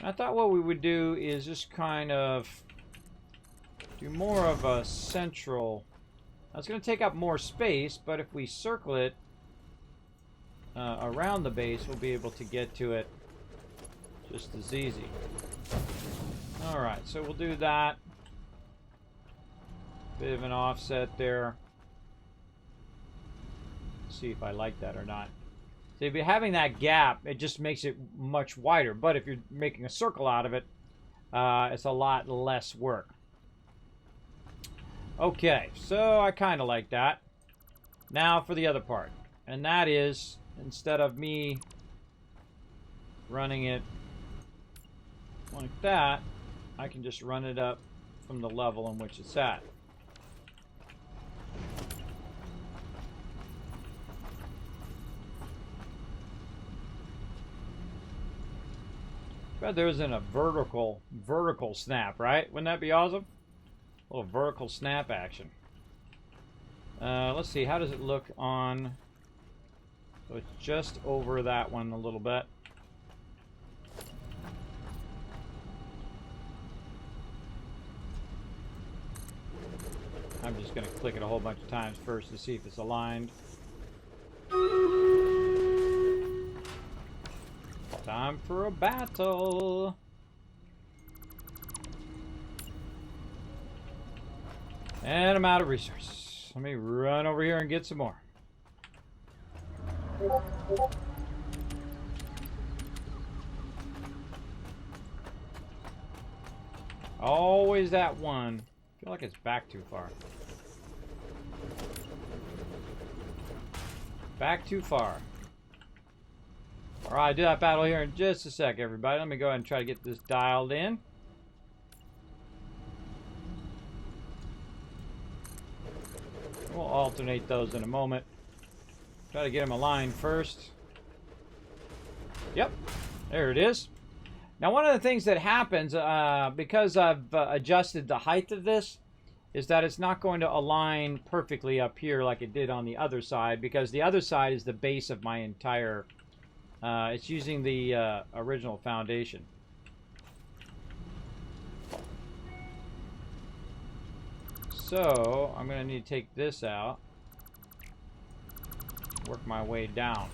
I thought what we would do is just kind of do more of a central. That's going to take up more space, but if we circle it around the base, we'll be able to get to it just as easy. Alright, so we'll do that. Bit of an offset there. See if I like that or not. So if you're having that gap, it just makes it much wider. But if you're making a circle out of it, it's a lot less work. Okay, so I kind of like that. Now for the other part. And that is, instead of me running it like that, I can just run it up from the level in which it's at. Bet there isn't a vertical snap, right? Wouldn't that be awesome? A little vertical snap action. Let's see, how does it look on... So it's just over that one a little bit. I'm just going to click it a whole bunch of times first to see if it's aligned. Time for a battle. And I'm out of resources. Let me run over here and get some more. Always that one. I feel like it's back too far. Back too far. Alright, do that battle here in just a sec, everybody. Let me go ahead and try to get this dialed in. We'll alternate those in a moment. Try to get them aligned first. Yep, there it is. Now, one of the things that happens, because I've adjusted the height of this, is that it's not going to align perfectly up here like it did on the other side, because the other side is the base of my entire... it's using the original foundation. So, I'm going to need to take this out. Work my way down.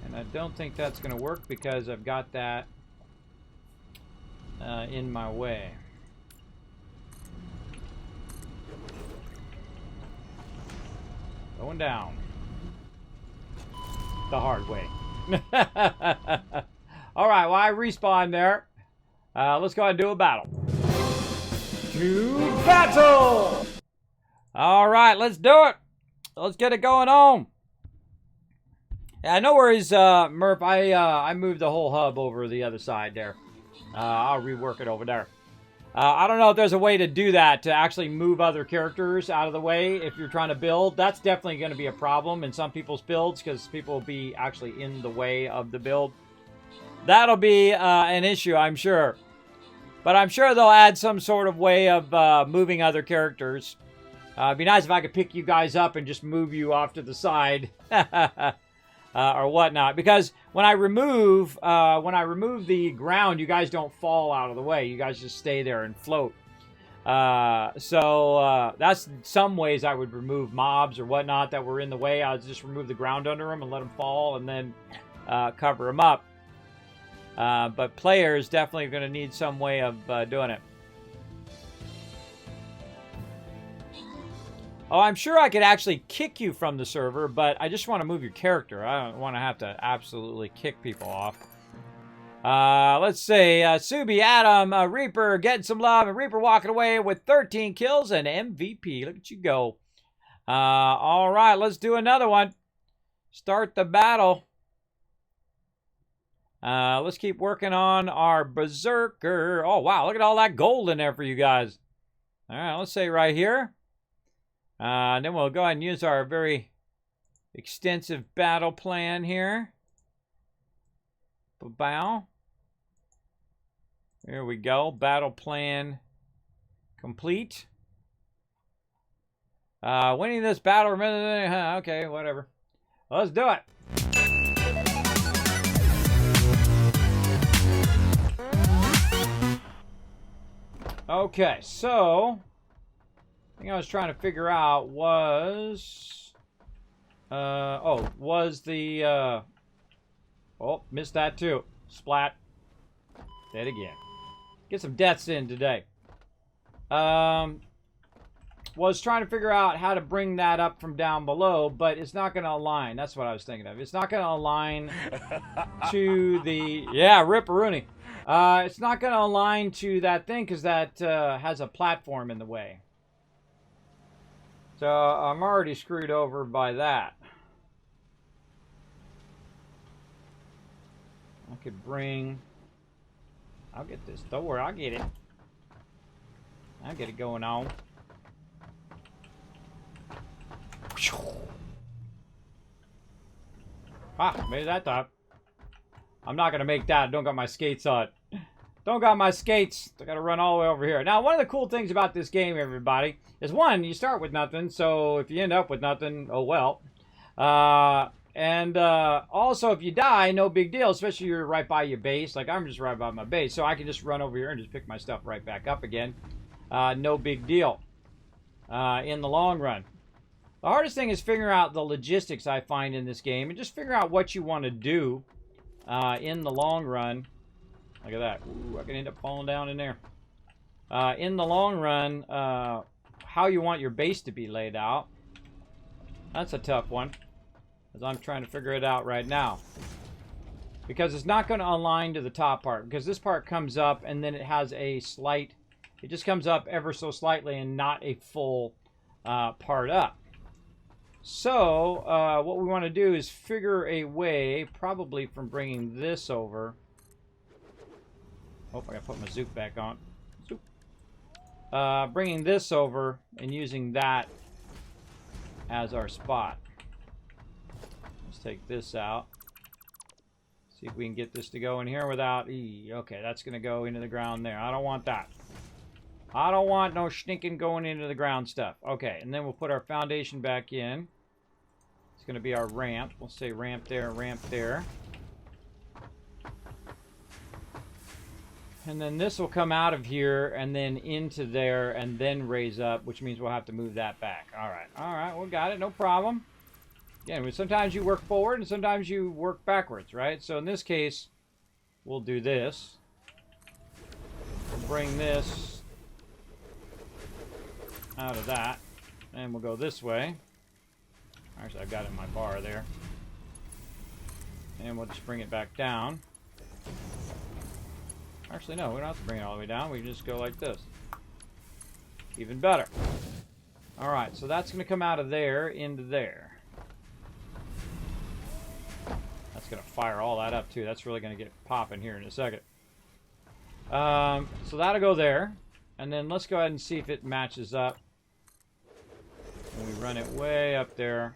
And I don't think that's going to work because I've got that in my way. Going down. The hard way. Alright, well, I respawned there. Let's go ahead and do a battle. To battle! Alright, let's do it. Let's get it going on. Yeah, no worries, Murph. I moved the whole hub over the other side there. I'll rework it over there. I don't know if there's a way to do that, to actually move other characters out of the way if you're trying to build. That's definitely going to be a problem in some people's builds, because people will be actually in the way of the build. That'll be an issue, I'm sure. But I'm sure they'll add some sort of way of moving other characters. It'd be nice if I could pick you guys up and just move you off to the side. Or whatnot. Because when I remove the ground, you guys don't fall out of the way. You guys just stay there and float. So that's some ways I would remove mobs or whatnot that were in the way. I would just remove the ground under them and let them fall and then cover them up. But players definitely going to need some way of doing it. Oh, I'm sure I could actually kick you from the server, but I just want to move your character. I don't want to have to absolutely kick people off. Let's see. Subi, Adam, Reaper getting some love, and Reaper walking away with 13 kills and MVP. Look at you go. All right, let's do another one. Start the battle. Let's keep working on our Berserker. Oh, wow. Look at all that gold in there for you guys. All right, let's say right here. And then we'll go ahead and use our very extensive battle plan here. Bow. Here we go. Battle plan complete. Winning this battle. Okay, whatever. Let's do it. Okay, so the thing I was trying to figure out was missed that too. Splat. Dead again. Get some deaths in today. Was trying to figure out how to bring that up from down below, but it's not going to align. That's what I was thinking of. It's not going to align to the... Yeah, Ripperoonie. It's not going to align to that thing because that has a platform in the way. So I'm already screwed over by that. I could bring... I'll get this door. I'll get it. I'll get it going on. Ah, made that time. I'm not going to make that. Don't got my skates on. Don't got my skates. I got to run all the way over here. Now, one of the cool things about this game, everybody, is one, you start with nothing. So if you end up with nothing, oh well. Also, if you die, no big deal. Especially if you're right by your base. Like I'm just right by my base. So I can just run over here and just pick my stuff right back up again. No big deal in the long run. The hardest thing is figuring out the logistics I find in this game. And just figure out what you want to do in the long run. Look at that. Ooh, I can end up falling down in there. in the long run, how you want your base to be laid out. That's a tough one, as I'm trying to figure it out right now. Because it's not going to align to the top part, because this part comes up and then it has a slight, it just comes up ever so slightly and not a full part up. So what we want to do is figure a way, probably from bringing this over. Oh, I gotta put my zoop back on. Zoop. Bringing this over and using that as our spot. Let's take this out. See if we can get this to go in here without... Okay, that's going to go into the ground there. I don't want that. I don't want no stinking going into the ground stuff. Okay, and then we'll put our foundation back in. It's going to be our ramp. We'll say ramp there, ramp there. And then this will come out of here and then into there and then raise up, which means we'll have to move that back. All right, we got it, no problem. Again, sometimes you work forward and sometimes you work backwards, right? So in this case, we'll do this. We'll bring this out of that, and we'll go this way. Actually, I've got it in my bar there. And we'll just bring it back down. Actually, no, we don't have to bring it all the way down. We can just go like this. Even better. All right, so that's going to come out of there into there. That's going to fire all that up, too. That's really going to get popping here in a second. So that'll go there. And then let's go ahead and see if it matches up. And we run it way up there.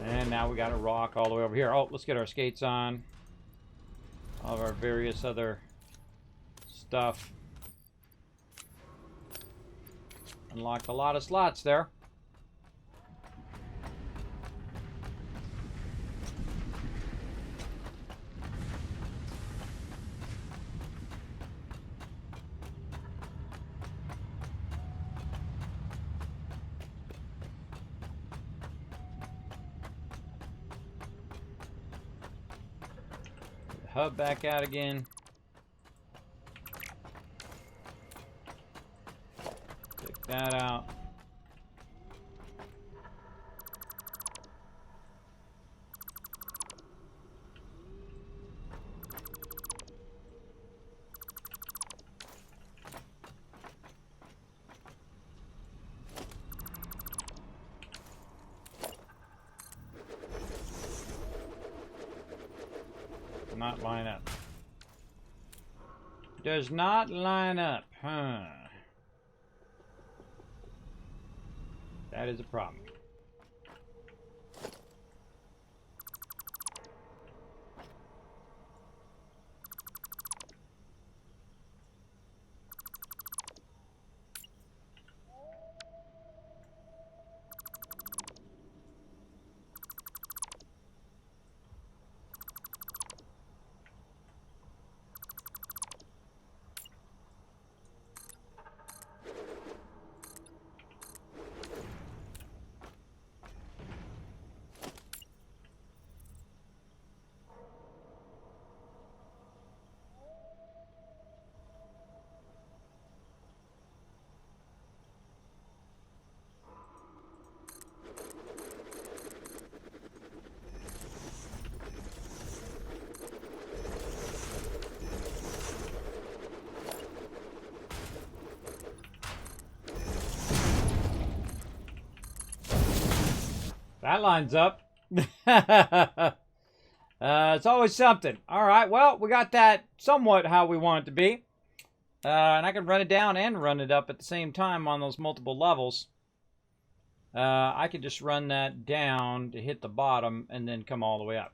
And now we got a rock all the way over here. Oh, let's get our skates on. All of our various other stuff. Unlocked a lot of slots there. Hub back out again. Take that out. Not line up. Does not line up, huh? That is a problem. That lines up. It's always something. All right, well, we got that somewhat how we want it to be. And I can run it down and run it up at the same time on those multiple levels. I could just run that down to hit the bottom and then come all the way up.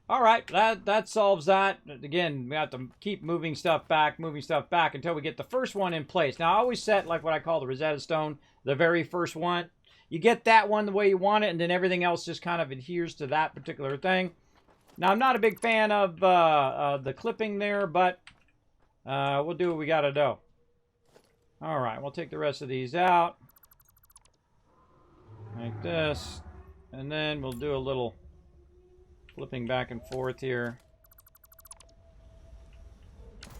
All right, that solves that. Again, we have to keep moving stuff back until we get the first one in place. Now, I always set like what I call the Rosetta Stone, the very first one. You get that one the way you want it, and then everything else just kind of adheres to that particular thing. Now, I'm not a big fan of the clipping there, but we'll do what we got to do. All right, we'll take the rest of these out. Like this. And then we'll do a little flipping back and forth here.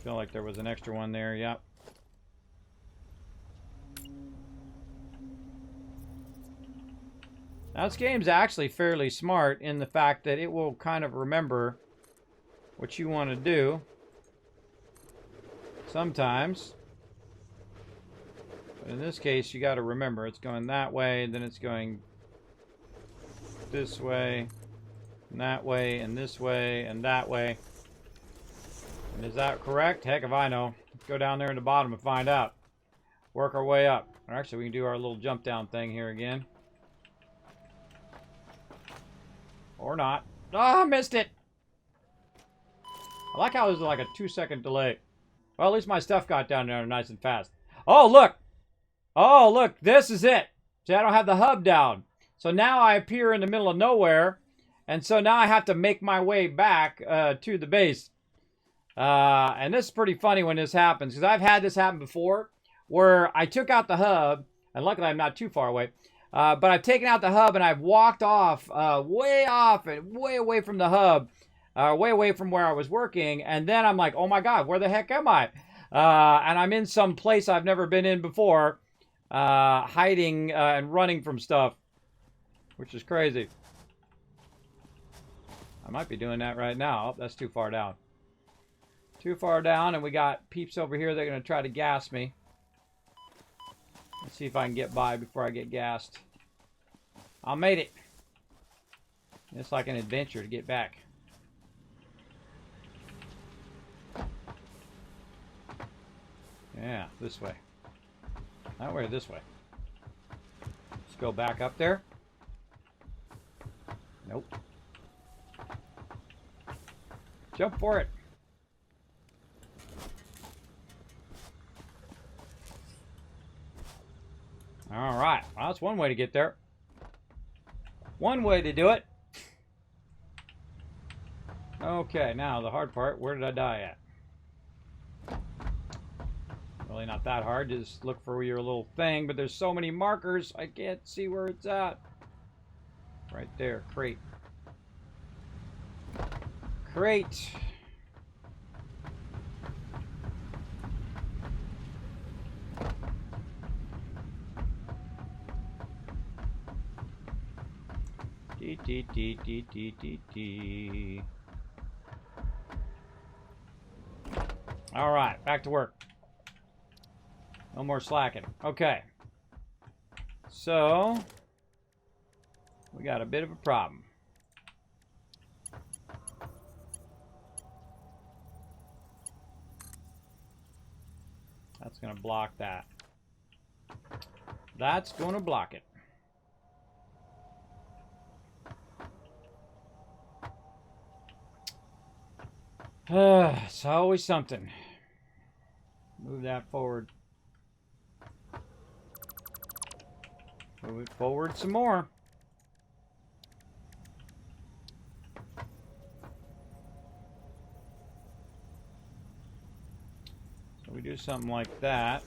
feel like there was an extra one there. Yep. Now, this game's actually fairly smart in the fact that it will kind of remember what you want to do sometimes. But in this case, you got to remember it's going that way, and then it's going this way, and that way, and this way, and that way. And is that correct? Heck if I know. Let's go down there in the bottom and find out. Work our way up. Or actually, we can do our little jump down thing here again. Or not. Ah, oh, missed it! I like how there's like a 2-second delay. Well, at least my stuff got down there nice and fast. Oh, look! Oh, look! This is it! See, I don't have the hub down. So now I appear in the middle of nowhere. And so now I have to make my way back to the base. And this is pretty funny when this happens. Because I've had this happen before. Where I took out the hub. And luckily I'm not too far away. But I've taken out the hub and I've walked off, way off and way away from the hub, way away from where I was working. And then I'm like, oh my God, where the heck am I? And I'm in some place I've never been in before, hiding and running from stuff, which is crazy. I might be doing that right now. Oh, that's too far down. Too far down, and we got peeps over here. They're going to try to gas me. Let's see if I can get by before I get gassed. I made it. It's like an adventure to get back. Yeah, this way. That way or this way? Let's go back up there. Nope. Jump for it. All right. Well, that's one way to get there. One way to do it. Okay, now the hard part. Where did I die at? Really not that hard. Just look for your little thing. But there's so many markers, I can't see where it's at. Right there. Crate. Crate. All right, back to work. No more slacking. Okay. So, we got a bit of a problem. That's going to block that. That's going to block it. It's always something. Move that forward. Move it forward some more. So we do something like that.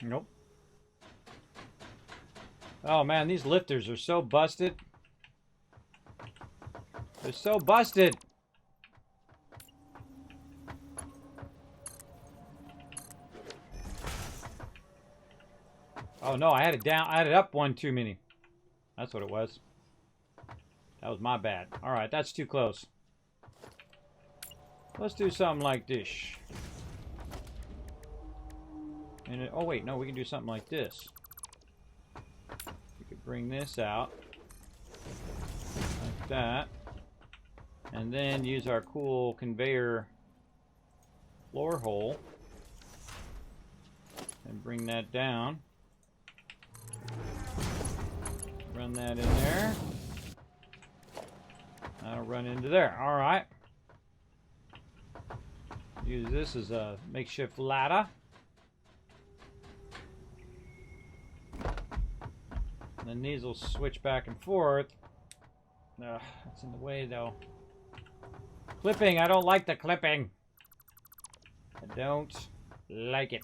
Nope. Oh man, these lifters are so busted. They're so busted. Oh no, I had it down. I had it up one too many. That's what it was. That was my bad. Alright, that's too close. Let's do something like this. And oh wait, no, we can do something like this. We could bring this out. Like that. And then use our cool conveyor floor hole. And bring that down. Run that in there. That'll run into there. Alright. Use this as a makeshift ladder. And then these will switch back and forth. That's in the way though. Clipping, I don't like the clipping. I don't like it.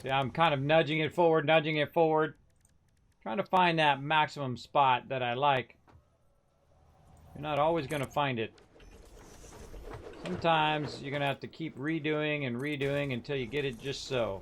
See, I'm kind of nudging it forward, trying to find that maximum spot that I like. You're not always going to find it. Sometimes you're going to have to keep redoing and redoing until you get it just so.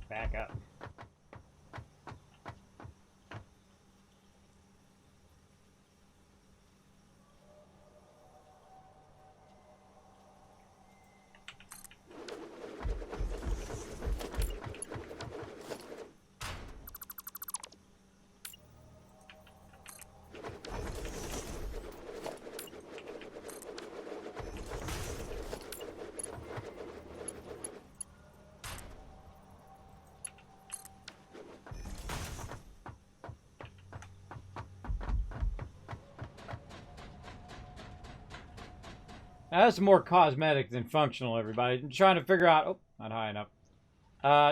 Back up. Now, that's more cosmetic than functional, everybody. I'm trying to figure out... Oh, not high enough.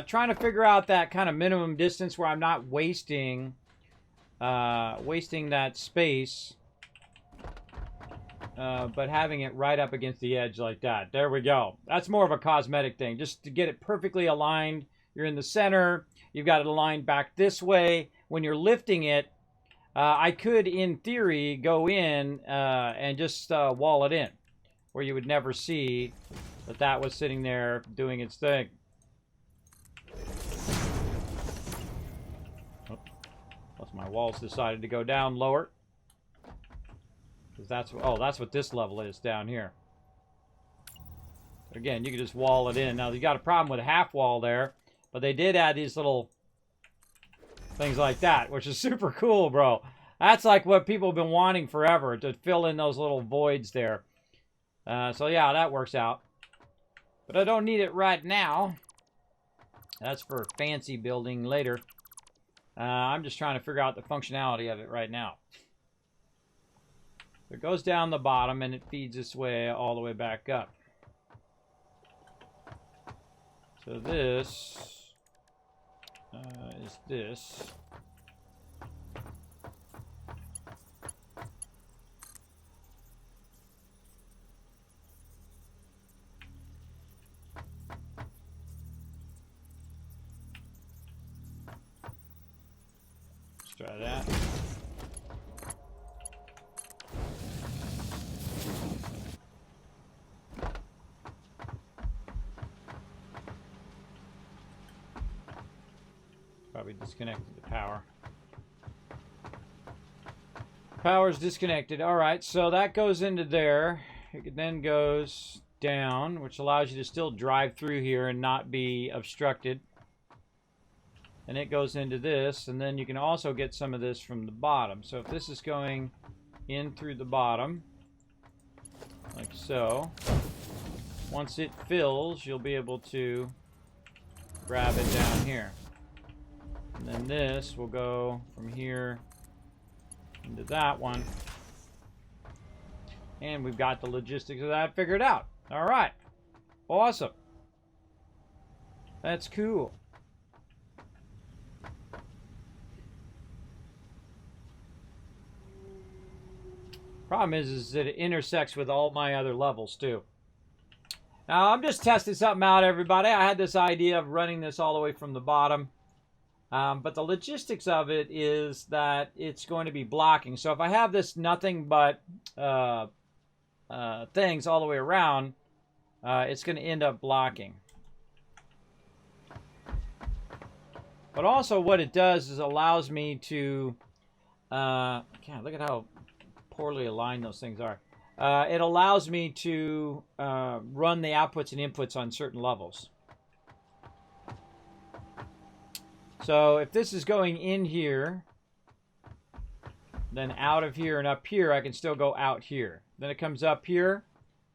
Trying to figure out that kind of minimum distance where I'm not wasting that space. But having it right up against the edge like that. There we go. That's more of a cosmetic thing. Just to get it perfectly aligned. You're in the center. You've got it aligned back this way. When you're lifting it, I could, in theory, go in and just wall it in. Where you would never see that that was sitting there doing its thing. Oh, plus my walls decided to go down lower. Because that's what this level is down here. Again, you can just wall it in. Now you got a problem with a half wall there, but they did add these little things like that, which is super cool, bro. That's like what people have been wanting forever, to fill in those little voids there. So yeah, that works out. But I don't need it right now. That's for fancy building later. I'm just trying to figure out the functionality of it right now. It goes down the bottom and it feeds this way all the way back up. So this is this. Let's try that. Probably disconnected the power. Power's disconnected. All right, so that goes into there. It then goes down, which allows you to still drive through here and not be obstructed. and it goes into this, and then you can also get some of this from the bottom. So if this is going in through the bottom, like so, once it fills, you'll be able to grab it down here. And then this will go from here into that one. And we've got the logistics of that figured out. All right. Awesome. That's cool. Problem is that it intersects with all my other levels too. Now I'm just testing something out, everybody. I had this idea of running this all the way from the bottom, but the logistics of it is that it's going to be blocking. So if I have this nothing but things all the way around, it's going to end up blocking. But also what it does is allows me to, God, look at how poorly aligned those things are. It allows me to run the outputs and inputs on certain levels. So if this is going in here, then out of here and up here, I can still go out here. Then it comes up here,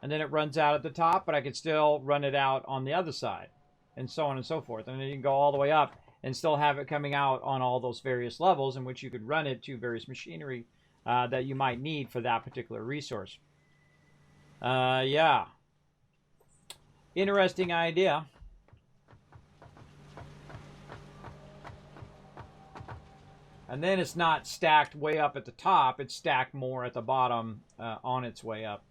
and then it runs out at the top, but I can still run it out on the other side, and so on and so forth. And then you can go all the way up and still have it coming out on all those various levels in which you could run it to various machinery that you might need for that particular resource. Yeah. Interesting idea. And then it's not stacked way up at the top. It's stacked more at the bottom on its way up.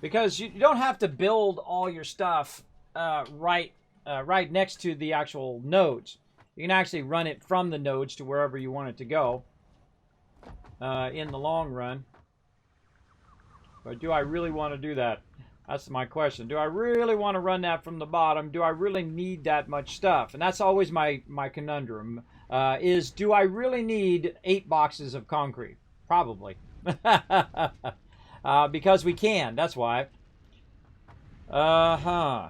Because you don't have to build all your stuff right next to the actual nodes. You can actually run it from the nodes to wherever you want it to go in the long run. But do I really want to do that? That's my question. Do I really want to run that from the bottom? Do I really need that much stuff? And that's always my conundrum. Is do I really need 8 boxes of concrete? Probably. Because we can. That's why. Uh-huh.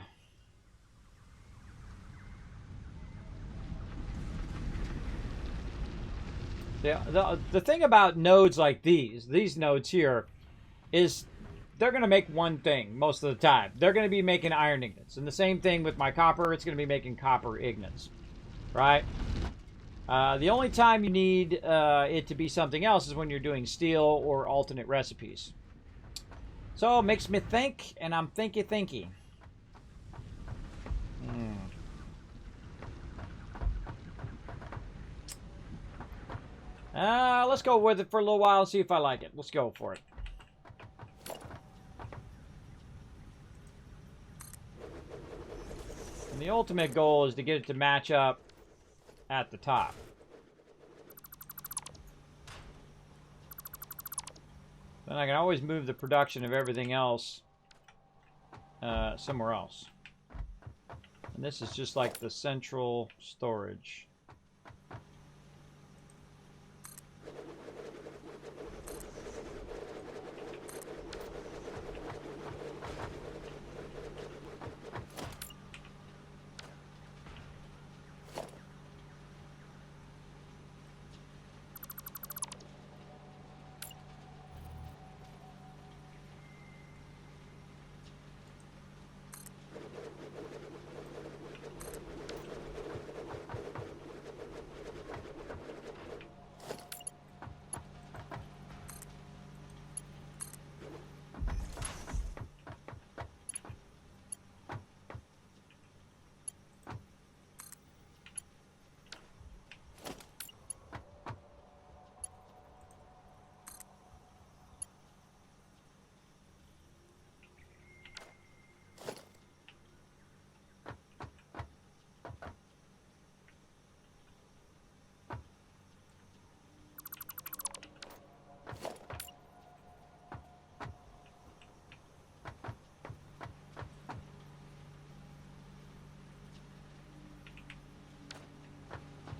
The thing about nodes like these nodes here, is they're going to make one thing most of the time. They're going to be making iron ingots. And the same thing with my copper, it's going to be making copper ingots. Right? The only time you need it to be something else is when you're doing steel or alternate recipes. So it makes me think, and I'm thinky. Let's go with it for a little while and see if I like it. Let's go for it. And the ultimate goal is to get it to match up at the top. Then I can always move the production of everything else somewhere else. And this is just like the central storage.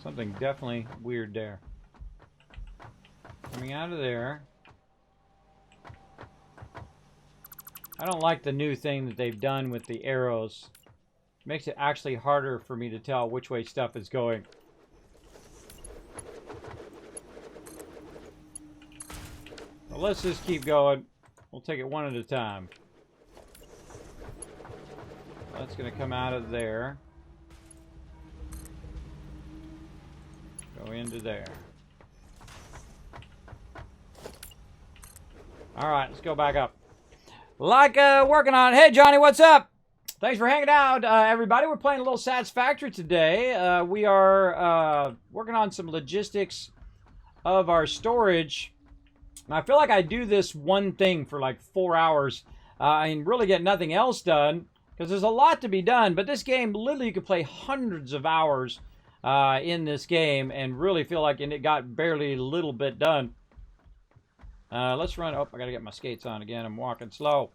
Something definitely weird there. Coming out of there. I don't like the new thing that they've done with the arrows Makes it actually harder for me to tell which way stuff is going. Well, let's just keep going. We'll take it one at a time. That's going to come out of there. Go into there. Alright, let's go back up. Working on it. Hey, Johnny, what's up? Thanks for hanging out, everybody. We're playing a little Satisfactory today. We are working on some logistics of our storage. And I feel like I do this one thing for like 4 hours and really get nothing else done because there's a lot to be done. But this game, literally, you could play hundreds of hours in this game and really feel like it got barely a little bit done. Let's run. Oh, I got to get my skates on again. I'm walking slow.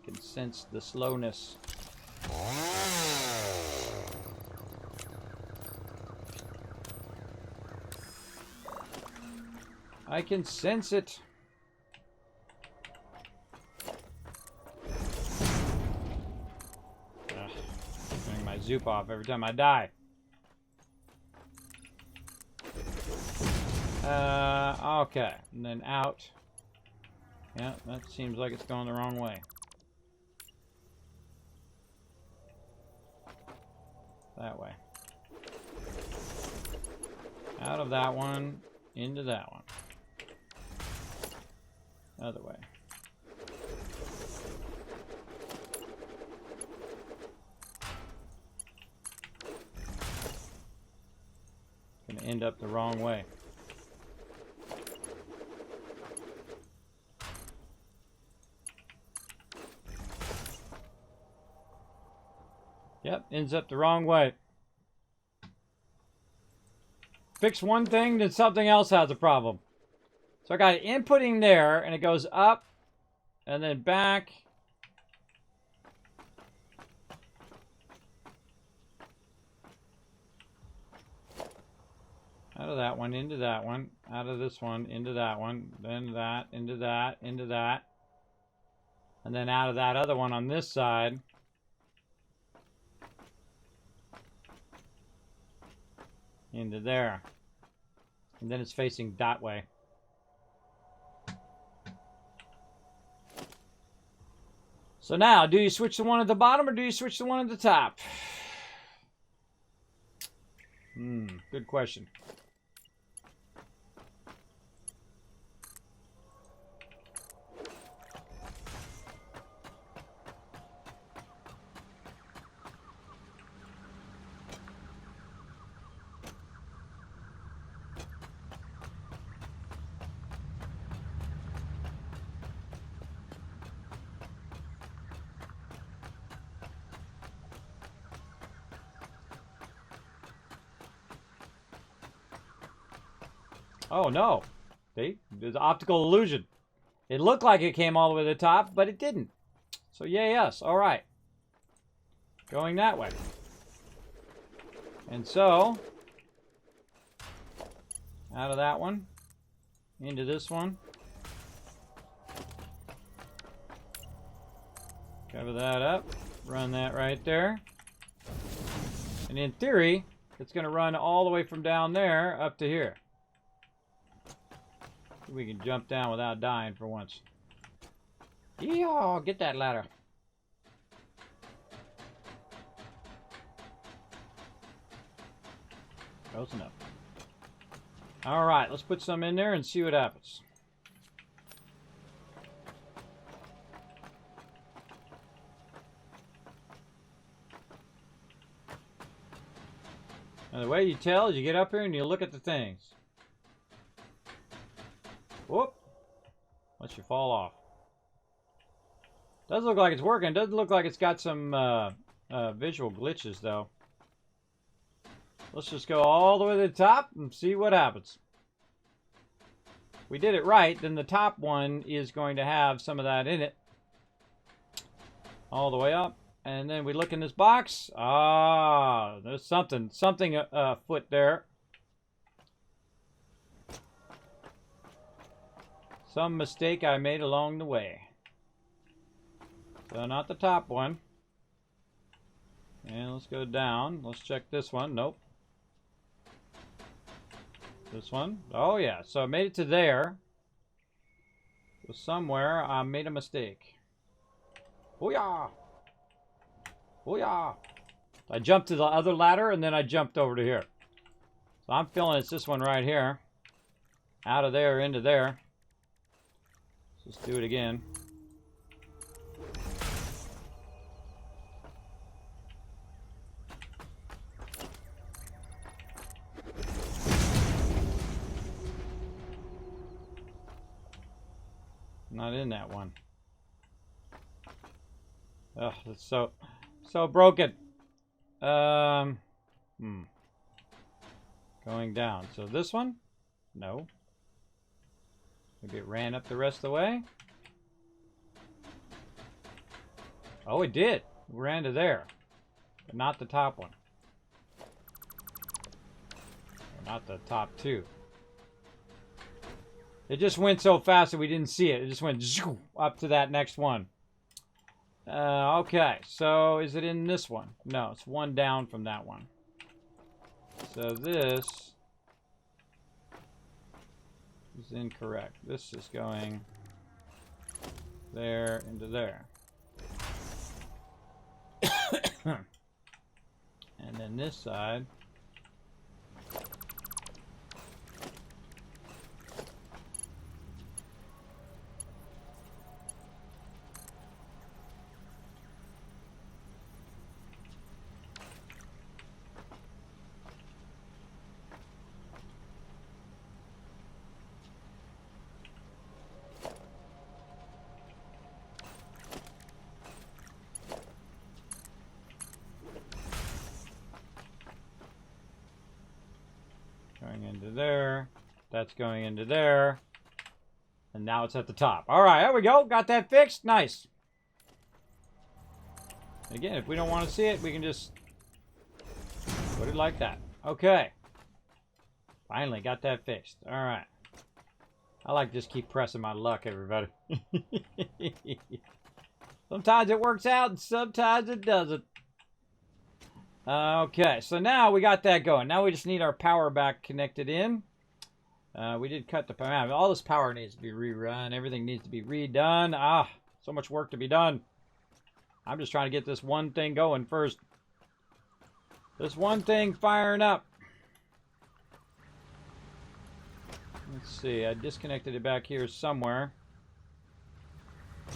Can sense the slowness. I can sense it. Turning my zoop off every time I die. Okay. And then out. Yeah, that seems like it's going the wrong way. That way. Out of that one, into that one. Other way. Gonna end up the wrong way. Yep, ends up the wrong way. Fix one thing, then something else has a problem. So I got it inputting there, and it goes up, and then back. Out of that one, into that one. Out of this one, into that one. Then that, into that, into that. And then out of that other one on this side. Into there. And then it's facing that way. So now, do you switch the one at the bottom or do you switch the one at the top? Good question. Oh no, see, there's optical illusion. It looked like it came all the way to the top, but it didn't. So yay us, all right. Going that way. And so, out of that one, into this one. Cover that up, run that right there. And in theory, it's gonna run all the way from down there up to here. We can jump down without dying for once. Yeah, get that ladder. Close enough. All right, let's put some in there and see what happens. Now, the way you tell is you get up here and you look at the things. Whoop. Unless you fall off. Does look like it's working. Doesn't look like it's got some visual glitches, though. Let's just go all the way to the top and see what happens. If we did it right, then the top one is going to have some of that in it. All the way up. And then we look in this box. Ah, there's something afoot there. Some mistake I made along the way. So not the top one. And let's go down. Let's check this one. Nope. This one. Oh, yeah. So I made it to there. So somewhere I made a mistake. Booyah! Booyah! I jumped to the other ladder, and then I jumped over to here. So I'm feeling it's this one right here. Out of there, into there. Let's just do it again. Not in that one. Ugh, it's so broken. Going down. So this one? No. Maybe it ran up the rest of the way? Oh, it did. It ran to there. But not the top one. Or not the top two. It just went so fast that we didn't see it. It just went up to that next one. Okay, so is it in this one? No, it's one down from that one. So this is incorrect. This is going there into there. And then this side. Going into there. That's going into there. And now it's at the top. All right, there we go. Got that fixed. Nice. Again, if we don't want to see it, we can just put it like that. Okay. Finally got that fixed. All right. I like to just keep pressing my luck, everybody. Sometimes it works out, and sometimes it doesn't. Okay, so now we got that going. Now we just need our power back connected in. We did cut the power. All this power needs to be rerun. Everything needs to be redone. Ah, so much work to be done. I'm just trying to get this one thing going first. This one thing firing up. Let's see. I disconnected it back here somewhere.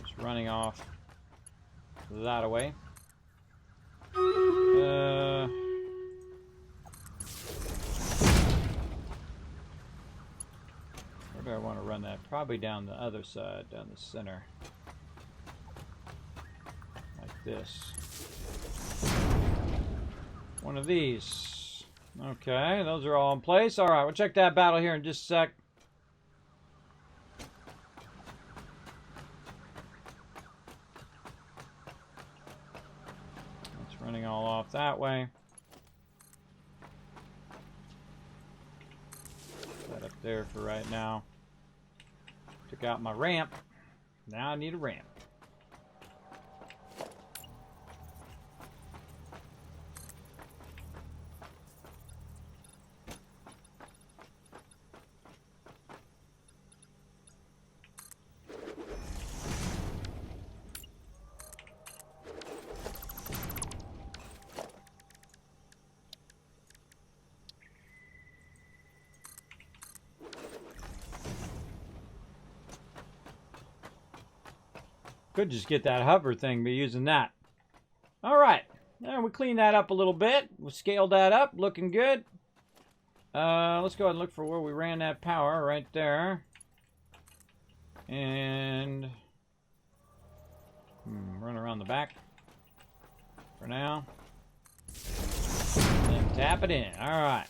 Just running off that away. Where do I want to run that? Probably down the other side, down the center. Like this. One of these. Okay, those are all in place. All right, we'll check that battle here in just a sec. It's running all off that way. Put that up there for right now. Took out my ramp. Now I need a ramp. Could just get that hover thing, be using that. All right, now we clean that up a little bit. We scaled that up, looking good. Let's go ahead and look for where we ran that power, right there. And run around the back for now. And tap it in. All right.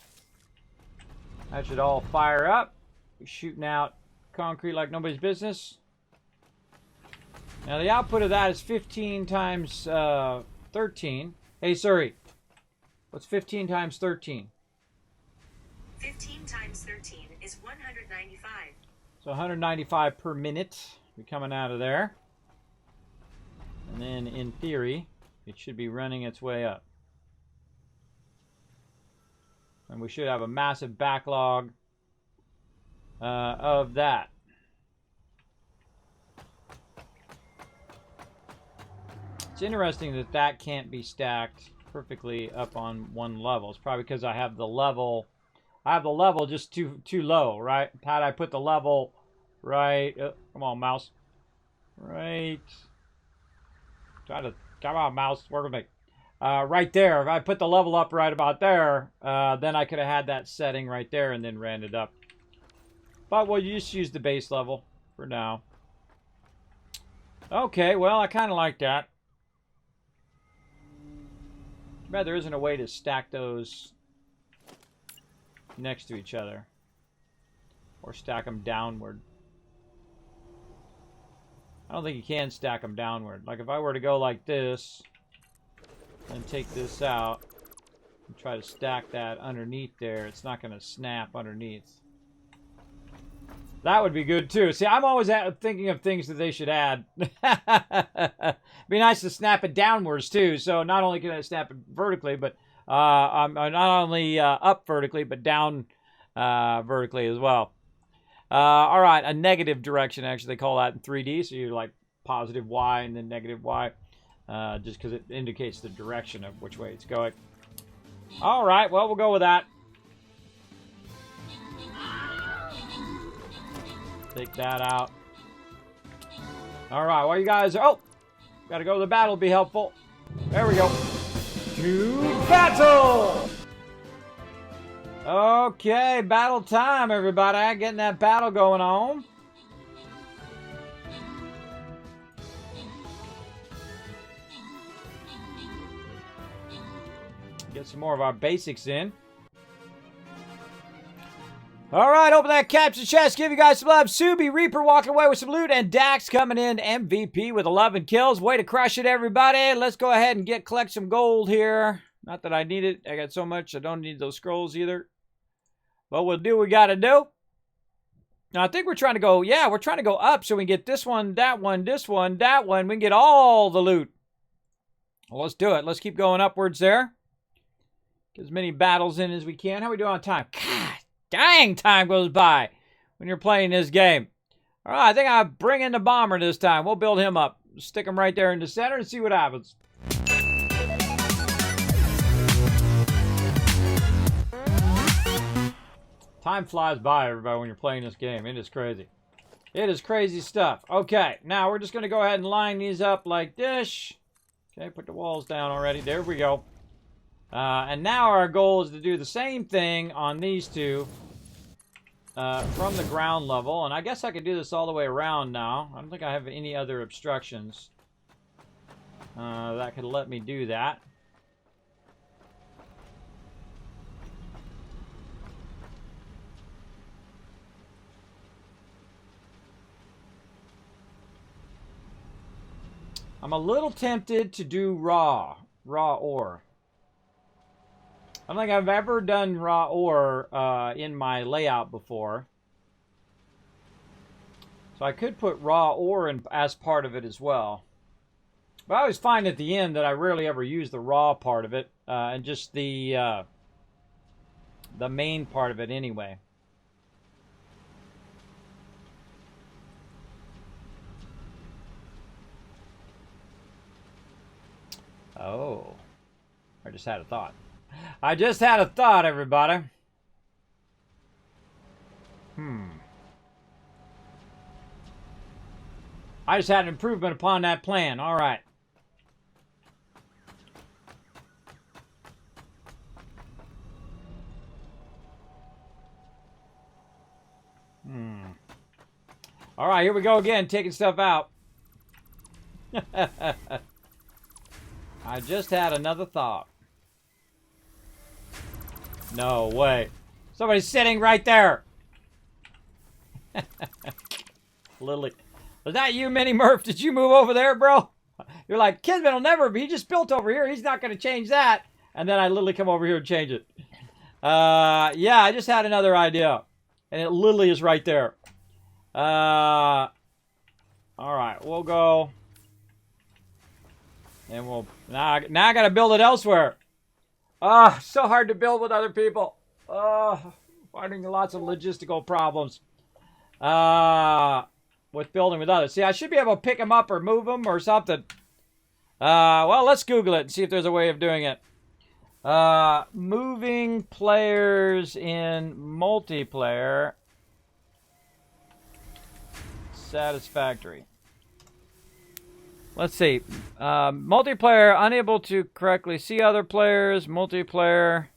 That should all fire up. We're shooting out concrete like nobody's business. Now the output of that is 15 times 13. Hey, sorry. What's 15 times 13? 15 times 13 is 195. So 195 per minute be coming out of there. And then in theory, it should be running its way up. And we should have a massive backlog of that. It's interesting that that can't be stacked perfectly up on one level. It's probably because I have the level just too low, right? Had I put the level right, come on, mouse, right? Come on, mouse, work with me. Right there. If I put the level up right about there, then I could have had that setting right there and then ran it up. But we'll just use the base level for now. Okay, well, I kind of like that. But there isn't a way to stack those next to each other. Or stack them downward. I don't think you can stack them downward. Like if I were to go like this and take this out and try to stack that underneath there, it's not going to snap underneath. That would be good too. See, I'm always thinking of things that they should add. Be nice to snap it downwards too. So not only can I snap it vertically, but not only up vertically, but down vertically as well. All right, a negative direction, actually, they call that in 3D. So you're like positive Y and then negative Y, just because it indicates the direction of which way it's going. All right, well, we'll go with that. Take that out. All right, well, you guys are... Oh, got to go to the battle, be helpful. There we go. To battle! Okay, battle time, everybody. Getting that battle going on. Get some more of our basics in. All right, open that capture chest. Give you guys some love. Subi Reaper walking away with some loot, and Dax coming in MVP with 11 kills. Way to crush it, everybody. Let's go ahead and collect some gold here. Not that I need it. I got so much. I don't need those scrolls either. But we'll do what we got to do. Now, I think we're trying to go, yeah, we're trying to go up so we can get this one, that one, this one, that one. We can get all the loot. Well, let's do it. Let's keep going upwards there. Get as many battles in as we can. How are we doing on time? God. Dang, time goes by when you're playing this game. All right, I think I'll bring in the bomber this time. We'll build him up. Stick him right there in the center and see what happens. Time flies by, everybody, when you're playing this game. It is crazy. It is crazy stuff. Okay, now we're just going to go ahead and line these up like this. Okay, put the walls down already. There we go. And now our goal is to do the same thing on these two from the ground level. And I guess I could do this all the way around now. I don't think I have any other obstructions that could let me do that. I'm a little tempted to do raw ore. I don't think I've ever done raw ore in my layout before. So I could put raw ore in as part of it as well. But I always find at the end that I rarely ever use the raw part of it. And just the main part of it anyway. Oh. I just had a thought. I just had a thought, everybody. I just had an improvement upon that plan. All right. All right, here we go again, taking stuff out. I just had another thought. No way. Somebody's sitting right there. Lily. Was that you, Mini Murph? Did you move over there, bro? You're like, Kismet will never be. He just built over here. He's not going to change that. And then I literally come over here and change it. Yeah, I just had another idea. And it literally is right there. All right, we'll go. And we'll... Now I got to build it elsewhere. Ah, so hard to build with other people. Finding lots of logistical problems. With building with others. See, I should be able to pick them up or move them or something. Well, let's Google it and see if there's a way of doing it. Moving players in multiplayer. Satisfactory. Let's see. Multiplayer, unable to correctly see other players. Multiplayer.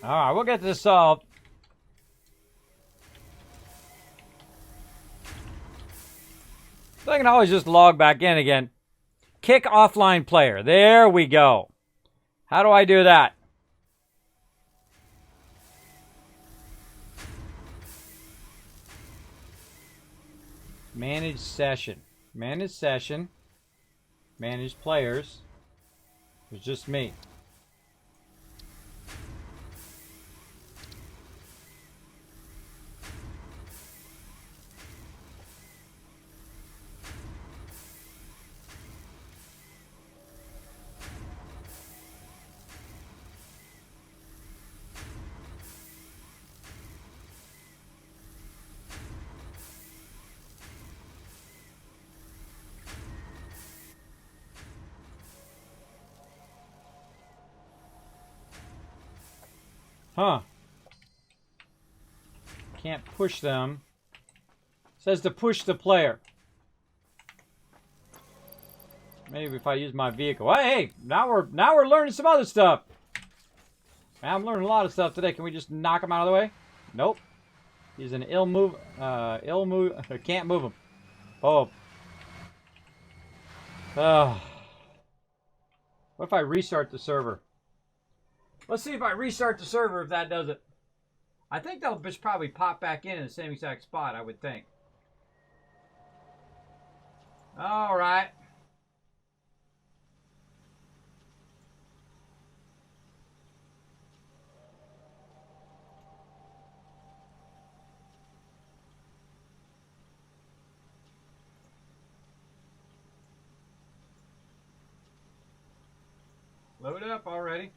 Alright, we'll get this solved. So I can always just log back in again. Kick offline player. There we go. How do I do that? Manage session. Manage session. Manage players. It's just me. Huh. Can't push them. Says to push the player. Maybe if I use my vehicle. Hey, now we're learning some other stuff. Man, I'm learning a lot of stuff today. Can we just knock him out of the way? Nope. He's an can't move him. Oh. What if I restart the server? Let's see if I restart the server if that does it. I think they'll just probably pop back in the same exact spot, I would think. All right. Load up already.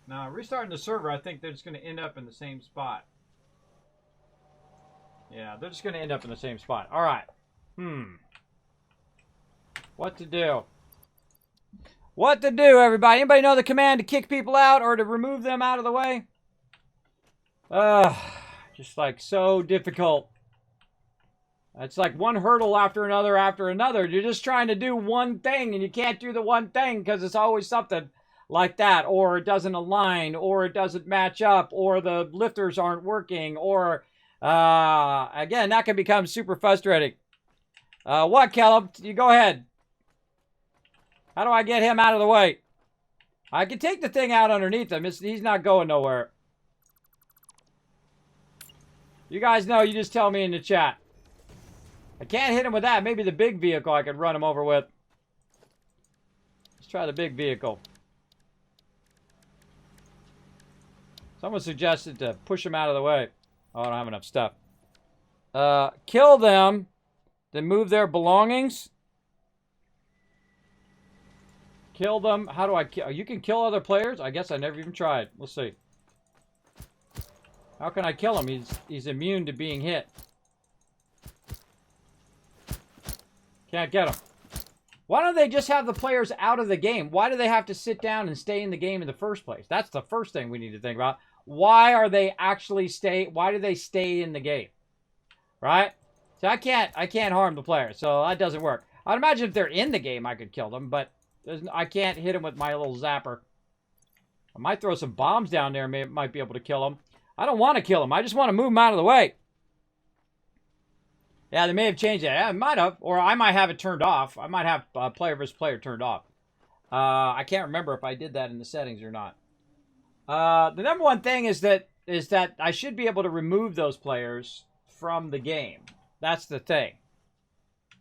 Now, restarting the server, I think they're just going to end up in the same spot. Yeah, they're just going to end up in the same spot. All right. What to do? What to do, everybody? Anybody know the command to kick people out or to remove them out of the way? Just like so difficult. It's like one hurdle after another after another. You're just trying to do one thing and you can't do the one thing because it's always something like that, or it doesn't align, or it doesn't match up, or the lifters aren't working, or again, that can become super frustrating. What, Caleb? You go ahead. How do I get him out of the way? I can take the thing out underneath him. He's not going nowhere. You guys know, you just tell me in the chat. I can't hit him with that. Maybe the big vehicle I could run him over with. Let's try the big vehicle. Someone suggested to push him out of the way. Oh, I don't have enough stuff. Kill them, then move their belongings. Kill them. How do I kill? You can kill other players? I guess I never even tried. We'll see. How can I kill him? He's immune to being hit. Can't get him. Why don't they just have the players out of the game? Why do they have to sit down and stay in the game in the first place? That's the first thing we need to think about. Why are they actually why do they stay in the game? Right? So I can't harm the players, so that doesn't work. I'd imagine if they're in the game I could kill them, but I can't hit them with my little zapper. I might throw some bombs down there. Might be able to kill them. I don't want to kill them. I just want to move them out of the way. Yeah, they may have changed that. Yeah, it might have. Or I might have it turned off. I might have player versus player turned off. I can't remember if I did that in the settings or not. The number one thing is that I should be able to remove those players from the game. That's the thing.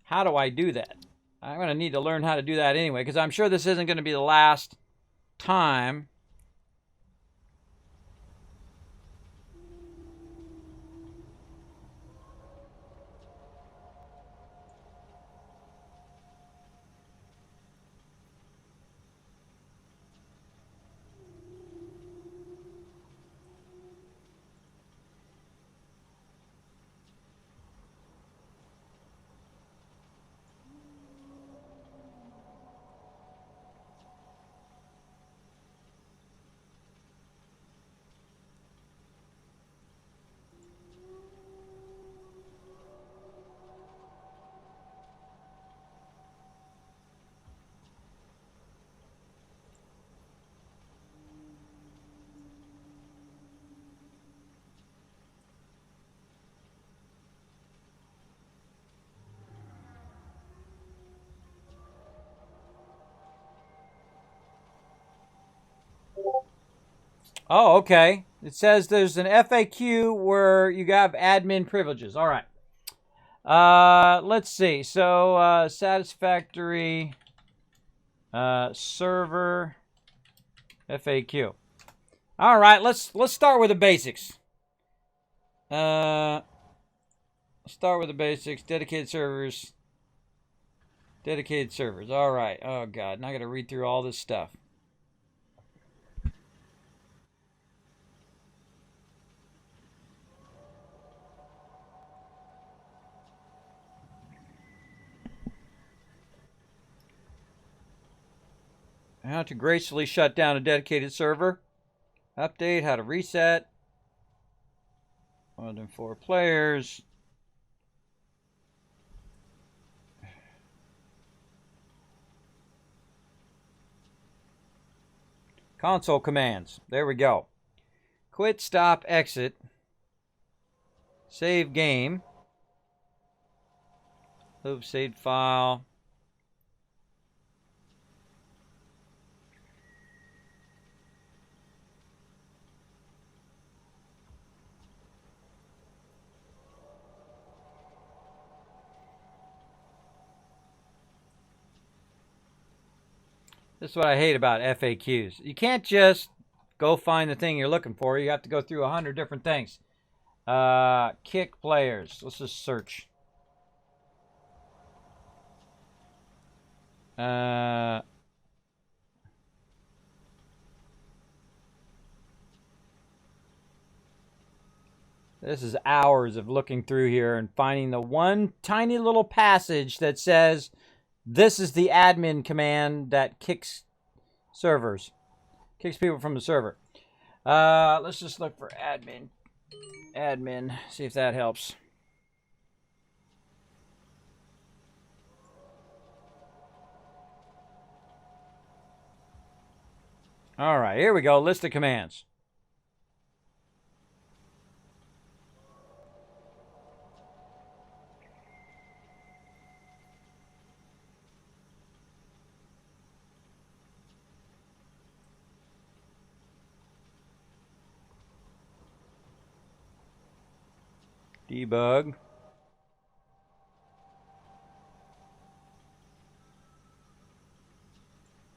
How do I do that? I'm going to need to learn how to do that anyway, because I'm sure this isn't going to be the last time. Oh, okay. It says there's an FAQ where you have admin privileges. All right. Let's see. So, Satisfactory server FAQ. All right. Let's start with the basics. Start with the basics. Dedicated servers. Dedicated servers. All right. Oh God. Now I got to read through all this stuff. How to gracefully shut down a dedicated server. Update, how to reset. More than 4 players. Console commands. There we go. Quit, stop, exit. Save game. Move saved file. This is what I hate about FAQs. You can't just go find the thing you're looking for. You have to go through 100 different things. Kick players. Let's just search. This is hours of looking through here and finding the one tiny little passage that says this is the admin command that kicks servers. Kicks people from the server. Let's just look for admin. Admin. See if that helps. All right, here we go. List of commands. Debug.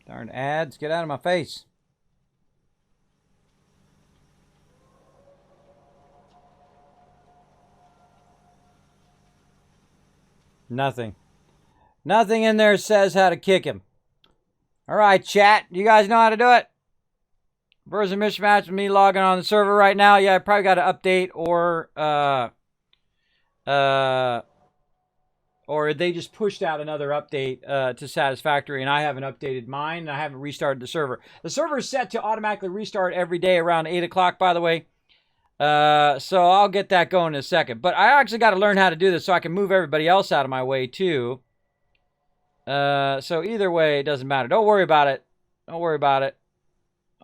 Darn ads, get out of my face. Nothing. Nothing in there says how to kick him. All right, chat. You guys know how to do it? Version mismatch with me logging on the server right now. Yeah, I probably got to update or they just pushed out another update to Satisfactory, and I haven't updated mine, and I haven't restarted the server. The server is set to automatically restart every day around 8 o'clock, by the way. So I'll get that going in a second. But I actually got to learn how to do this so I can move everybody else out of my way, too. So either way, it doesn't matter. Don't worry about it. Don't worry about it.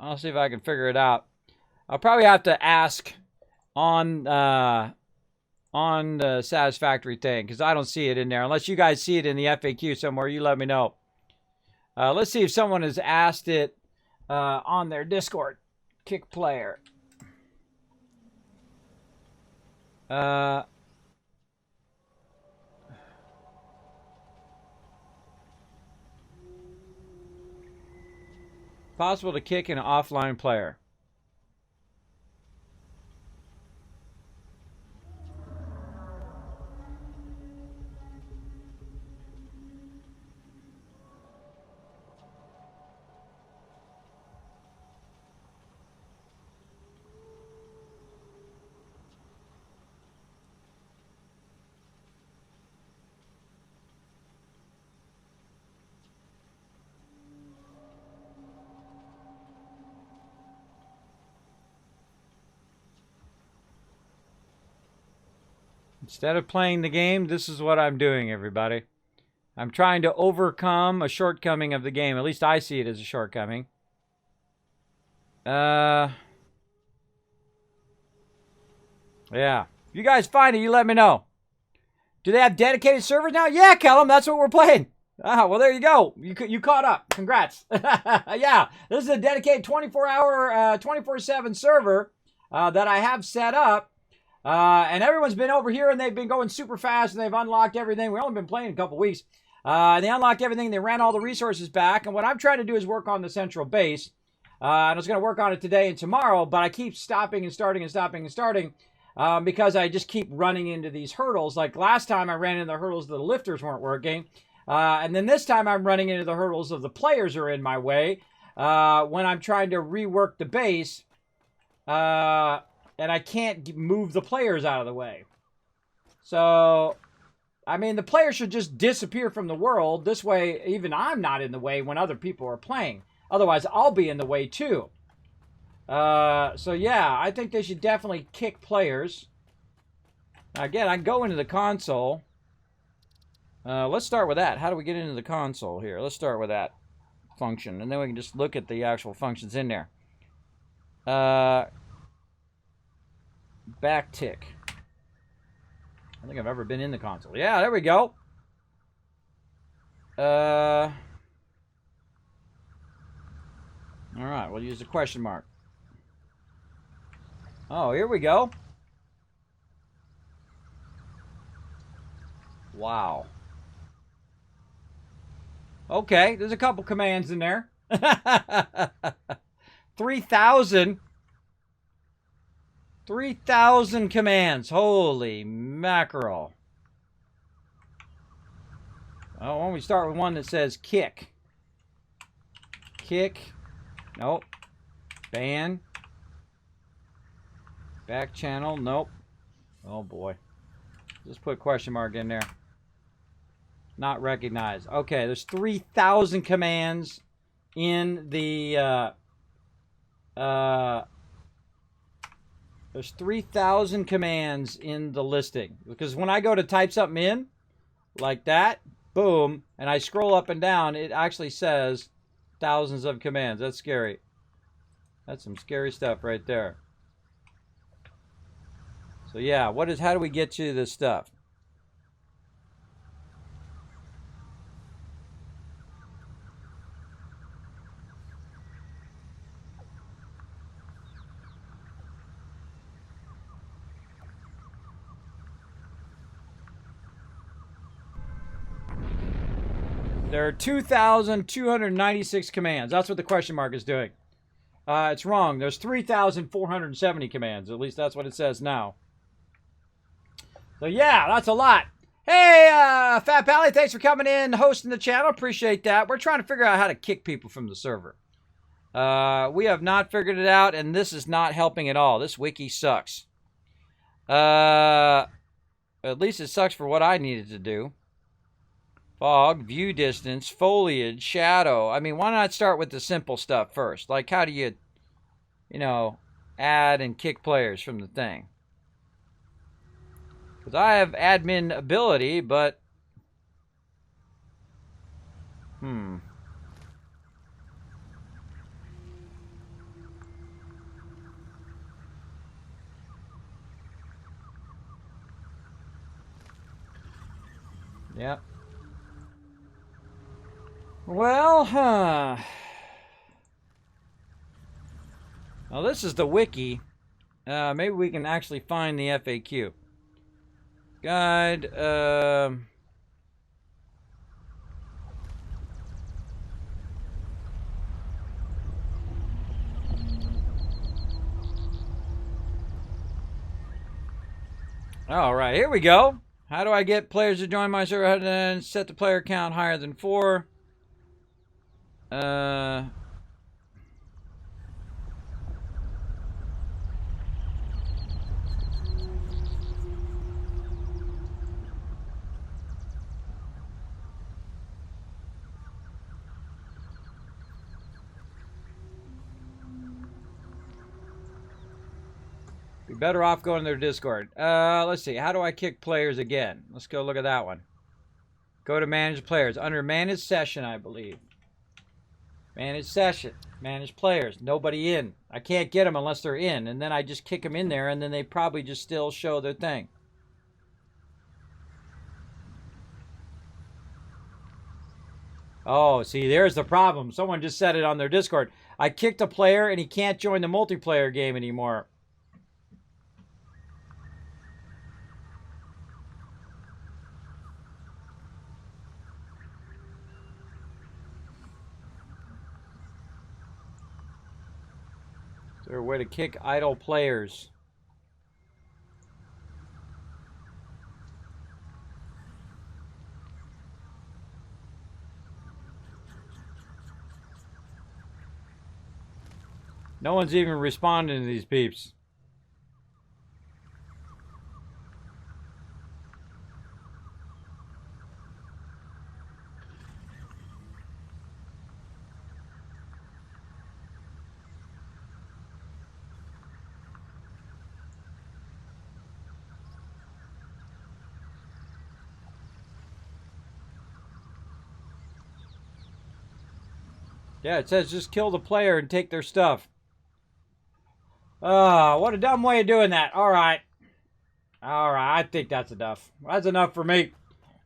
I'll see if I can figure it out. I'll probably have to ask on the Satisfactory thing because I don't see it in there. Unless you guys see it in the FAQ somewhere, you let me know. Let's see if someone has asked it on their Discord. Kick player. Possible to kick an offline player. Instead of playing the game, this is what I'm doing, everybody. I'm trying to overcome a shortcoming of the game. At least I see it as a shortcoming. Yeah. If you guys find it, you let me know. Do they have dedicated servers now? Yeah, Kellum, that's what we're playing. Ah, well, there you go. You caught up. Congrats. Yeah, this is a dedicated 24-hour, 24/7 server that I have set up. And everyone's been over here, and they've been going super fast, and they've unlocked everything. We've only been playing a couple weeks. They unlocked everything. They ran all the resources back. And what I'm trying to do is work on the central base. And I was going to work on it today and tomorrow, but I keep stopping and starting and stopping and starting because I just keep running into these hurdles. Like last time, I ran into the hurdles that the lifters weren't working. And then this time, I'm running into the hurdles of the players are in my way when I'm trying to rework the base. And I can't move the players out of the way. So, I mean, the players should just disappear from the world. This way, even I'm not in the way when other people are playing. Otherwise, I'll be in the way too. So, yeah, I think they should definitely kick players. Again, I can go into the console. Let's start with that. How do we get into the console here? Let's start with that function. And then we can just look at the actual functions in there. Back tick. I don't think I've ever been in the console. Yeah, there we go. All right, we'll use the question mark. Oh, here we go. Wow. Okay, there's a couple commands in there. 3,000. 3,000 commands. Holy mackerel. Oh, why don't we start with one that says kick? Kick. Nope. Ban. Back channel. Nope. Oh boy. Just put question mark in there. Not recognized. Okay, there's 3,000 commands in the there's 3,000 commands in the listing. Because when I go to type something in, like that, boom, and I scroll up and down, it actually says thousands of commands. That's scary. That's some scary stuff right there. So yeah, how do we get to this stuff? There are 2,296 commands. That's what the question mark is doing. It's wrong. There's 3,470 commands. At least that's what it says now. So yeah, that's a lot. Hey, Fat Pally, thanks for coming in, hosting the channel. Appreciate that. We're trying to figure out how to kick people from the server. We have not figured it out, and this is not helping at all. This wiki sucks. At least it sucks for what I needed to do. Fog, view distance, foliage, shadow. I mean, why not start with the simple stuff first? Like, how do you add and kick players from the thing? Because I have admin ability, but... Yep. Well, Well, this is the wiki. Maybe we can actually find the FAQ. Guide, all right, here we go. How do I get players to join my server? How to set the player count higher than 4? Be better off going to their Discord. Let's see. How do I kick players again? Let's go look at that one. Go to manage players. Under manage session, I believe. Manage session. Manage players. Nobody in. I can't get them unless they're in. And then I just kick them in there, and then they probably just still show their thing. Oh, see, there's the problem. Someone just said it on their Discord. I kicked a player, and he can't join the multiplayer game anymore. Is there a way to kick idle players? No one's even responding to these peeps. Yeah, it says just kill the player and take their stuff. What a dumb way of doing that. All right. All right, I think that's enough. That's enough for me.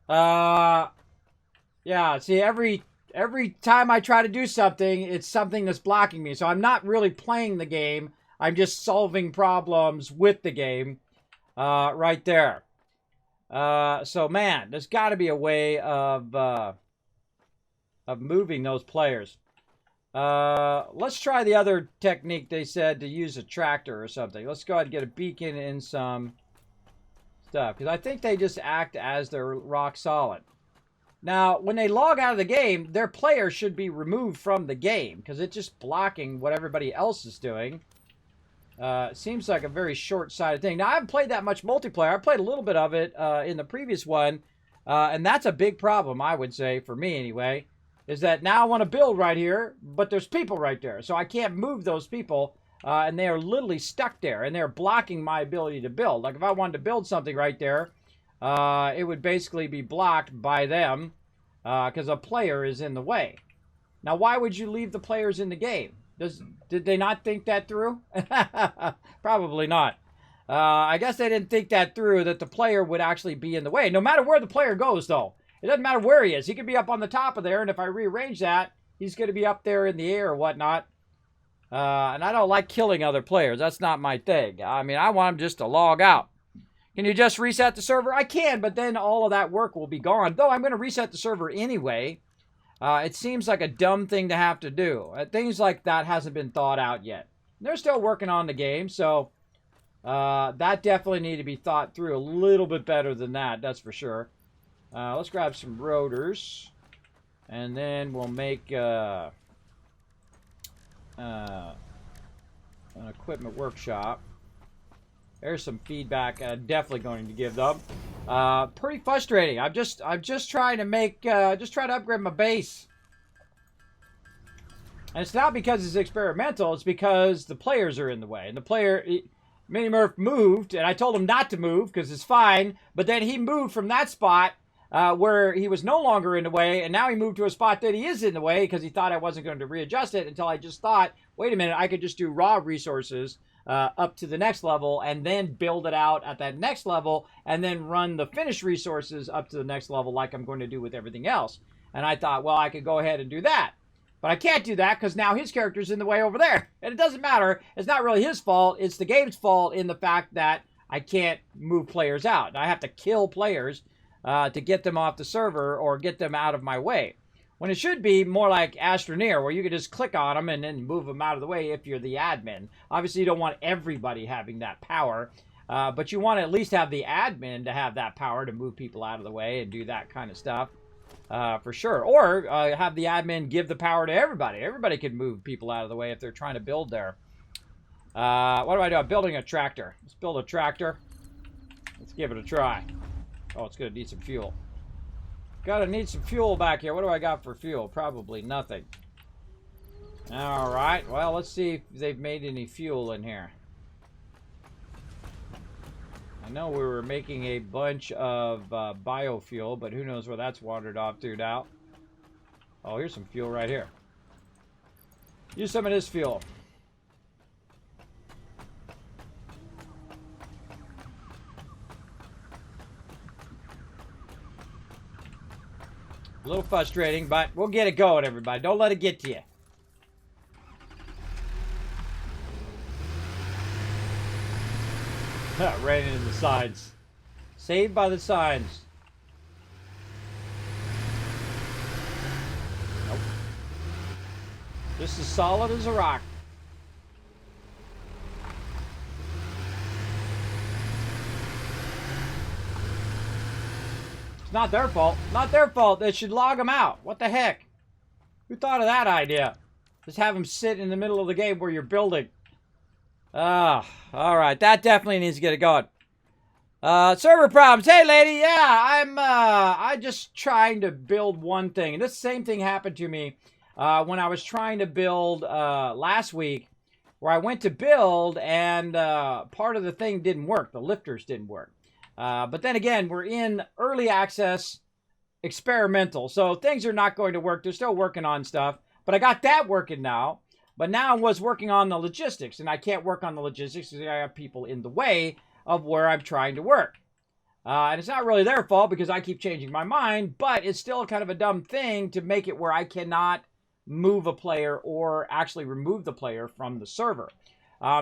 Yeah, see, every time I try to do something, it's something that's blocking me. So I'm not really playing the game. I'm just solving problems with the game. Right there. So, man, there's got to be a way of moving those players. Let's try the other technique they said, to use a tractor or something. Let's go ahead and get a beacon in some stuff, because I think they just act as they're rock solid. Now, when they log out of the game, their player should be removed from the game, because it's just blocking what everybody else is doing. Seems like a very short-sighted thing. Now, I haven't played that much multiplayer. I played a little bit of it in the previous one, and that's a big problem, I would say, for me anyway, is that now I want to build right here, but there's people right there, so I can't move those people, and they are literally stuck there, and they're blocking my ability to build. Like, if I wanted to build something right there, it would basically be blocked by them, because a player is in the way. Now, why would you leave the players in the game? Did they not think that through? Probably not. I guess they didn't think that through, that the player would actually be in the way. No matter where the player goes, though. It doesn't matter where he is. He could be up on the top of there, and if I rearrange that, he's going to be up there in the air or whatnot. And I don't like killing other players. That's not my thing. I mean, I want them just to log out. Can you just reset the server? I can, but then all of that work will be gone. Though I'm going to reset the server anyway. It seems like a dumb thing to have to do. Things like that hasn't been thought out yet. They're still working on the game, so that definitely need to be thought through a little bit better than that, that's for sure. Let's grab some rotors, and then we'll make an equipment workshop. There's some feedback I'm definitely going to give them. Pretty frustrating. I'm just trying to make trying to upgrade my base. And it's not because it's experimental, it's because the players are in the way. And the player, Mini Murph moved, and I told him not to move because it's fine, but then he moved from that spot where he was no longer in the way, and now he moved to a spot that he is in the way because he thought I wasn't going to readjust it, until I just thought, wait a minute, I could just do raw resources up to the next level, and then build it out at that next level, and then run the finished resources up to the next level like I'm going to do with everything else. And I thought, well, I could go ahead and do that. But I can't do that because now his character's in the way over there. And it doesn't matter. It's not really his fault. It's the game's fault in the fact that I can't move players out. I have to kill players to get them off the server or get them out of my way. When it should be more like Astroneer, where you could just click on them and then move them out of the way if you're the admin. Obviously, you don't want everybody having that power, but you want to at least have the admin to have that power to move people out of the way and do that kind of stuff. For sure. Or have the admin give the power to everybody. Everybody can move people out of the way if they're trying to build there. What do I do? I'm building a tractor. Let's build a tractor. Let's give it a try. Oh, it's going to need some fuel. Gotta need some fuel back here. What do I got for fuel? Probably nothing. Alright, well, let's see if they've made any fuel in here. I know we were making a bunch of biofuel, but who knows where that's wandered off to now. Oh, here's some fuel right here. Use some of this fuel. A little frustrating, but we'll get it going, everybody. Don't let it get to you. Raining in the signs. Saved by the signs. Nope. Just as solid as a rock. It's not their fault. Not their fault. They should log them out. What the heck? Who thought of that idea? Just have them sit in the middle of the game where you're building. Ah, all right. That definitely needs to get it going. Server problems. Hey, lady. Yeah, I'm just trying to build one thing. And this same thing happened to me when I was trying to build last week, where I went to build and part of the thing didn't work. The lifters didn't work. But then again, we're in early access experimental. So things are not going to work. They're still working on stuff. But I got that working now. But now I was working on the logistics, and I can't work on the logistics because I have people in the way of where I'm trying to work. And it's not really their fault because I keep changing my mind, but it's still kind of a dumb thing to make it where I cannot move a player or actually remove the player from the server.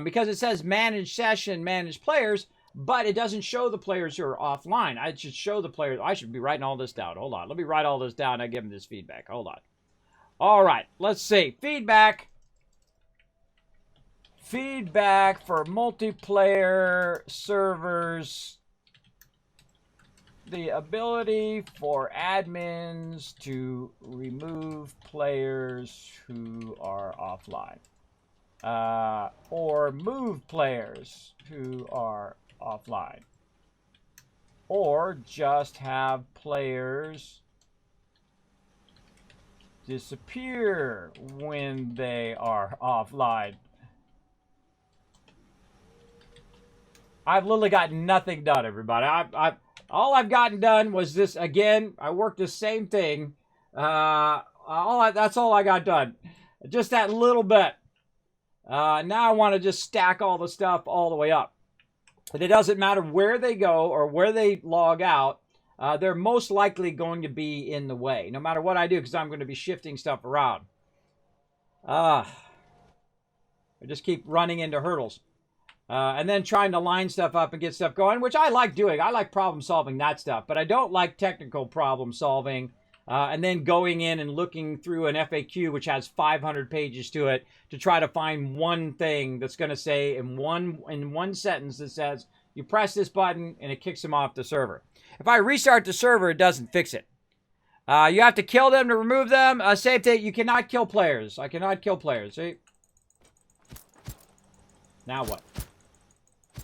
Because it says manage session, manage players, but it doesn't show the players who are offline. I should show the players. I should be writing all this down. Hold on. Let me write all this down and give them this feedback. Hold on. All right. Let's see. Feedback. Feedback for multiplayer servers. The ability for admins to remove players who are offline. Or move players who are offline. Or just have players disappear when they are offline. I've literally got nothing done, everybody. All I've gotten done was this again. I worked the same thing. That's all I got done. Just that little bit. Now I want to just stack all the stuff all the way up. But it doesn't matter where they go or where they log out. They're most likely going to be in the way, no matter what I do, because I'm going to be shifting stuff around. I just keep running into hurdles. And then trying to line stuff up and get stuff going, which I like doing. I like problem solving that stuff, but I don't like technical problem solving. And then going in and looking through an FAQ, which has 500 pages to it, to try to find one thing that's going to say in one sentence that says, you press this button and it kicks them off the server. If I restart the server, it doesn't fix it. You have to kill them to remove them. Save that you cannot kill players. I cannot kill players. See? Now what?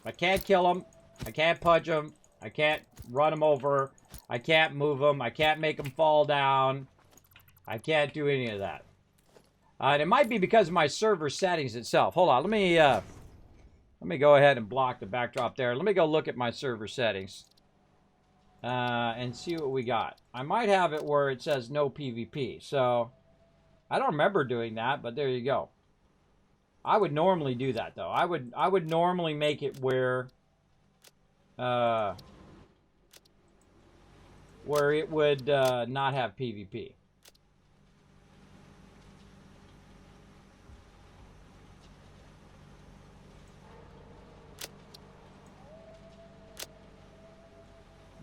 I can't kill them. I can't punch them. I can't run them over. I can't move them. I can't make them fall down. I can't do any of that. And it might be because of my server settings itself. Hold on. Let me go ahead and block the backdrop there. Let me go look at my server settings. And see what we got. I might have it where it says no PvP. So, I don't remember doing that, but there you go. I would normally do that though. I would normally make it where it would not have PvP.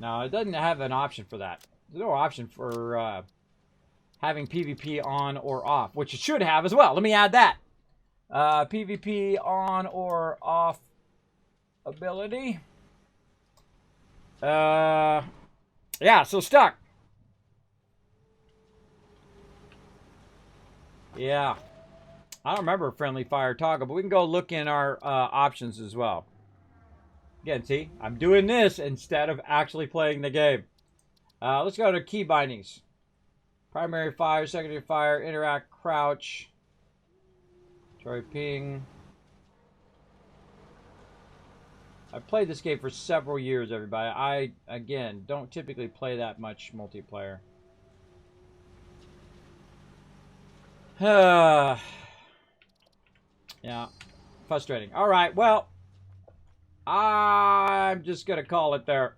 No, it doesn't have an option for that. There's no option for having PvP on or off, which it should have as well. Let me add that. PvP on or off ability. Yeah, so stuck. Yeah. I don't remember friendly fire toggle, but we can go look in our options as well. Again, see, I'm doing this instead of actually playing the game. Let's go to key bindings. Primary fire, secondary fire, interact, crouch, try ping. I've played this game for several years, everybody. I, again, don't typically play that much multiplayer. Yeah, frustrating. All right, well, I'm just going to call it there.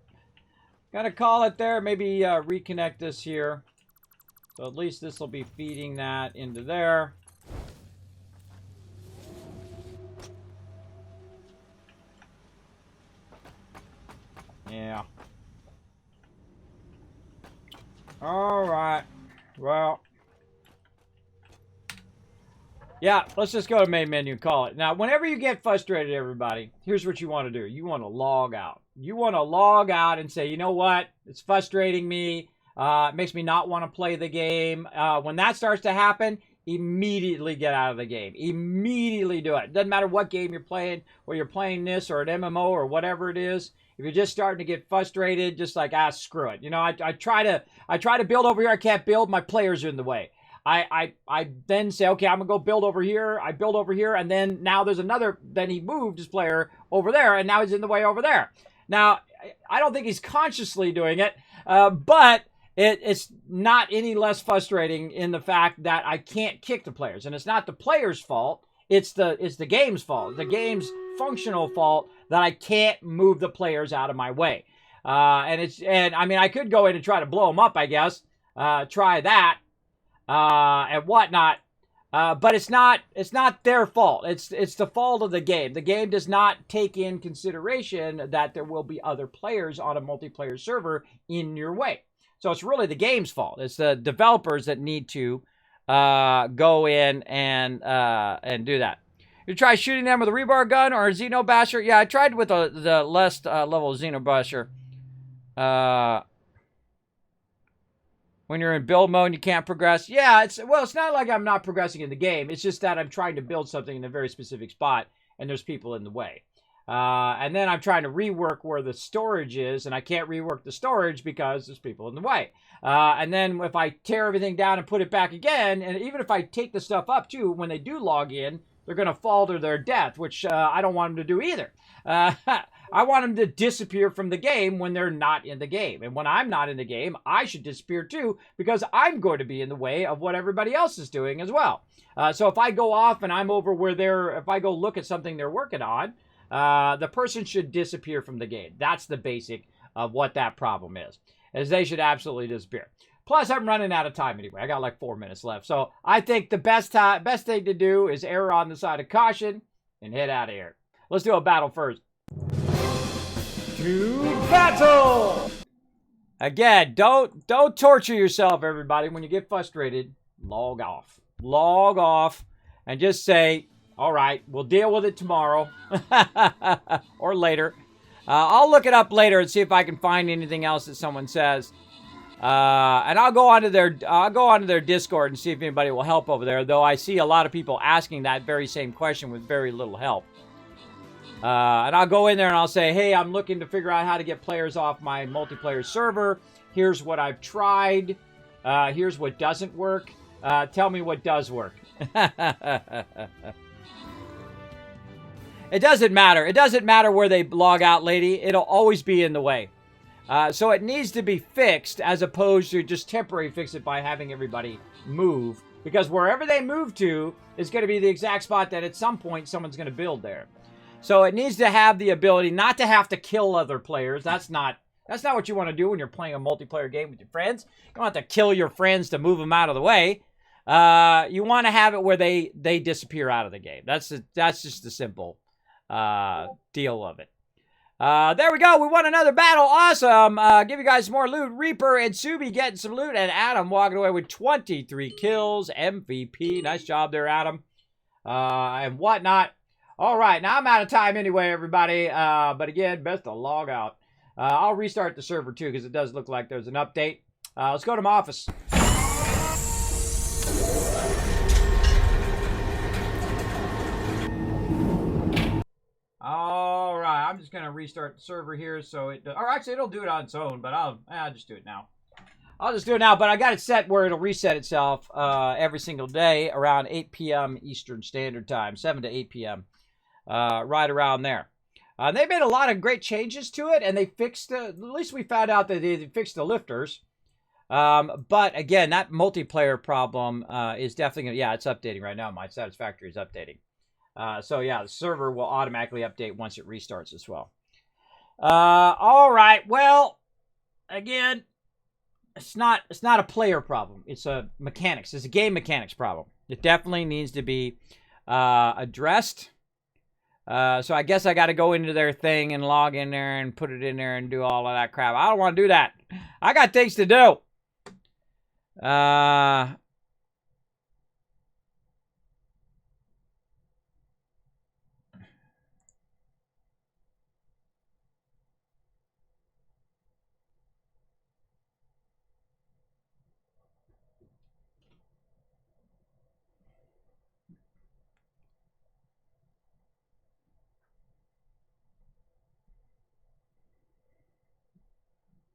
Gonna call it there. Maybe reconnect this here. So at least this will be feeding that into there. Yeah. All right. Well. Yeah, let's just go to main menu and call it. Now, whenever you get frustrated, everybody, here's what you want to do. You want to log out. You want to log out and say, you know what? It's frustrating me. It makes me not want to play the game. When that starts to happen, immediately get out of the game. Immediately do it. Doesn't matter what game you're playing, whether you're playing this or an MMO or whatever it is. If you're just starting to get frustrated, just like, screw it. You know, I try to build over here. I can't build. My players are in the way. I then say, okay, I'm going to go build over here. I build over here, and then now there's another, then he moved his player over there, and now he's in the way over there. Now, I don't think he's consciously doing it, but it's not any less frustrating in the fact that I can't kick the players. And it's not the player's fault, it's the game's fault. The game's functional fault that I can't move the players out of my way. And I mean, I could go in and try to blow them up, I guess. Try that. And whatnot, but it's not their fault. It's the fault of the game. The game does not take in consideration that there will be other players on a multiplayer server in your way. So it's really the game's fault. It's the developers that need to go in and do that. You try shooting them with a rebar gun or a Xenobasher? Yeah, I tried with the less level Xenobasher. When you're in build mode and you can't progress. Yeah, it's not like I'm not progressing in the game. It's just that I'm trying to build something in a very specific spot, and there's people in the way. And then I'm trying to rework where the storage is, and I can't rework the storage because there's people in the way. And then if I tear everything down and put it back again, and even if I take the stuff up too, when they do log in, they're going to fall to their death, which I don't want them to do either. I want them to disappear from the game when they're not in the game. And when I'm not in the game, I should disappear too, because I'm going to be in the way of what everybody else is doing as well. So if I go off and I'm over where if I go look at something they're working on, the person should disappear from the game. That's the basic of what that problem is they should absolutely disappear. Plus, I'm running out of time anyway. I got like 4 minutes left. So I think the best thing to do is err on the side of caution and head out of here. Let's do a battle first. To battle! Again, don't torture yourself, everybody. When you get frustrated, log off. Log off and just say, all right, we'll deal with it tomorrow or later. I'll look it up later and see if I can find anything else that someone says. And I'll go onto their Discord and see if anybody will help over there. Though I see a lot of people asking that very same question with very little help. And I'll go in there and I'll say, hey, I'm looking to figure out how to get players off my multiplayer server. Here's what I've tried. Here's what doesn't work. Tell me what does work. It doesn't matter. It doesn't matter where they log out, lady. It'll always be in the way. So it needs to be fixed as opposed to just temporary fix it by having everybody move because wherever they move to is going to be the exact spot that at some point someone's going to build there. So it needs to have the ability not to have to kill other players. That's not what you want to do when you're playing a multiplayer game with your friends. You don't have to kill your friends to move them out of the way. You want to have it where they disappear out of the game. That's just the simple deal of it. There we go. We won another battle. Awesome. Give you guys more loot. Reaper and Subi getting some loot, and Adam walking away with 23 kills. MVP. Nice job there, Adam. And whatnot. All right. Now I'm out of time anyway, everybody. But again, best to log out. I'll restart the server too because it does look like there's an update. Let's go to my office. All right, I'm just gonna restart the server here, so it. Or actually, it'll do it on its own, but I'll just do it now. I'll just do it now, but I got it set where it'll reset itself every single day around 8 p.m. Eastern Standard Time, 7 to 8 p.m. Right around there. They made a lot of great changes to it, and they fixed. At least we found out that they fixed the lifters. But again, that multiplayer problem is definitely yeah, it's updating right now. My Satisfactory is updating. So yeah, the server will automatically update once it restarts as well. All right. Well, again, it's not a player problem. It's a mechanics. It's a game mechanics problem. It definitely needs to be addressed. So I guess I got to go into their thing and log in there and put it in there and do all of that crap. I don't want to do that. I got things to do.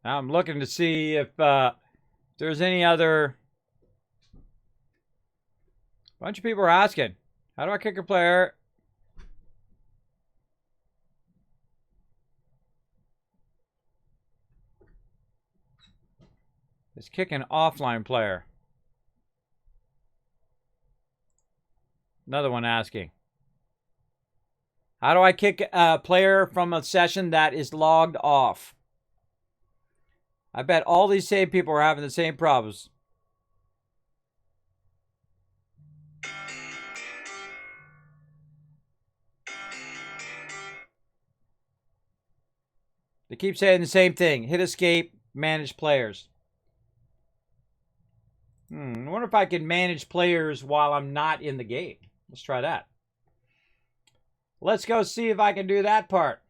I'm looking to see if there's any other. A bunch of people are asking, how do I kick a player? It's kick an offline player. Another one asking, how do I kick a player from a session that is logged off? I bet all these same people are having the same problems. They keep saying the same thing. Hit escape, manage players. I wonder if I can manage players while I'm not in the game. Let's try that. Let's go see if I can do that part.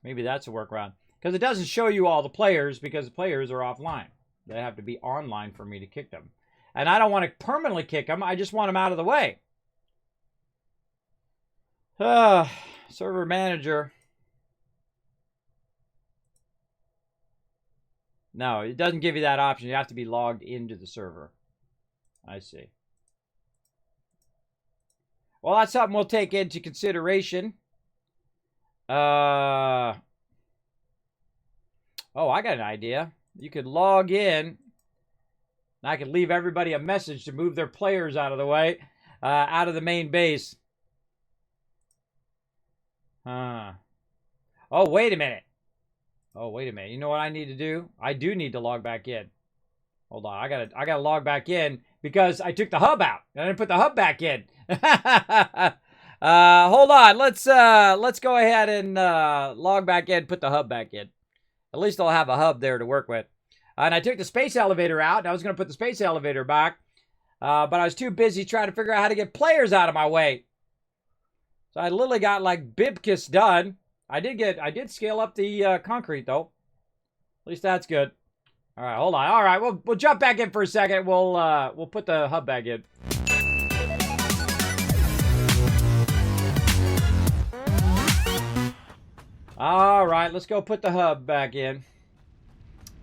Maybe that's a workaround. Because it doesn't show you all the players because the players are offline. They have to be online for me to kick them. And I don't want to permanently kick them. I just want them out of the way. Server manager. No, it doesn't give you that option. You have to be logged into the server. I see. Well, that's something we'll take into consideration. Oh, I got an idea. You could log in. And I could leave everybody a message to move their players out of the way, out of the main base. Oh, wait a minute. Oh, wait a minute. You know what I need to do? I do need to log back in. Hold on. I gotta log back in because I took the hub out. I didn't put the hub back in. Hold on. Let's go ahead and log back in, put the hub back in. At least I'll have a hub there to work with. And I took the space elevator out. And I was going to put the space elevator back. But I was too busy trying to figure out how to get players out of my way. So I literally got like Bibkiss done. I did scale up the concrete though. At least that's good. All right, hold on. All right, we'll jump back in for a second. We'll put the hub back in. All right, let's go put the hub back in.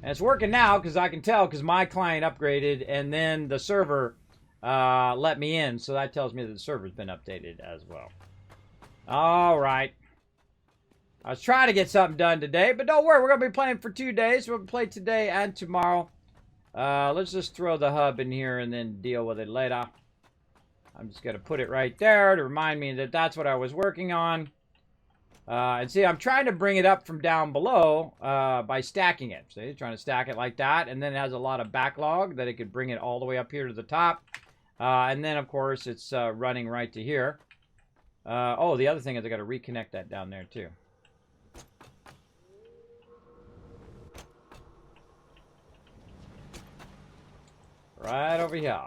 And it's working now because I can tell because my client upgraded and then the server let me in. So that tells me that the server's been updated as well. All right. I was trying to get something done today, but don't worry. We're going to be playing for 2 days. We'll play today and tomorrow. Let's just throw the hub in here and then deal with it later. I'm just going to put it right there to remind me that that's what I was working on. And see, I'm trying to bring it up from down below by stacking it. See, trying to stack it like that. And then it has a lot of backlog that it could bring it all the way up here to the top. And then, of course, it's running right to here. Oh, the other thing is I got to reconnect that down there, too. Right over here.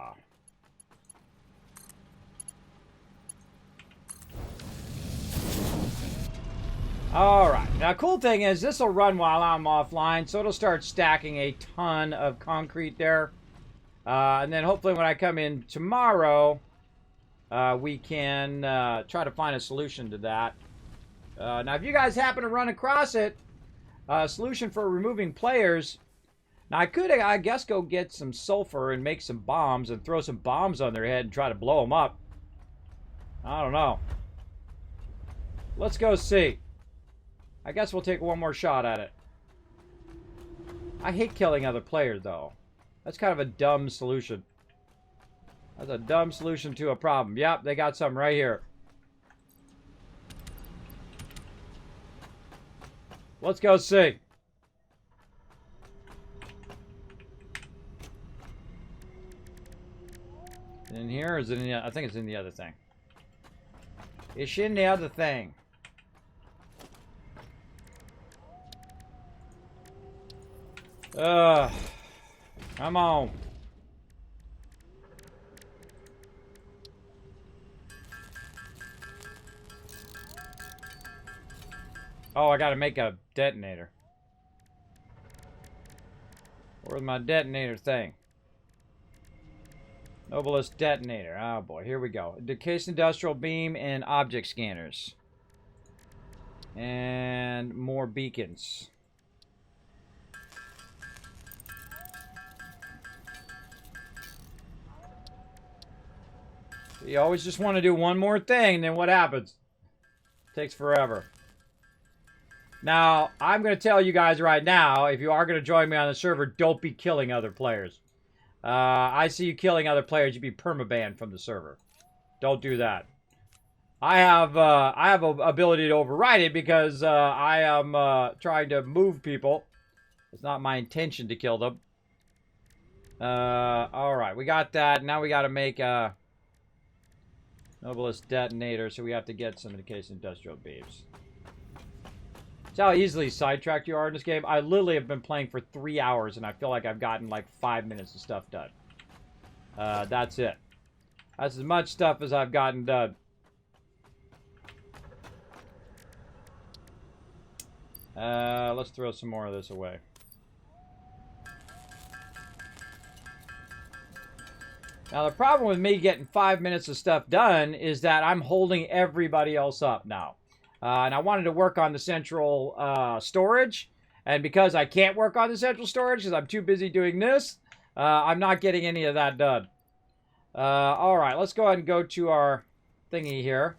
Alright, now cool thing is this will run while I'm offline, so it'll start stacking a ton of concrete there. And then hopefully when I come in tomorrow, we can try to find a solution to that. Now if you guys happen to run across it, a solution for removing players, now I could, I guess, go get some sulfur and make some bombs and throw some bombs on their head and try to blow them up. I don't know. Let's go see. I guess we'll take one more shot at it. I hate killing other players, though. That's kind of a dumb solution. That's a dumb solution to a problem. Yep, they got some right here. Let's go see. In here, or is it in the, I think it's in the other thing. It's in the other thing. Come on. Oh, I gotta make a detonator. Where's my detonator thing? Noblest detonator. Oh boy, here we go. Case industrial beam and object scanners. And more beacons. You always just want to do one more thing, then what happens? Takes forever. Now, I'm going to tell you guys right now, if you are going to join me on the server, don't be killing other players. I see you killing other players, you'd be permabanned from the server. Don't do that. I have a ability to override it because I am trying to move people. It's not my intention to kill them. Alright, we got that. Now we got to make a noblest detonator, so we have to get some of the case industrial beams. See how easily sidetracked you are in this game? I literally have been playing for 3 hours, and I feel like I've gotten like 5 minutes of stuff done. That's it. That's as much stuff as I've gotten done. Let's throw some more of this away. Now, the problem with me getting 5 minutes of stuff done is that I'm holding everybody else up now. And I wanted to work on the central storage. And because I can't work on the central storage because I'm too busy doing this, I'm not getting any of that done. Alright, let's go ahead and go to our thingy here.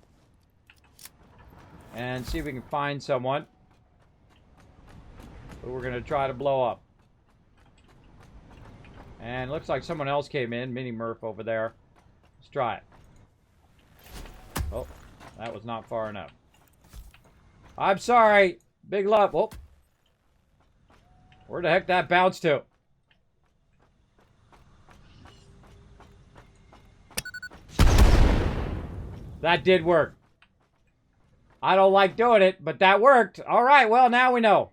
And see if we can find someone who we're going to try to blow up. And it looks like someone else came in. Mini Murph over there. Let's try it. Oh, that was not far enough. I'm sorry. Big love. Oh. Where the heck that bounced to? That did work. I don't like doing it, but that worked. All right, well, now we know.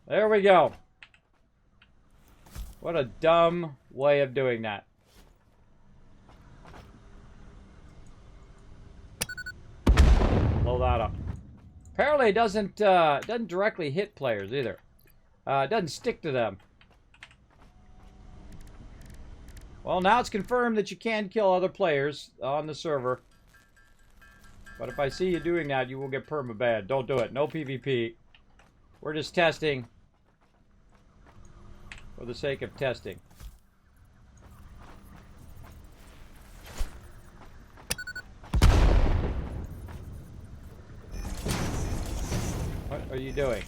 There we go. What a dumb way of doing that. Blow that up. Apparently it doesn't directly hit players either. It doesn't stick to them. Well, now it's confirmed that you can kill other players on the server. But if I see you doing that, you will get permabanned. Don't do it. No PvP. We're just testing. For the sake of testing. What are you doing?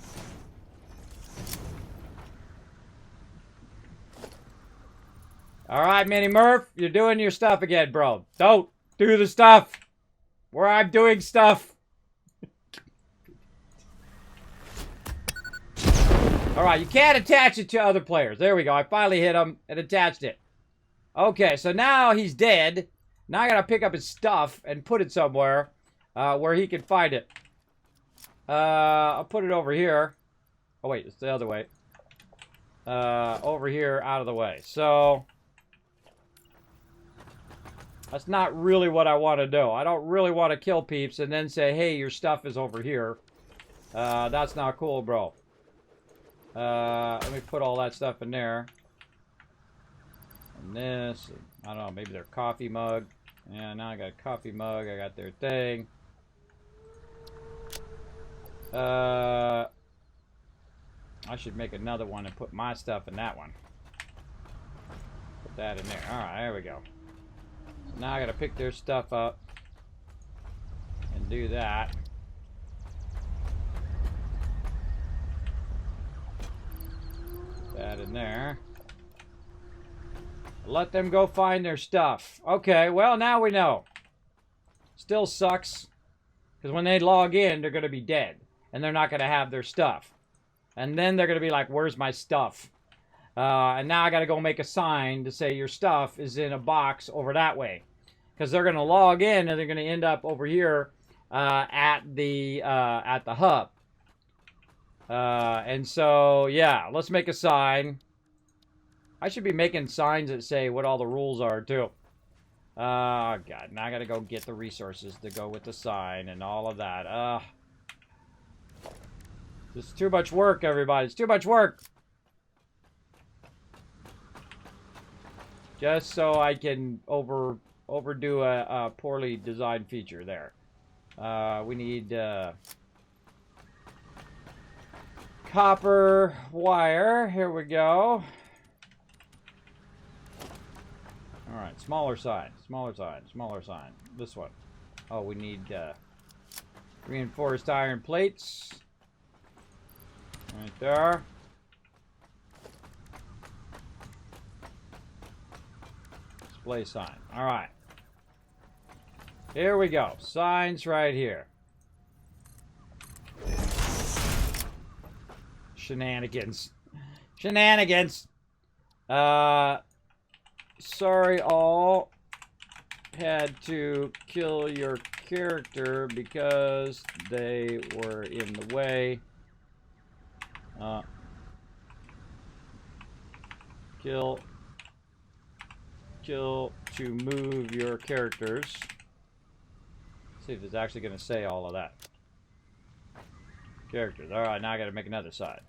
All right, Mini Murph, you're doing your stuff again, bro. Don't do the stuff where I'm doing stuff. All right, you can't attach it to other players. There we go. I finally hit him and attached it. Okay, so now he's dead. Now I gotta pick up his stuff and put it somewhere where he can find it. I'll put it over here. Oh wait, it's the other way. Over here, out of the way. So that's not really what I want to do. I don't really want to kill peeps and then say, hey, your stuff is over here. That's not cool, bro. Let me put all that stuff in there. And this, I don't know, maybe their coffee mug. Yeah, now I got a coffee mug. I got their thing. I should make another one and put my stuff in that one. Put that in there. Alright, there we go. So now I gotta pick their stuff up and do that. Put that in there. Let them go find their stuff. Okay, well, now we know. Still sucks. Because when they log in, they're going to be dead. And they're not going to have their stuff. And then they're going to be like, where's my stuff? And now I got to go make a sign to say your stuff is in a box over that way. Because they're going to log in and they're going to end up over here at the hub. And so, yeah, let's make a sign. I should be making signs that say what all the rules are, too. Oh, God. Now I got to go get the resources to go with the sign and all of that. This is too much work, everybody. It's too much work. Just so I can overdo a poorly designed feature there. We need copper wire. Here we go. All right, smaller sign, smaller sign, smaller sign. This one. Oh, we need reinforced iron plates. Right there. Display sign. All right. Here we go. Signs right here. Shenanigans. Shenanigans. Sorry all had to kill your character because they were in the way. Kill to move your characters. See if it's actually going to say all of that. Characters. Alright, now I got to make another side.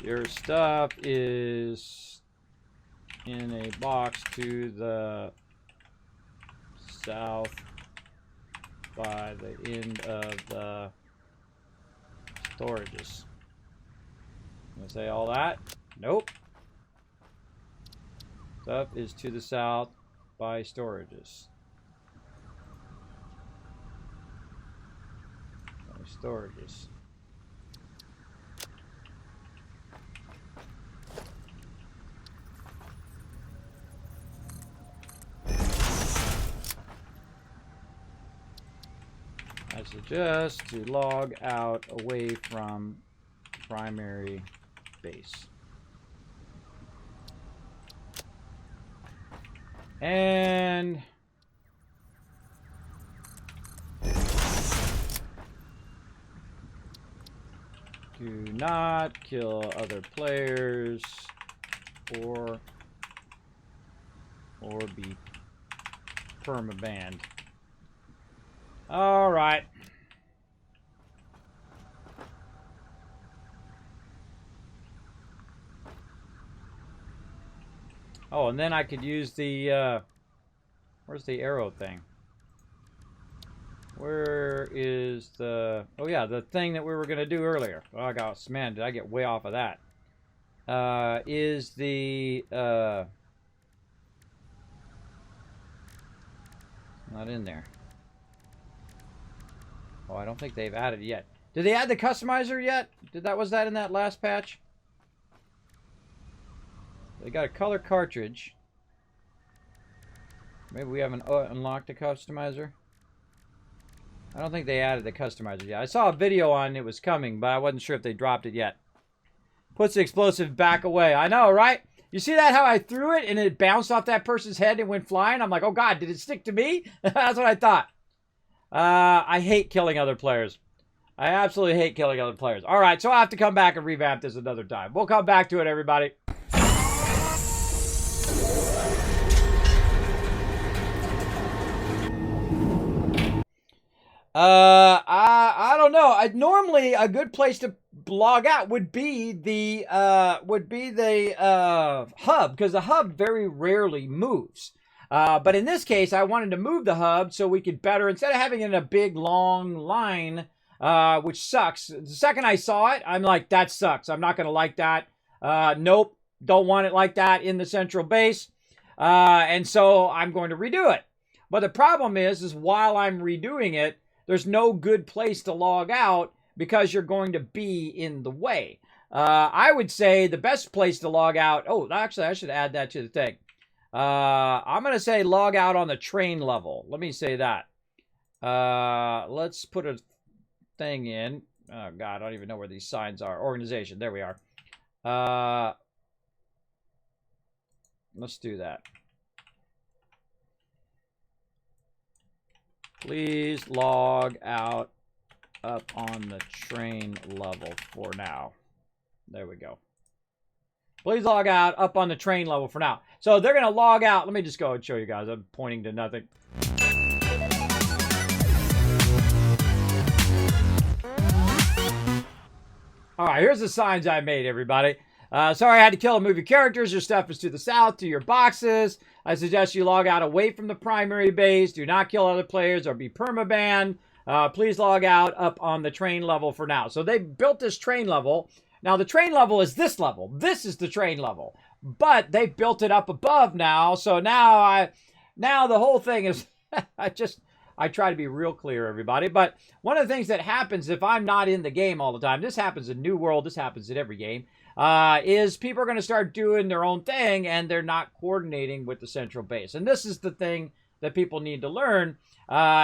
Your stuff is in a box to the south by the end of the storages. Gonna say all that? Nope. Stuff is to the south by storages. By storages. I suggest to log out away from primary base. And do not kill other players or be permabanned. All right. Oh, and then I could use the, where's the arrow thing? Where is the, oh yeah, the thing that we were going to do earlier. Oh, I got, man, did I get way off of that? Is the, not in there. Oh, I don't think they've added it yet. Did they add the customizer yet? Was that in that last patch? They got a color cartridge. Maybe we haven't unlocked the customizer. I don't think they added the customizer yet. I saw a video on it was coming, but I wasn't sure if they dropped it yet. Puts the explosive back away. I know, right? You see that, how I threw it and it bounced off that person's head and went flying? I'm like, oh God, did it stick to me? That's what I thought. I hate killing other players. I absolutely hate killing other players. All right, so I'll have to come back and revamp this another time. We'll come back to it, everybody. I don't know. Normally a good place to log out would be the hub, because the hub very rarely moves. But in this case, I wanted to move the hub so we could better, instead of having it in a big long line, which sucks. The second I saw it, I'm like, that sucks. I'm not going to like that. Nope, don't want it like that in the central base. And so I'm going to redo it. But the problem is while I'm redoing it, there's no good place to log out because you're going to be in the way. I would say the best place to log out... Oh, actually, I should add that to the thing. I'm going to say log out on the train level. Let me say that. Let's put a thing in. Oh, God, I don't even know where these signs are. Organization. There we are. Let's do that. Please log out up on the train level for now. There we go. Please log out up on the train level for now. So they're going to log out. Let me just go and show you guys. I'm pointing to nothing. All right, here's the signs I made, everybody. Sorry I had to kill and move your characters. Your stuff is to the south, to your boxes. I suggest you log out away from the primary base. Do not kill other players or be permabanned. Please log out up on the train level for now. So they built this train level. Now the train level is this level. This is the train level. But they built it up above now. So now the whole thing is I try to be real clear, everybody. But one of the things that happens if I'm not in the game all the time, this happens in New World, this happens in every game, is people are going to start doing their own thing and they're not coordinating with the central base. And this is the thing that people need to learn,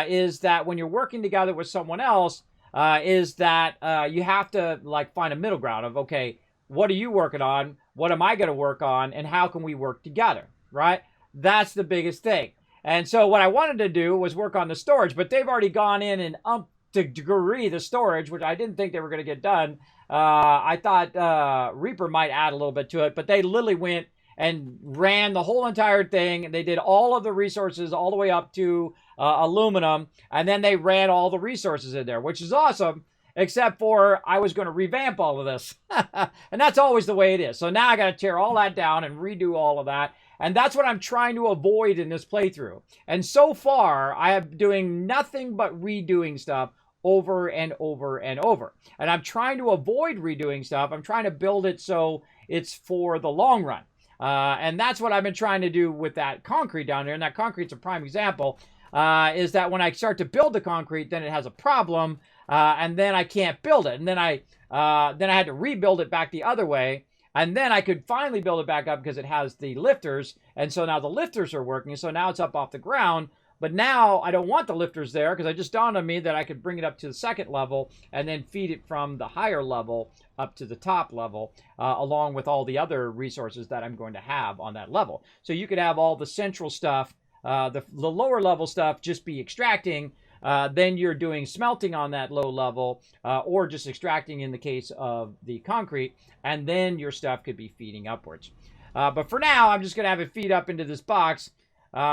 is that when you're working together with someone else, is that you have to like find a middle ground of, okay, what are you working on? What am I going to work on? And how can we work together, right? That's the biggest thing. And so what I wanted to do was work on the storage, but they've already gone in and upped to degree the storage, which I didn't think they were going to get done. I thought Reaper might add a little bit to it, but they literally went and ran the whole entire thing. They did all of the resources all the way up to aluminum, and then they ran all the resources in there, which is awesome, except for I was going to revamp all of this. And that's always the way it is. So now I got to tear all that down and redo all of that. And that's what I'm trying to avoid in this playthrough. And so far, I am doing nothing but redoing stuff over and over and over. And I'm trying to avoid redoing stuff. I'm trying to build it so it's for the long run. And that's what I've been trying to do with that concrete down there. And that concrete's a prime example, is that when I start to build the concrete, then it has a problem, and then I can't build it. And then I had to rebuild it back the other way. And then I could finally build it back up because it has the lifters. And so now the lifters are working. So now it's up off the ground. But now I don't want the lifters there because it just dawned on me that I could bring it up to the second level and then feed it from the higher level up to the top level, along with all the other resources that I'm going to have on that level. So you could have all the central stuff, the lower level stuff just be extracting. Then you're doing smelting on that low level, or just extracting in the case of the concrete, and then your stuff could be feeding upwards. But for now, I'm just going to have it feed up into this box,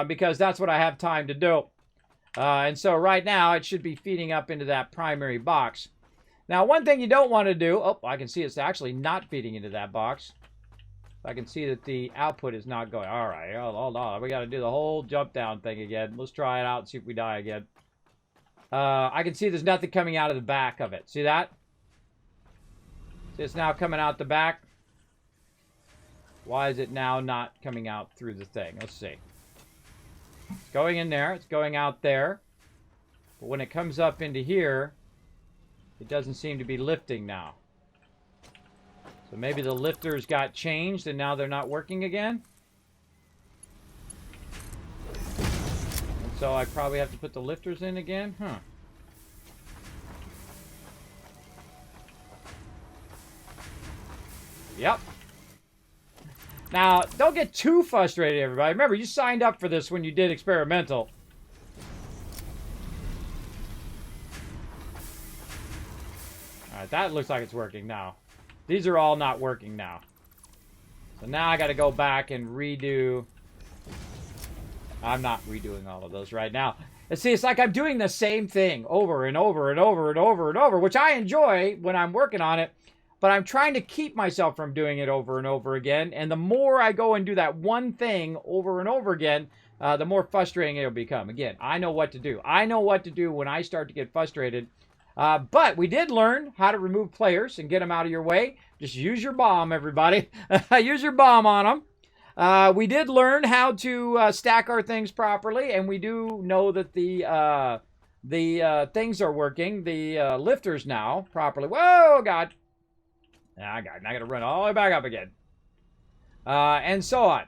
because that's what I have time to do. And so right now, it should be feeding up into that primary box. Now, one thing you don't want to do... Oh, I can see it's actually not feeding into that box. I can see that the output is not going. All right, hold on. We got to do the whole jump down thing again. Let's try it out and see if we die again. I can see there's nothing coming out of the back of it. See that? See, it's now coming out the back. Why is it now not coming out through the thing? Let's see. It's going in there. It's going out there. But when it comes up into here, It doesn't seem to be lifting now. So maybe the lifters got changed and now they're not working again. And so I probably have to put the lifters in again? Huh. Yep. Now, don't get too frustrated, everybody. Remember, you signed up for this when you did experimental. Alright, that looks like it's working now. These are all not working now. So now I got to go back and redo. I'm not redoing all of those right now. And see, it's like I'm doing the same thing over and over and over and over and over, which I enjoy when I'm working on it. But I'm trying to keep myself from doing it over and over again. And the more I go and do that one thing over and over again, the more frustrating it'll become. Again, I know what to do. I know what to do when I start to get frustrated. But we did learn how to remove players and get them out of your way. Just use your bomb, everybody. Use your bomb on them. We did learn how to stack our things properly. And we do know that the things are working. The lifters now properly. Whoa, God. I got to run all the way back up again. And so on.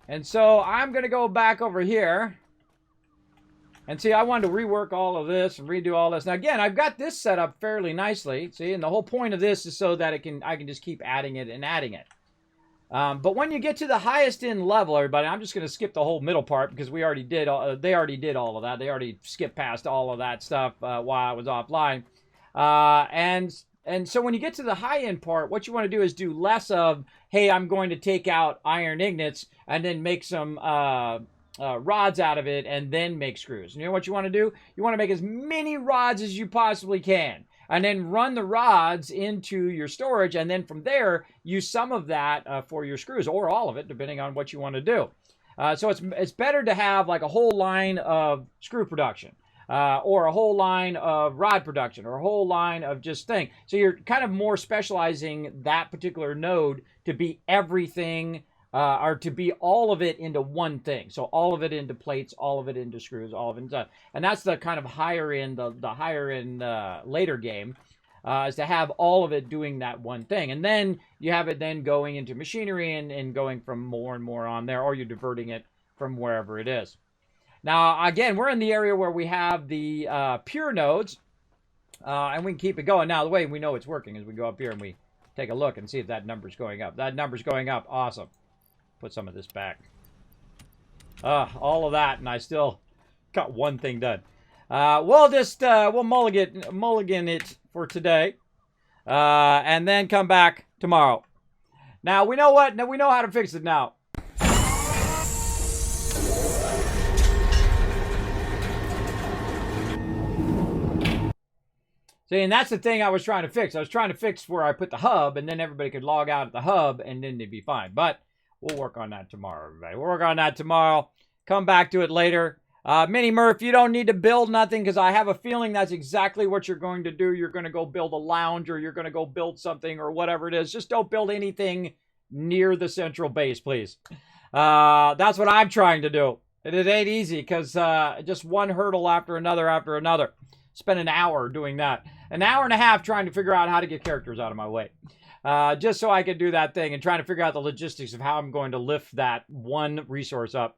And so I'm going to go back over here. And see, I wanted to rework all of this and redo all this. Now, again, I've got this set up fairly nicely. See, and the whole point of this is so that I can just keep adding it and adding it. But when you get to the highest end level, everybody, I'm just going to skip the whole middle part because we already did. They already did all of that. They already skipped past all of that stuff while I was offline. And so when you get to the high-end part, what you want to do is do less of, hey, I'm going to take out iron ingots and then make some rods out of it and then make screws. And you know what you want to do? You want to make as many rods as you possibly can. And then run the rods into your storage. And then from there, use some of that for your screws or all of it, depending on what you want to do. So it's better to have like a whole line of screw production. Or a whole line of rod production, or a whole line of just thing. So you're kind of more specializing that particular node to be everything, or to be all of it into one thing. So all of it into plates, all of it into screws, all of it into, and that's the kind of higher end, the higher end later game, is to have all of it doing that one thing. And then you have it then going into machinery and going from more and more on there, or you're diverting it from wherever it is. Now, again, we're in the area where we have the pure nodes, and we can keep it going. Now, the way we know it's working is we go up here and we take a look and see if that number's going up. That number's going up. Awesome. Put some of this back. All of that, and I still got one thing done. We'll just, we'll mulligan it for today, and then come back tomorrow. Now, we know what? Now, we know how to fix it now. See, and that's the thing I was trying to fix. I was trying to fix where I put the hub, and then everybody could log out at the hub, and then they'd be fine. But we'll work on that tomorrow, everybody. We'll work on that tomorrow. Come back to it later. Mini Murph, you don't need to build nothing, because I have a feeling that's exactly what you're going to do. You're going to go build a lounge, or you're going to go build something, or whatever it is. Just don't build anything near the central base, please. That's what I'm trying to do. And it ain't easy, because just one hurdle after another. Spend an hour doing that. An hour and a half trying to figure out how to get characters out of my way. Just so I could do that thing and trying to figure out the logistics of how I'm going to lift that one resource up.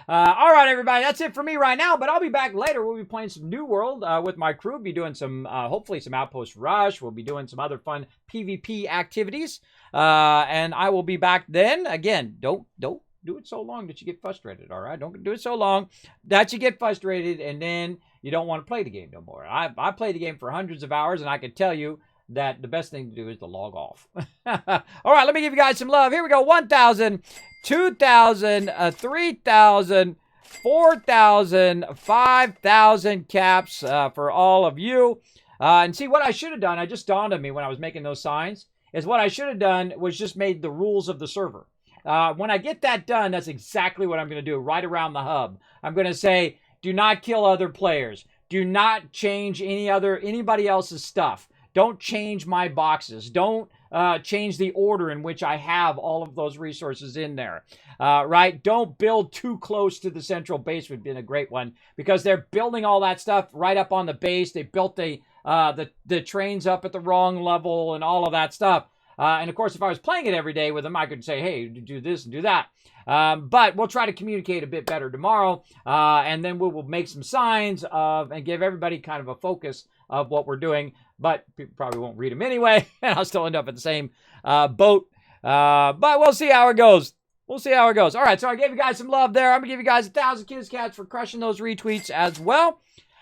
All right, everybody, that's it for me right now, but I'll be back later. We'll be playing some New World with my crew. Be doing some, hopefully some Outpost Rush. We'll be doing some other fun PvP activities. And I will be back then. Again, don't do it so long that you get frustrated, all right? Don't do it so long that you get frustrated and then you don't want to play the game no more. I played the game for hundreds of hours, and I can tell you that the best thing to do is to log off. All right, let me give you guys some love. Here we go. 1,000, 2,000, 3,000, 4,000, 5,000 caps for all of you. And see, what I should have done, it just dawned on me when I was making those signs, is what I should have done was just made the rules of the server. When I get that done, that's exactly what I'm going to do right around the hub. I'm going to say, do not kill other players. Do not change anybody else's stuff. Don't change my boxes. Don't change the order in which I have all of those resources in there. Right? Don't build too close to the central base would have been a great one, because they're building all that stuff right up on the base. They built the the train's up at the wrong level and all of that stuff. And of course, if I was playing it every day with them, I could say, hey, do this and do that. But we'll try to communicate a bit better tomorrow. And then we will make some signs and give everybody kind of a focus of what we're doing. But people probably won't read them anyway. And I'll still end up in the same boat. But we'll see how it goes. We'll see how it goes. All right, so I gave you guys some love there. I'm going to give you guys 1,000 Kids Cats for crushing those retweets as well.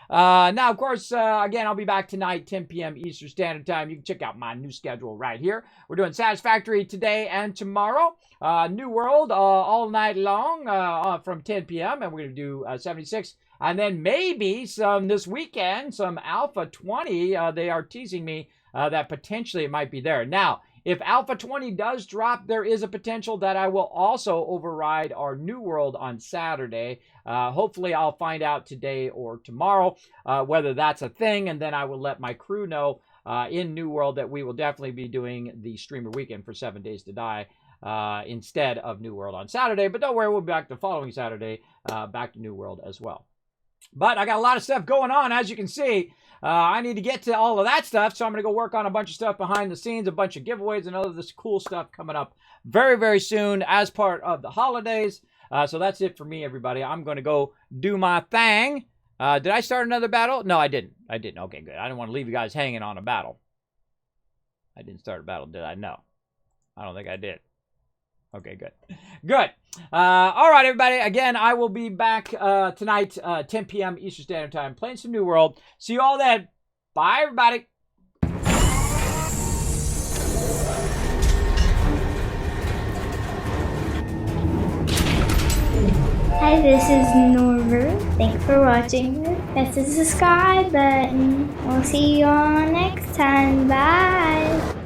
Now, of course, again, I'll be back tonight, 10 p.m. Eastern Standard Time. You can check out my new schedule right here. We're doing Satisfactory today and tomorrow. New World all night long from 10 p.m. And we're going to do 76. And then maybe some this weekend, some Alpha 20. They are teasing me that potentially it might be there. Now, if Alpha 20 does drop, there is a potential that I will also override our New World on Saturday. Hopefully, I'll find out today or tomorrow whether that's a thing, and then I will let my crew know in New World that we will definitely be doing the Streamer Weekend for 7 Days to Die instead of New World on Saturday. But don't worry, we'll be back the following Saturday, back to New World as well. But I got a lot of stuff going on, as you can see. I need to get to all of that stuff, so I'm going to go work on a bunch of stuff behind the scenes, a bunch of giveaways and other this cool stuff coming up very, very soon as part of the holidays. So that's it for me, everybody. I'm going to go do my thing. Did I start another battle? No, I didn't. Okay, good. I didn't want to leave you guys hanging on a battle. I didn't start a battle, did I? No. I don't think I did. Okay, good. Good. All right, everybody. Again, I will be back tonight, 10 p.m. Eastern Standard Time, playing some New World. See you all then. Bye, everybody. Hi, this is Norbert. Thanks for watching. Press the subscribe button. We'll see you all next time. Bye.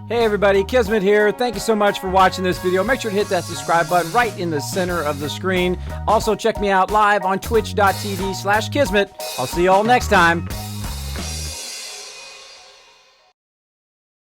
Hey everybody, Kismet here. Thank you so much for watching this video. Make sure to hit that subscribe button right in the center of the screen. Also check me out live on twitch.tv/Kismet. I'll see you all next time.